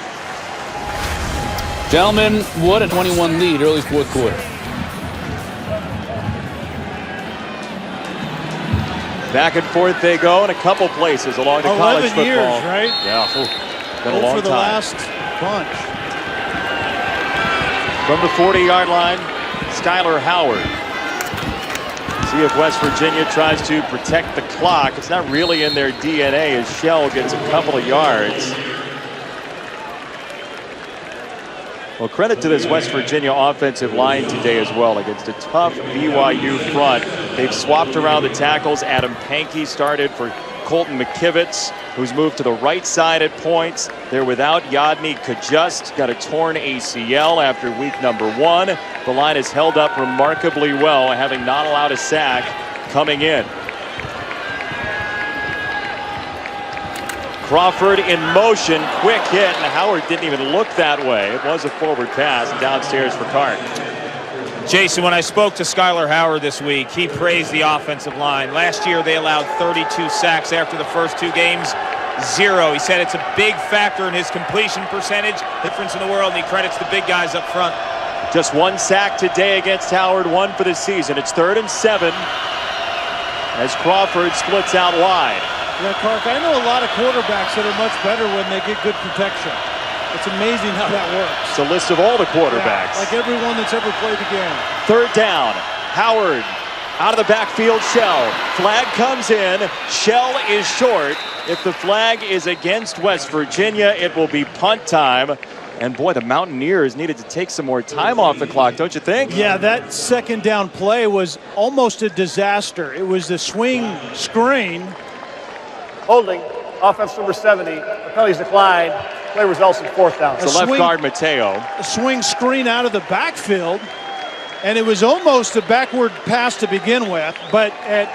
Gentlemen, what a 21 lead early 4th quarter. Back and forth they go in a couple places along the college football. 11 years, right? Yeah, been a long for the time. last bunch. From the 40-yard line, Skylar Howard. See if West Virginia tries to protect the clock. It's not really in their DNA as Shell gets a couple of yards. Well, credit to this West Virginia offensive line today as well against a tough BYU front. They've swapped around the tackles. Adam Pankey started for Colton McKivitz, who's moved to the right side at points. They're without Yadni Kajust, got a torn ACL after week number 1. The line has held up remarkably well, having not allowed a sack coming in. Crawford in motion, quick hit, and Howard didn't even look that way. It was a forward pass downstairs for Cart. Jason, when I spoke to Skylar Howard this week, he praised the offensive line. Last year, they allowed 32 sacks after the first 2 games, 0. He said it's a big factor in his completion percentage, difference in the world, and he credits the big guys up front. Just 1 sack today against Howard, 1 for the season. It's 3rd and 7 as Crawford splits out wide. Yeah, Clark, I know a lot of quarterbacks that are much better when they get good protection. It's amazing how that works. It's a list of all the quarterbacks. Yeah, like everyone that's ever played the game. 3rd down. Howard out of the backfield. Shell. Flag comes in. Shell is short. If the flag is against West Virginia, it will be punt time. And boy, the Mountaineers needed to take some more time off the clock, don't you think? Yeah, that second down play was almost a disaster. It was the swing screen. Holding, offense number 70. The penalty's declined. Play results in 4th down. The left guard, Mateo. A swing screen out of the backfield. And it was almost a backward pass to begin with, but at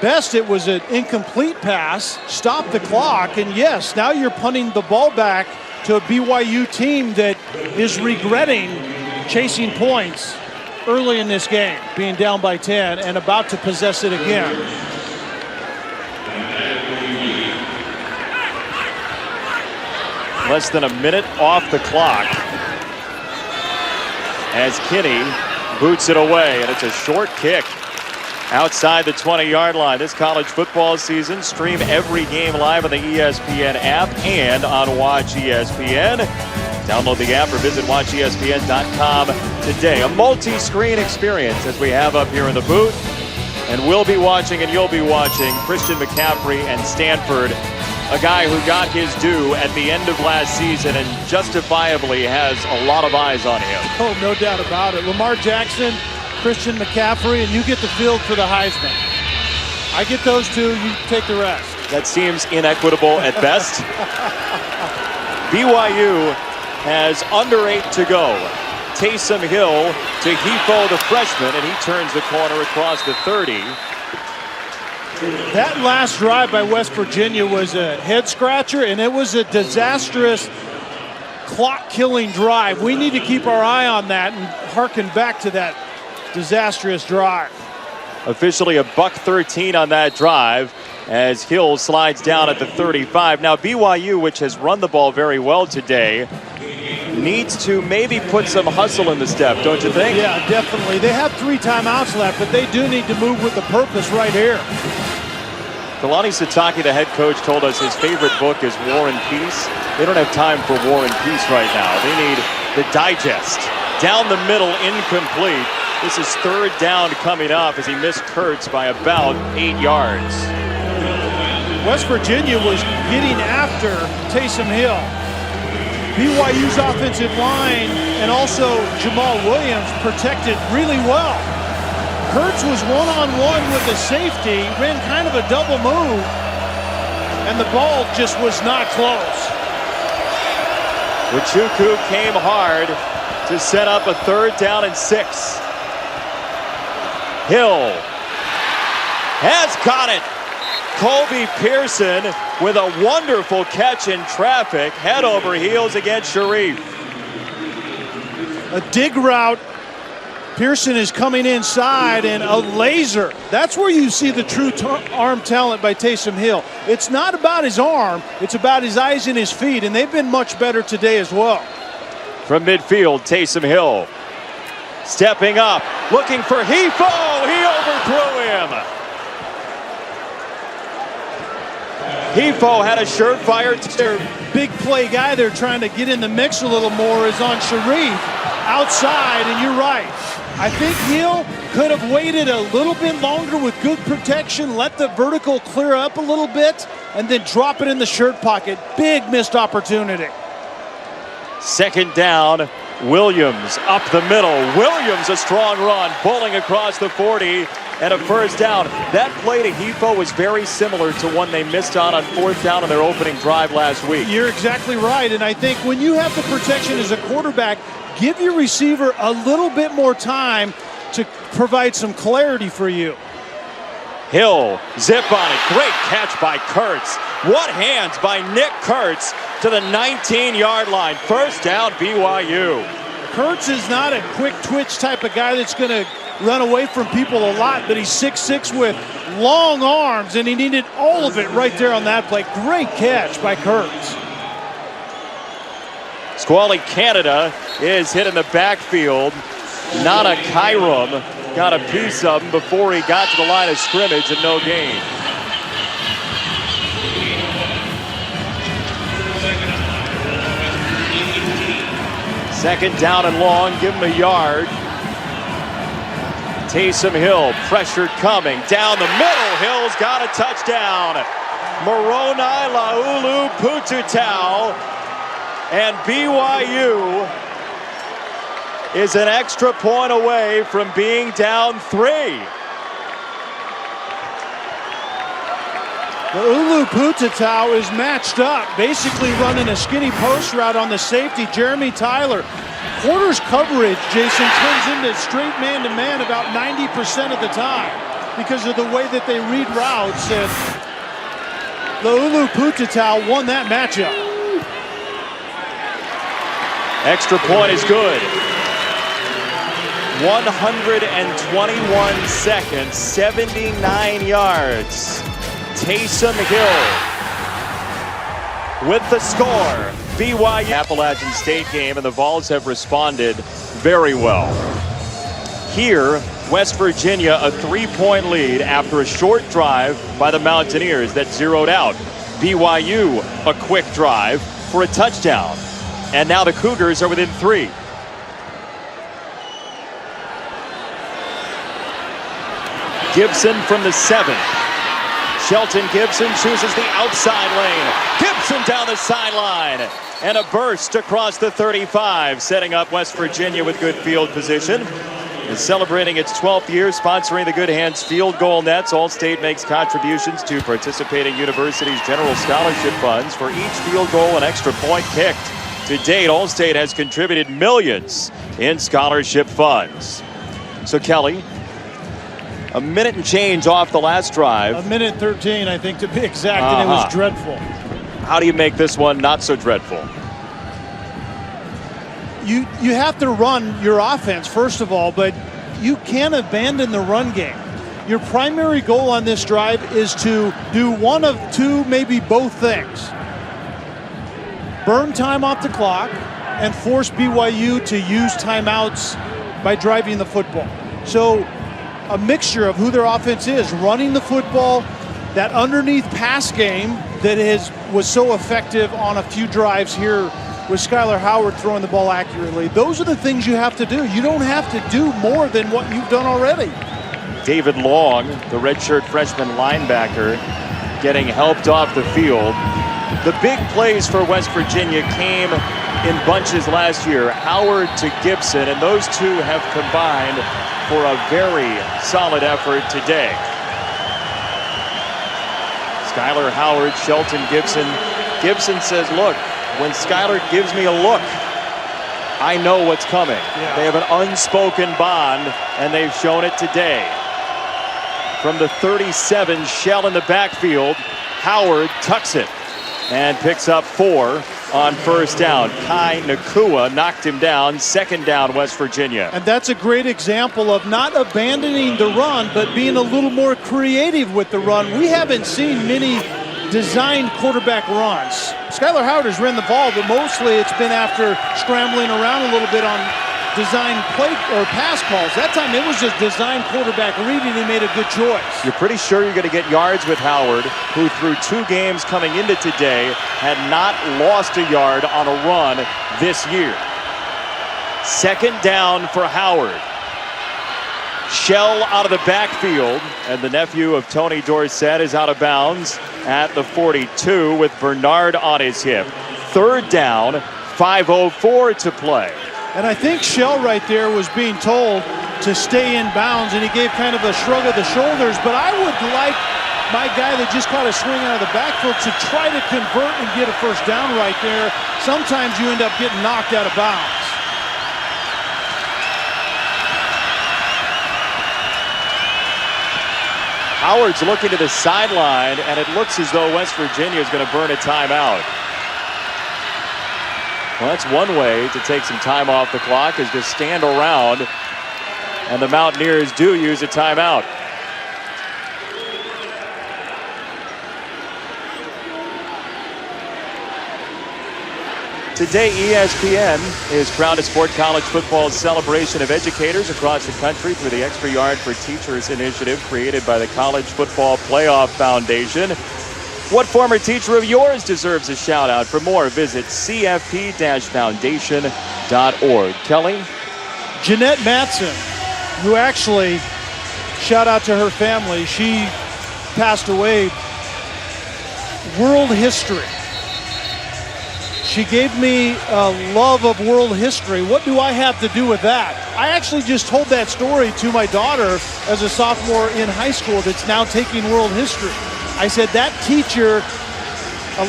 best it was an incomplete pass. Stop the clock, and yes, now you're punting the ball back to a BYU team that is regretting chasing points early in this game, being down by 10 and about to possess it again. Less than a minute off the clock as Kinney boots it away, and it's a short kick outside the 20-yard line. This college football season, stream every game live on the ESPN app and on Watch ESPN. Download the app or visit watchespn.com today. A multi-screen experience as we have up here in the booth. And we'll be watching and you'll be watching Christian McCaffrey and Stanford, a guy who got his due at the end of last season and justifiably has a lot of eyes on him. Oh, no doubt about it. Lamar Jackson, Christian McCaffrey, and you get the field for the Heisman. I get those two, you take the rest. That seems inequitable at best. BYU has under 8 to go. Taysom Hill to Hefo, the freshman, and he turns the corner across the 30. That last drive by West Virginia was a head scratcher, and it was a disastrous clock-killing drive. We need to keep our eye on that and harken back to that disastrous drive. Officially a $1:13 on that drive as Hill slides down at the 35. Now BYU, which has run the ball very well today, needs to maybe put some hustle in the step, don't you think? Yeah, definitely. They have 3 timeouts left, but they do need to move with a purpose right here. Kalani Sitake, the head coach, told us his favorite book is War and Peace. They don't have time for War and Peace right now. They need the digest. Down the middle, incomplete. This is 3rd down coming up as he missed Kurtz by about 8 yards. West Virginia was getting after Taysom Hill. BYU's offensive line and also Jamal Williams protected really well. Kurtz was one-on-one with the safety, ran kind of a double move, and the ball just was not close. Wachuku came hard to set up a 3rd down and 6. Hill has got it. Colby Pearson with a wonderful catch in traffic, head over heels against Sharif. A dig route. Pearson is coming inside, and a laser. That's where you see the true arm talent by Taysom Hill. It's not about his arm, it's about his eyes and his feet, and they've been much better today as well. From midfield, Taysom Hill stepping up, looking for Hefo. He overthrew him. Hefo had a surefire. Their big play guy they're trying to get in the mix a little more is on Sharif outside, and you're right. I think Hill could have waited a little bit longer with good protection, let the vertical clear up a little bit, and then drop it in the shirt pocket. Big missed opportunity. 2nd down, Williams up the middle. Williams, a strong run, bowling across the 40 and a 1st down. That play to Hefo was very similar to one they missed on 4th down on their opening drive last week. You're exactly right, and I think when you have the protection as a quarterback, give your receiver a little bit more time to provide some clarity for you. Hill, zip on it. Great catch by Kurtz. What hands by Nick Kurtz to the 19-yard line. 1st down, BYU. Kurtz is not a quick twitch type of guy that's going to run away from people a lot, but he's 6'6" with long arms, and he needed all of it right there on that play. Great catch by Kurtz. Squally Canada is hit in the backfield. Nana Kairum got a piece of him before he got to the line of scrimmage and no gain. Second down and long, give him a yard. Taysom Hill, pressured coming down the middle. Hill's got a touchdown. Moroni Laulu Pututau And BYU is an extra point away from being down 3. The Ulu Putatau is matched up, basically running a skinny post route on the safety, Jeremy Tyler. Quarters coverage, Jason, turns into straight man-to-man about 90% of the time because of the way that they read routes, and the Ulu Putatau won that matchup. Extra point is good. 121 seconds, 79 yards. Taysom Hill with the score. BYU Appalachian State game, and the Vols have responded very well. Here, West Virginia a 3-point lead after a short drive by the Mountaineers that zeroed out. BYU a quick drive for a touchdown. And now the Cougars are within 3. Gibson from the 7. Shelton Gibson chooses the outside lane. Gibson down the sideline. And a burst across the 35, setting up West Virginia with good field position. Is celebrating its 12th year sponsoring the Good Hands Field Goal Nets. All-State makes contributions to participating universities' general scholarship funds for each field goal and extra point kicked. To date, All-State has contributed millions in scholarship funds. So, Kelly, a minute and change off the last drive. A minute 13, I think, to be exact, and it was dreadful. How do you make this one not so dreadful? You have to run your offense, first of all, but you can't abandon the run game. Your primary goal on this drive is to do one of two, maybe both things. Burn time off the clock and force BYU to use timeouts by driving the football. So a mixture of who their offense is, running the football, that underneath pass game that was so effective on a few drives here with Skylar Howard throwing the ball accurately. Those are the things you have to do. You don't have to do more than what you've done already. David Long, the redshirt freshman linebacker, getting helped off the field. The big plays for West Virginia came in bunches last year. Howard to Gibson, and those two have combined for a very solid effort today. Skylar Howard, Shelton Gibson. Gibson says, look, when Skylar gives me a look, I know what's coming. Yeah. They have an unspoken bond, and they've shown it today. From the 37, Shell in the backfield. Howard tucks it and picks up 4 on first down. Kai Nakua knocked him down. Second down, West Virginia. And that's a great example of not abandoning the run, but being a little more creative with the run. We haven't seen many designed quarterback runs. Skylar Howard has run the ball, but mostly it's been after scrambling around a little bit on design play or pass calls. That time it was just designed quarterback reading. He made a good choice. You're pretty sure you're going to get yards with Howard, who through 2 games coming into today had not lost a yard on a run this year. Second down for Howard. Shell out of the backfield, and the nephew of Tony Dorsett is out of bounds at the 42 with Bernard on his hip. Third down, 5:04 to play. And I think Shell right there was being told to stay in bounds, and he gave kind of a shrug of the shoulders. But I would like my guy that just caught a swing out of the backfield to try to convert and get a first down right there. Sometimes you end up getting knocked out of bounds. Howard's looking to the sideline, and it looks as though West Virginia is going to burn a timeout. Well, that's one way to take some time off the clock, is to stand around, and the Mountaineers do use a timeout. Today, ESPN is proud to support college football's celebration of educators across the country through the Extra Yard for Teachers initiative created by the College Football Playoff Foundation. What former teacher of yours deserves a shout out? For more, visit cfp-foundation.org. Kelly? Jeanette Matson, who actually, shout out to her family, she passed away. World history. She gave me a love of world history. What do I have to do with that? I actually just told that story to my daughter as a sophomore in high school that's now taking world history. I said that teacher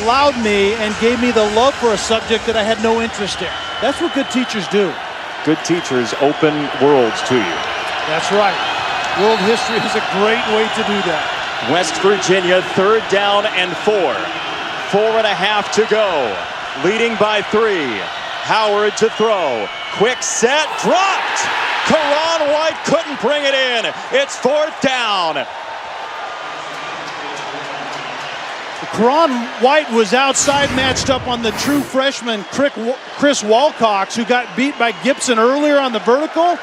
allowed me and gave me the love for a subject that I had no interest in. That's what good teachers do. Good teachers open worlds to you. That's right. World history is a great way to do that. West Virginia, 3rd down and 4. 4.5 to go. Leading by 3. Howard to throw. Quick set, dropped. Karan White couldn't bring it in. It's 4th down. Karan White was outside, matched up on the true freshman Chris Wilcox, who got beat by Gibson earlier on the vertical.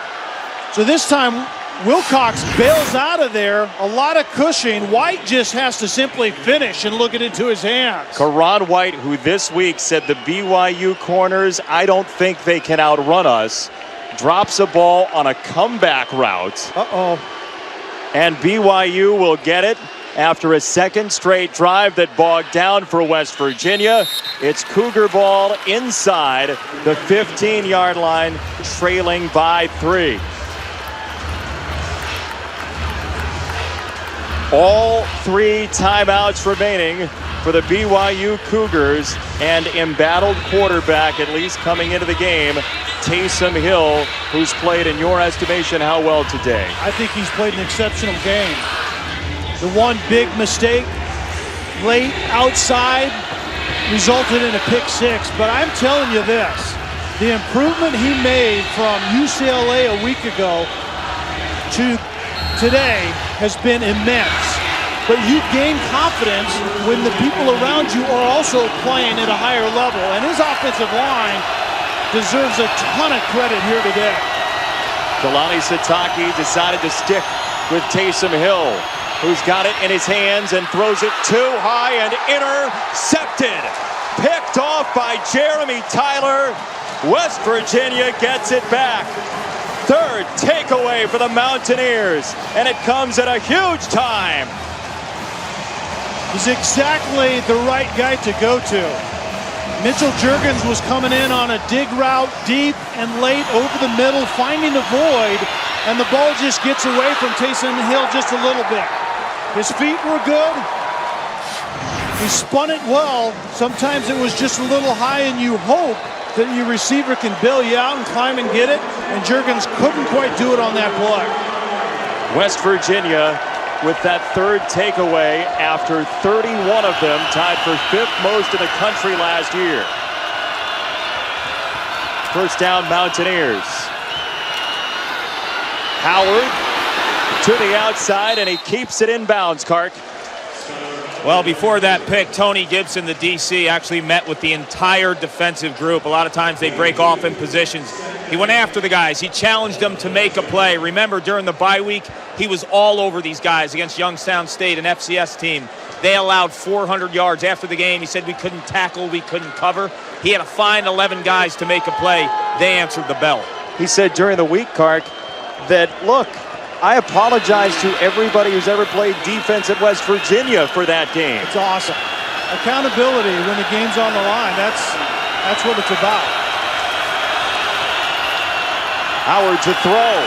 So this time, Wilcox bails out of there. A lot of cushion. White just has to simply finish and look it into his hands. Karan White, who this week said the BYU corners, I don't think they can outrun us, drops a ball on a comeback route. Uh-oh. And BYU will get it after a second straight drive that bogged down for West Virginia. It's Cougar ball inside the 15-yard line, trailing by 3. All 3 timeouts remaining for the BYU Cougars, and embattled quarterback, at least coming into the game, Taysom Hill, who's played, in your estimation, how well today? I think he's played an exceptional game. The one big mistake late outside resulted in a pick 6, but I'm telling you this, the improvement he made from UCLA a week ago to today has been immense. But you gain confidence when the people around you are also playing at a higher level, and his offensive line deserves a ton of credit here today. Kalani Sitake decided to stick with Taysom Hill, who's got it in his hands and throws it too high and intercepted. Picked off by Jeremy Tyler. West Virginia gets it back. 3rd takeaway for the Mountaineers, and it comes at a huge time. He's exactly the right guy to go to. Mitchell Juergens was coming in on a dig route deep and late over the middle, finding a void, and the ball just gets away from Taysom Hill just a little bit. His feet were good. He spun it well. Sometimes it was just a little high, and you hope that your receiver can bail you out and climb and get it, and Juergens couldn't quite do it on that play. West Virginia with that 3rd takeaway after 31 of them, tied for 5th most in the country last year. 1st down, Mountaineers. Howard to the outside, and he keeps it in bounds, Kark. Well, before that pick, Tony Gibson, the DC, actually met with the entire defensive group. A lot of times they break off in positions. He went after the guys. He challenged them to make a play. Remember, during the bye week, he was all over these guys against Youngstown State, an FCS team. They allowed 400 yards after the game. He said we couldn't tackle, we couldn't cover. He had to find 11 guys to make a play. They answered the bell. He said during the week, Kark, that, look, I apologize to everybody who's ever played defense at West Virginia for that game. It's awesome. Accountability when the game's on the line. That's what it's about. Howard to throw.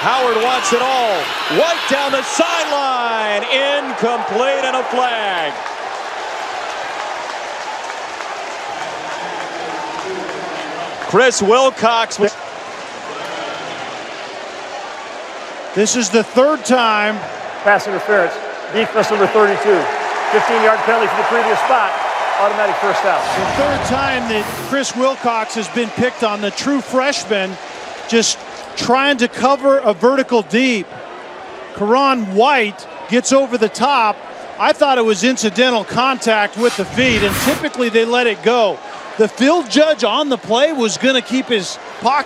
Howard wants it all. White down the sideline. Incomplete, and a flag. Chris Wilcox. This is the 3rd time. Pass interference. Defense number 32. 15-yard penalty for the previous spot. Automatic 1st down. The 3rd time that Chris Wilcox has been picked on, the true freshman, just trying to cover a vertical deep. Karan White gets over the top. I thought it was incidental contact with the feet, and typically they let it go. The field judge on the play was going to keep his flag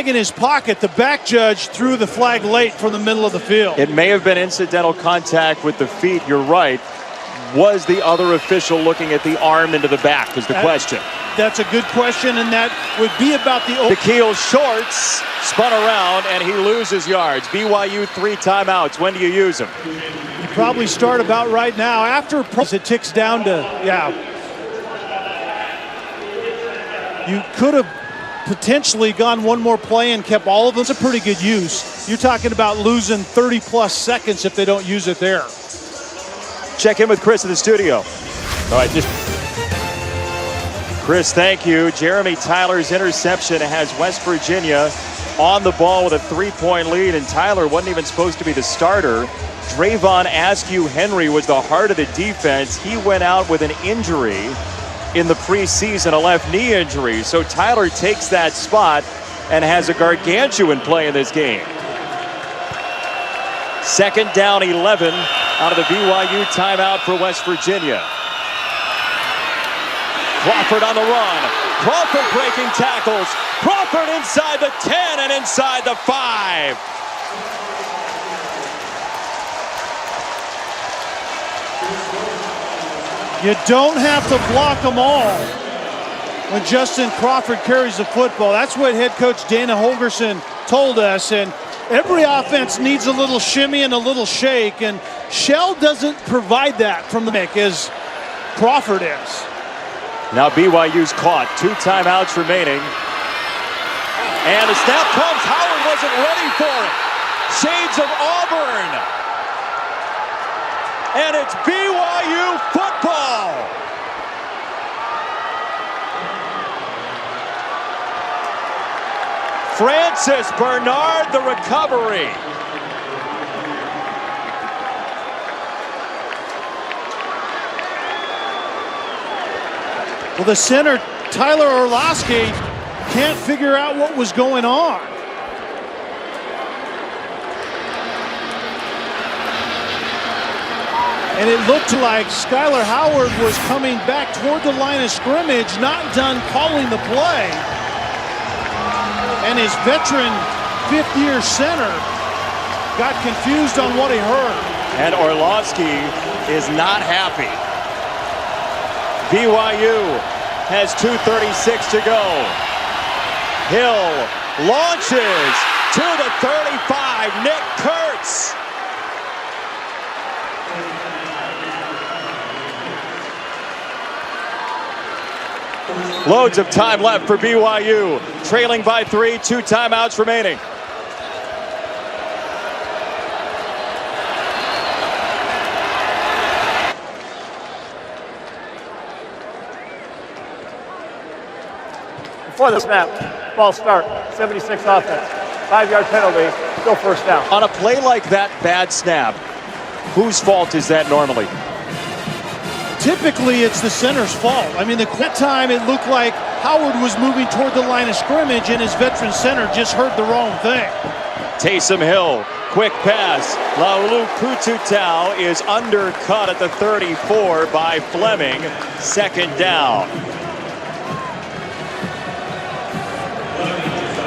in his pocket. The back judge threw the flag late from the middle of the field. It may have been incidental contact with the feet. You're right. Was the other official looking at the arm into the back is the question. That's a good question, and that would be about the Keel Shorts spun around, and he loses yards. BYU 3 timeouts. When do you use them? You probably start about right now. After it ticks down to, You could have potentially gone one more play and kept all of them. It's a pretty good use. You're talking about losing 30-plus seconds if they don't use it there. Check in with Chris in the studio. All right, Chris, thank you. Jeremy Tyler's interception has West Virginia on the ball with a 3-point lead, and Tyler wasn't even supposed to be the starter. Drayvon Askew-Henry was the heart of the defense. He went out with an injury in the preseason, a left knee injury. So Tyler takes that spot and has a gargantuan play in this game. Second down, 11 out of the BYU timeout for West Virginia. Crawford on the run. Crawford breaking tackles. Crawford inside the 10 and inside the 5. You don't have to block them all when Justin Crawford carries the football. That's what head coach Dana Holgorsen told us. And every offense needs a little shimmy and a little shake. And Shell doesn't provide that from the mic as Crawford is. Now BYU's caught. 2 timeouts remaining. And the snap comes. Howard wasn't ready for it. Shades of Auburn. And it's BYU football. Francis Bernard, the recovery. Well, the center, Tyler Orlowski, can't figure out what was going on. And it looked like Skylar Howard was coming back toward the line of scrimmage, not done calling the play. And his veteran fifth-year center got confused on what he heard. And Orlowski is not happy. BYU has 2:36 to go. Hill launches to the 35. Nick Kurtz. Loads of time left for BYU. Trailing by 3, 2 timeouts remaining. Before the snap, false start, 76 offense, 5-yard penalty, still first down. On a play like that, bad snap, whose fault is that normally? Typically, it's the center's fault. I mean, that time it looked like Howard was moving toward the line of scrimmage and his veteran center just heard the wrong thing. Taysom Hill, quick pass. Laulu Pututau is undercut at the 34 by Fleming. Second down.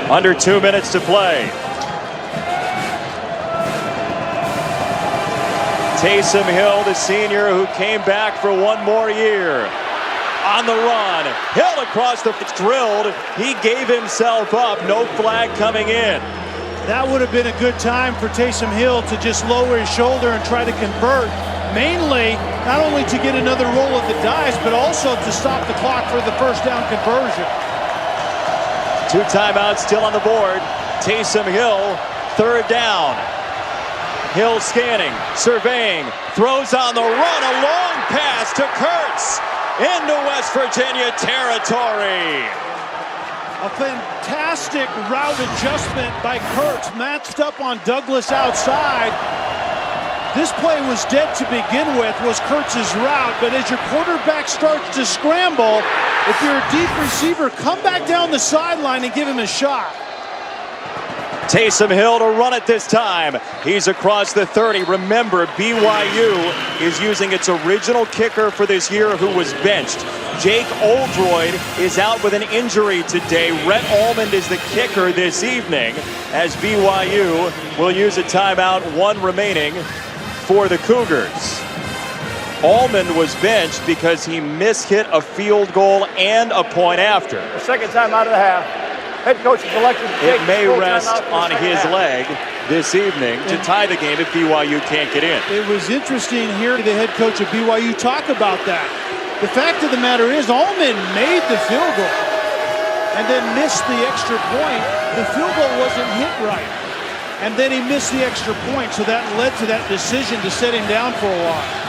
Under 2 minutes to play. Taysom Hill, the senior who came back for one more year. On the run. Hill across the drilled. He gave himself up. No flag coming in. That would have been a good time for Taysom Hill to just lower his shoulder and try to convert. Mainly, not only to get another roll of the dice, but also to stop the clock for the first down conversion. 2 timeouts still on the board. Taysom Hill, third down. Hill scanning, surveying, throws on the run, a long pass to Kurtz into West Virginia territory. A fantastic route adjustment by Kurtz, matched up on Douglas outside. This play was dead to begin with, was Kurtz's route, but as your quarterback starts to scramble, if you're a deep receiver, come back down the sideline and give him a shot. Taysom Hill to run it this time. He's across the 30. Remember, BYU is using its original kicker for this year who was benched. Jake Oldroyd is out with an injury today. Rhett Almond is the kicker this evening as BYU will use a timeout, 1 remaining for the Cougars. Almond was benched because he mishit a field goal and a point after. The second time out of the half. Head coach is elected to take it may rest on his leg this evening to tie the game if BYU can't get in. It was interesting hearing the head coach of BYU talk about that. The fact of the matter is, Allman made the field goal. and then missed the extra point. The field goal wasn't hit right. And then he missed the extra point, so that led to that decision to set him down for a while.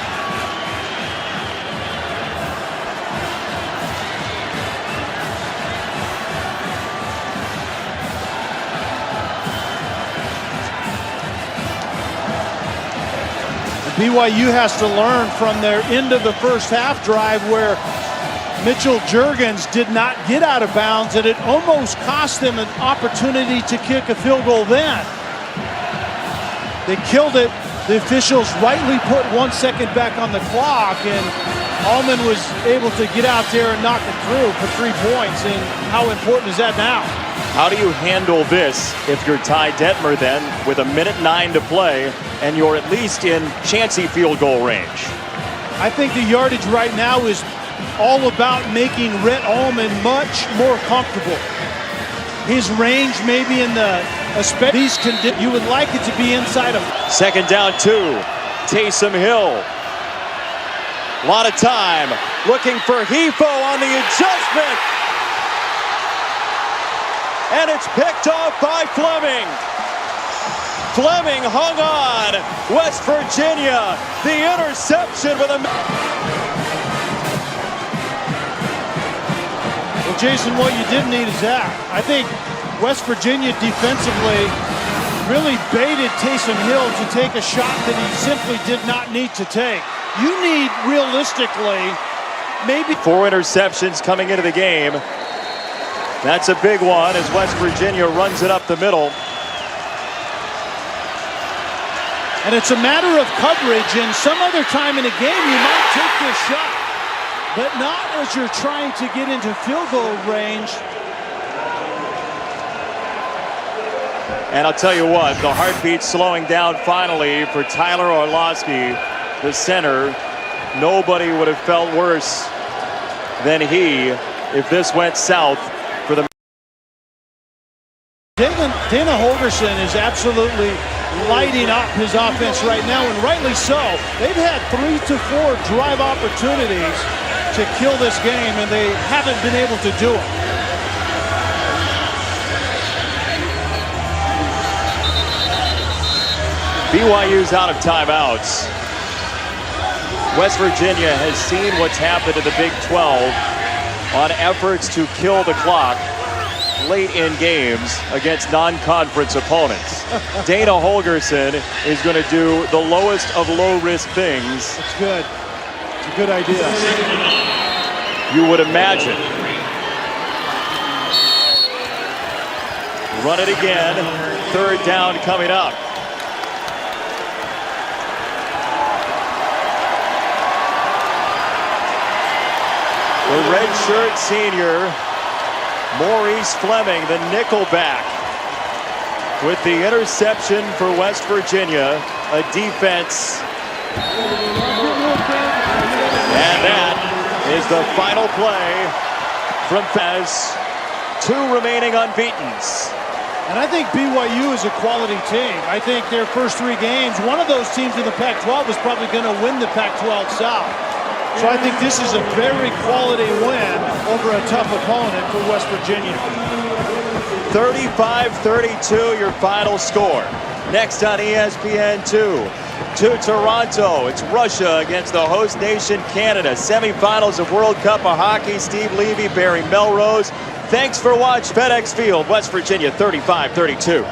BYU has to learn from their end of the first half drive where Mitchell Juergens did not get out of bounds, and it almost cost them an opportunity to kick a field goal then. They killed it. The officials rightly put 1 second back on the clock, and Allman was able to get out there and knock it through for 3 points. And how important is that now? How do you handle this if you're Ty Detmer then with 1:09 to play and you're at least in chancy field goal range? I think the yardage right now is all about making Rhett Allman much more comfortable. His range maybe in the these conditions, you would like it to be inside of. Second down 2, Taysom Hill. A lot of time looking for Hefo on the adjustment. And it's picked off by Fleming. Fleming hung on. West Virginia, the interception with a... Well, Jason, what you didn't need is that. I think West Virginia defensively really baited Taysom Hill to take a shot that he simply did not need to take. You need, realistically, maybe... 4 interceptions coming into the game. That's a big one as West Virginia runs it up the middle. And it's a matter of coverage, and some other time in a game you might take this shot, but not as you're trying to get into field goal range. And I'll tell you what, the heartbeat slowing down finally for Tyler Orlowski, the center. Nobody would have felt worse than he if this went south for the... Dana Holgerson is absolutely lighting up his offense right now, and rightly so. They've had 3 to 4 drive opportunities to kill this game, and they haven't been able to do it. BYU's out of timeouts. West Virginia has seen what's happened in the Big 12 on efforts to kill the clock late in games against non-conference opponents. Dana Holgerson is going to do the lowest of low-risk things. That's good. It's a good idea. You would imagine. Run it again. 3rd down coming up. The redshirt senior, Maurice Fleming, the nickelback, with the interception for West Virginia, a defense. And that is the final play from Fez. 2 remaining unbeatens. And I think BYU is a quality team. I think their first 3 games, one of those teams in the Pac-12 is probably going to win the Pac-12 South. So I think this is a very quality win over a tough opponent for West Virginia. 35-32, your final score. Next on ESPN2, to Toronto, it's Russia against the host nation Canada. Semifinals of World Cup of Hockey. Steve Levy, Barry Melrose. Thanks for watching. FedEx Field, West Virginia, 35-32.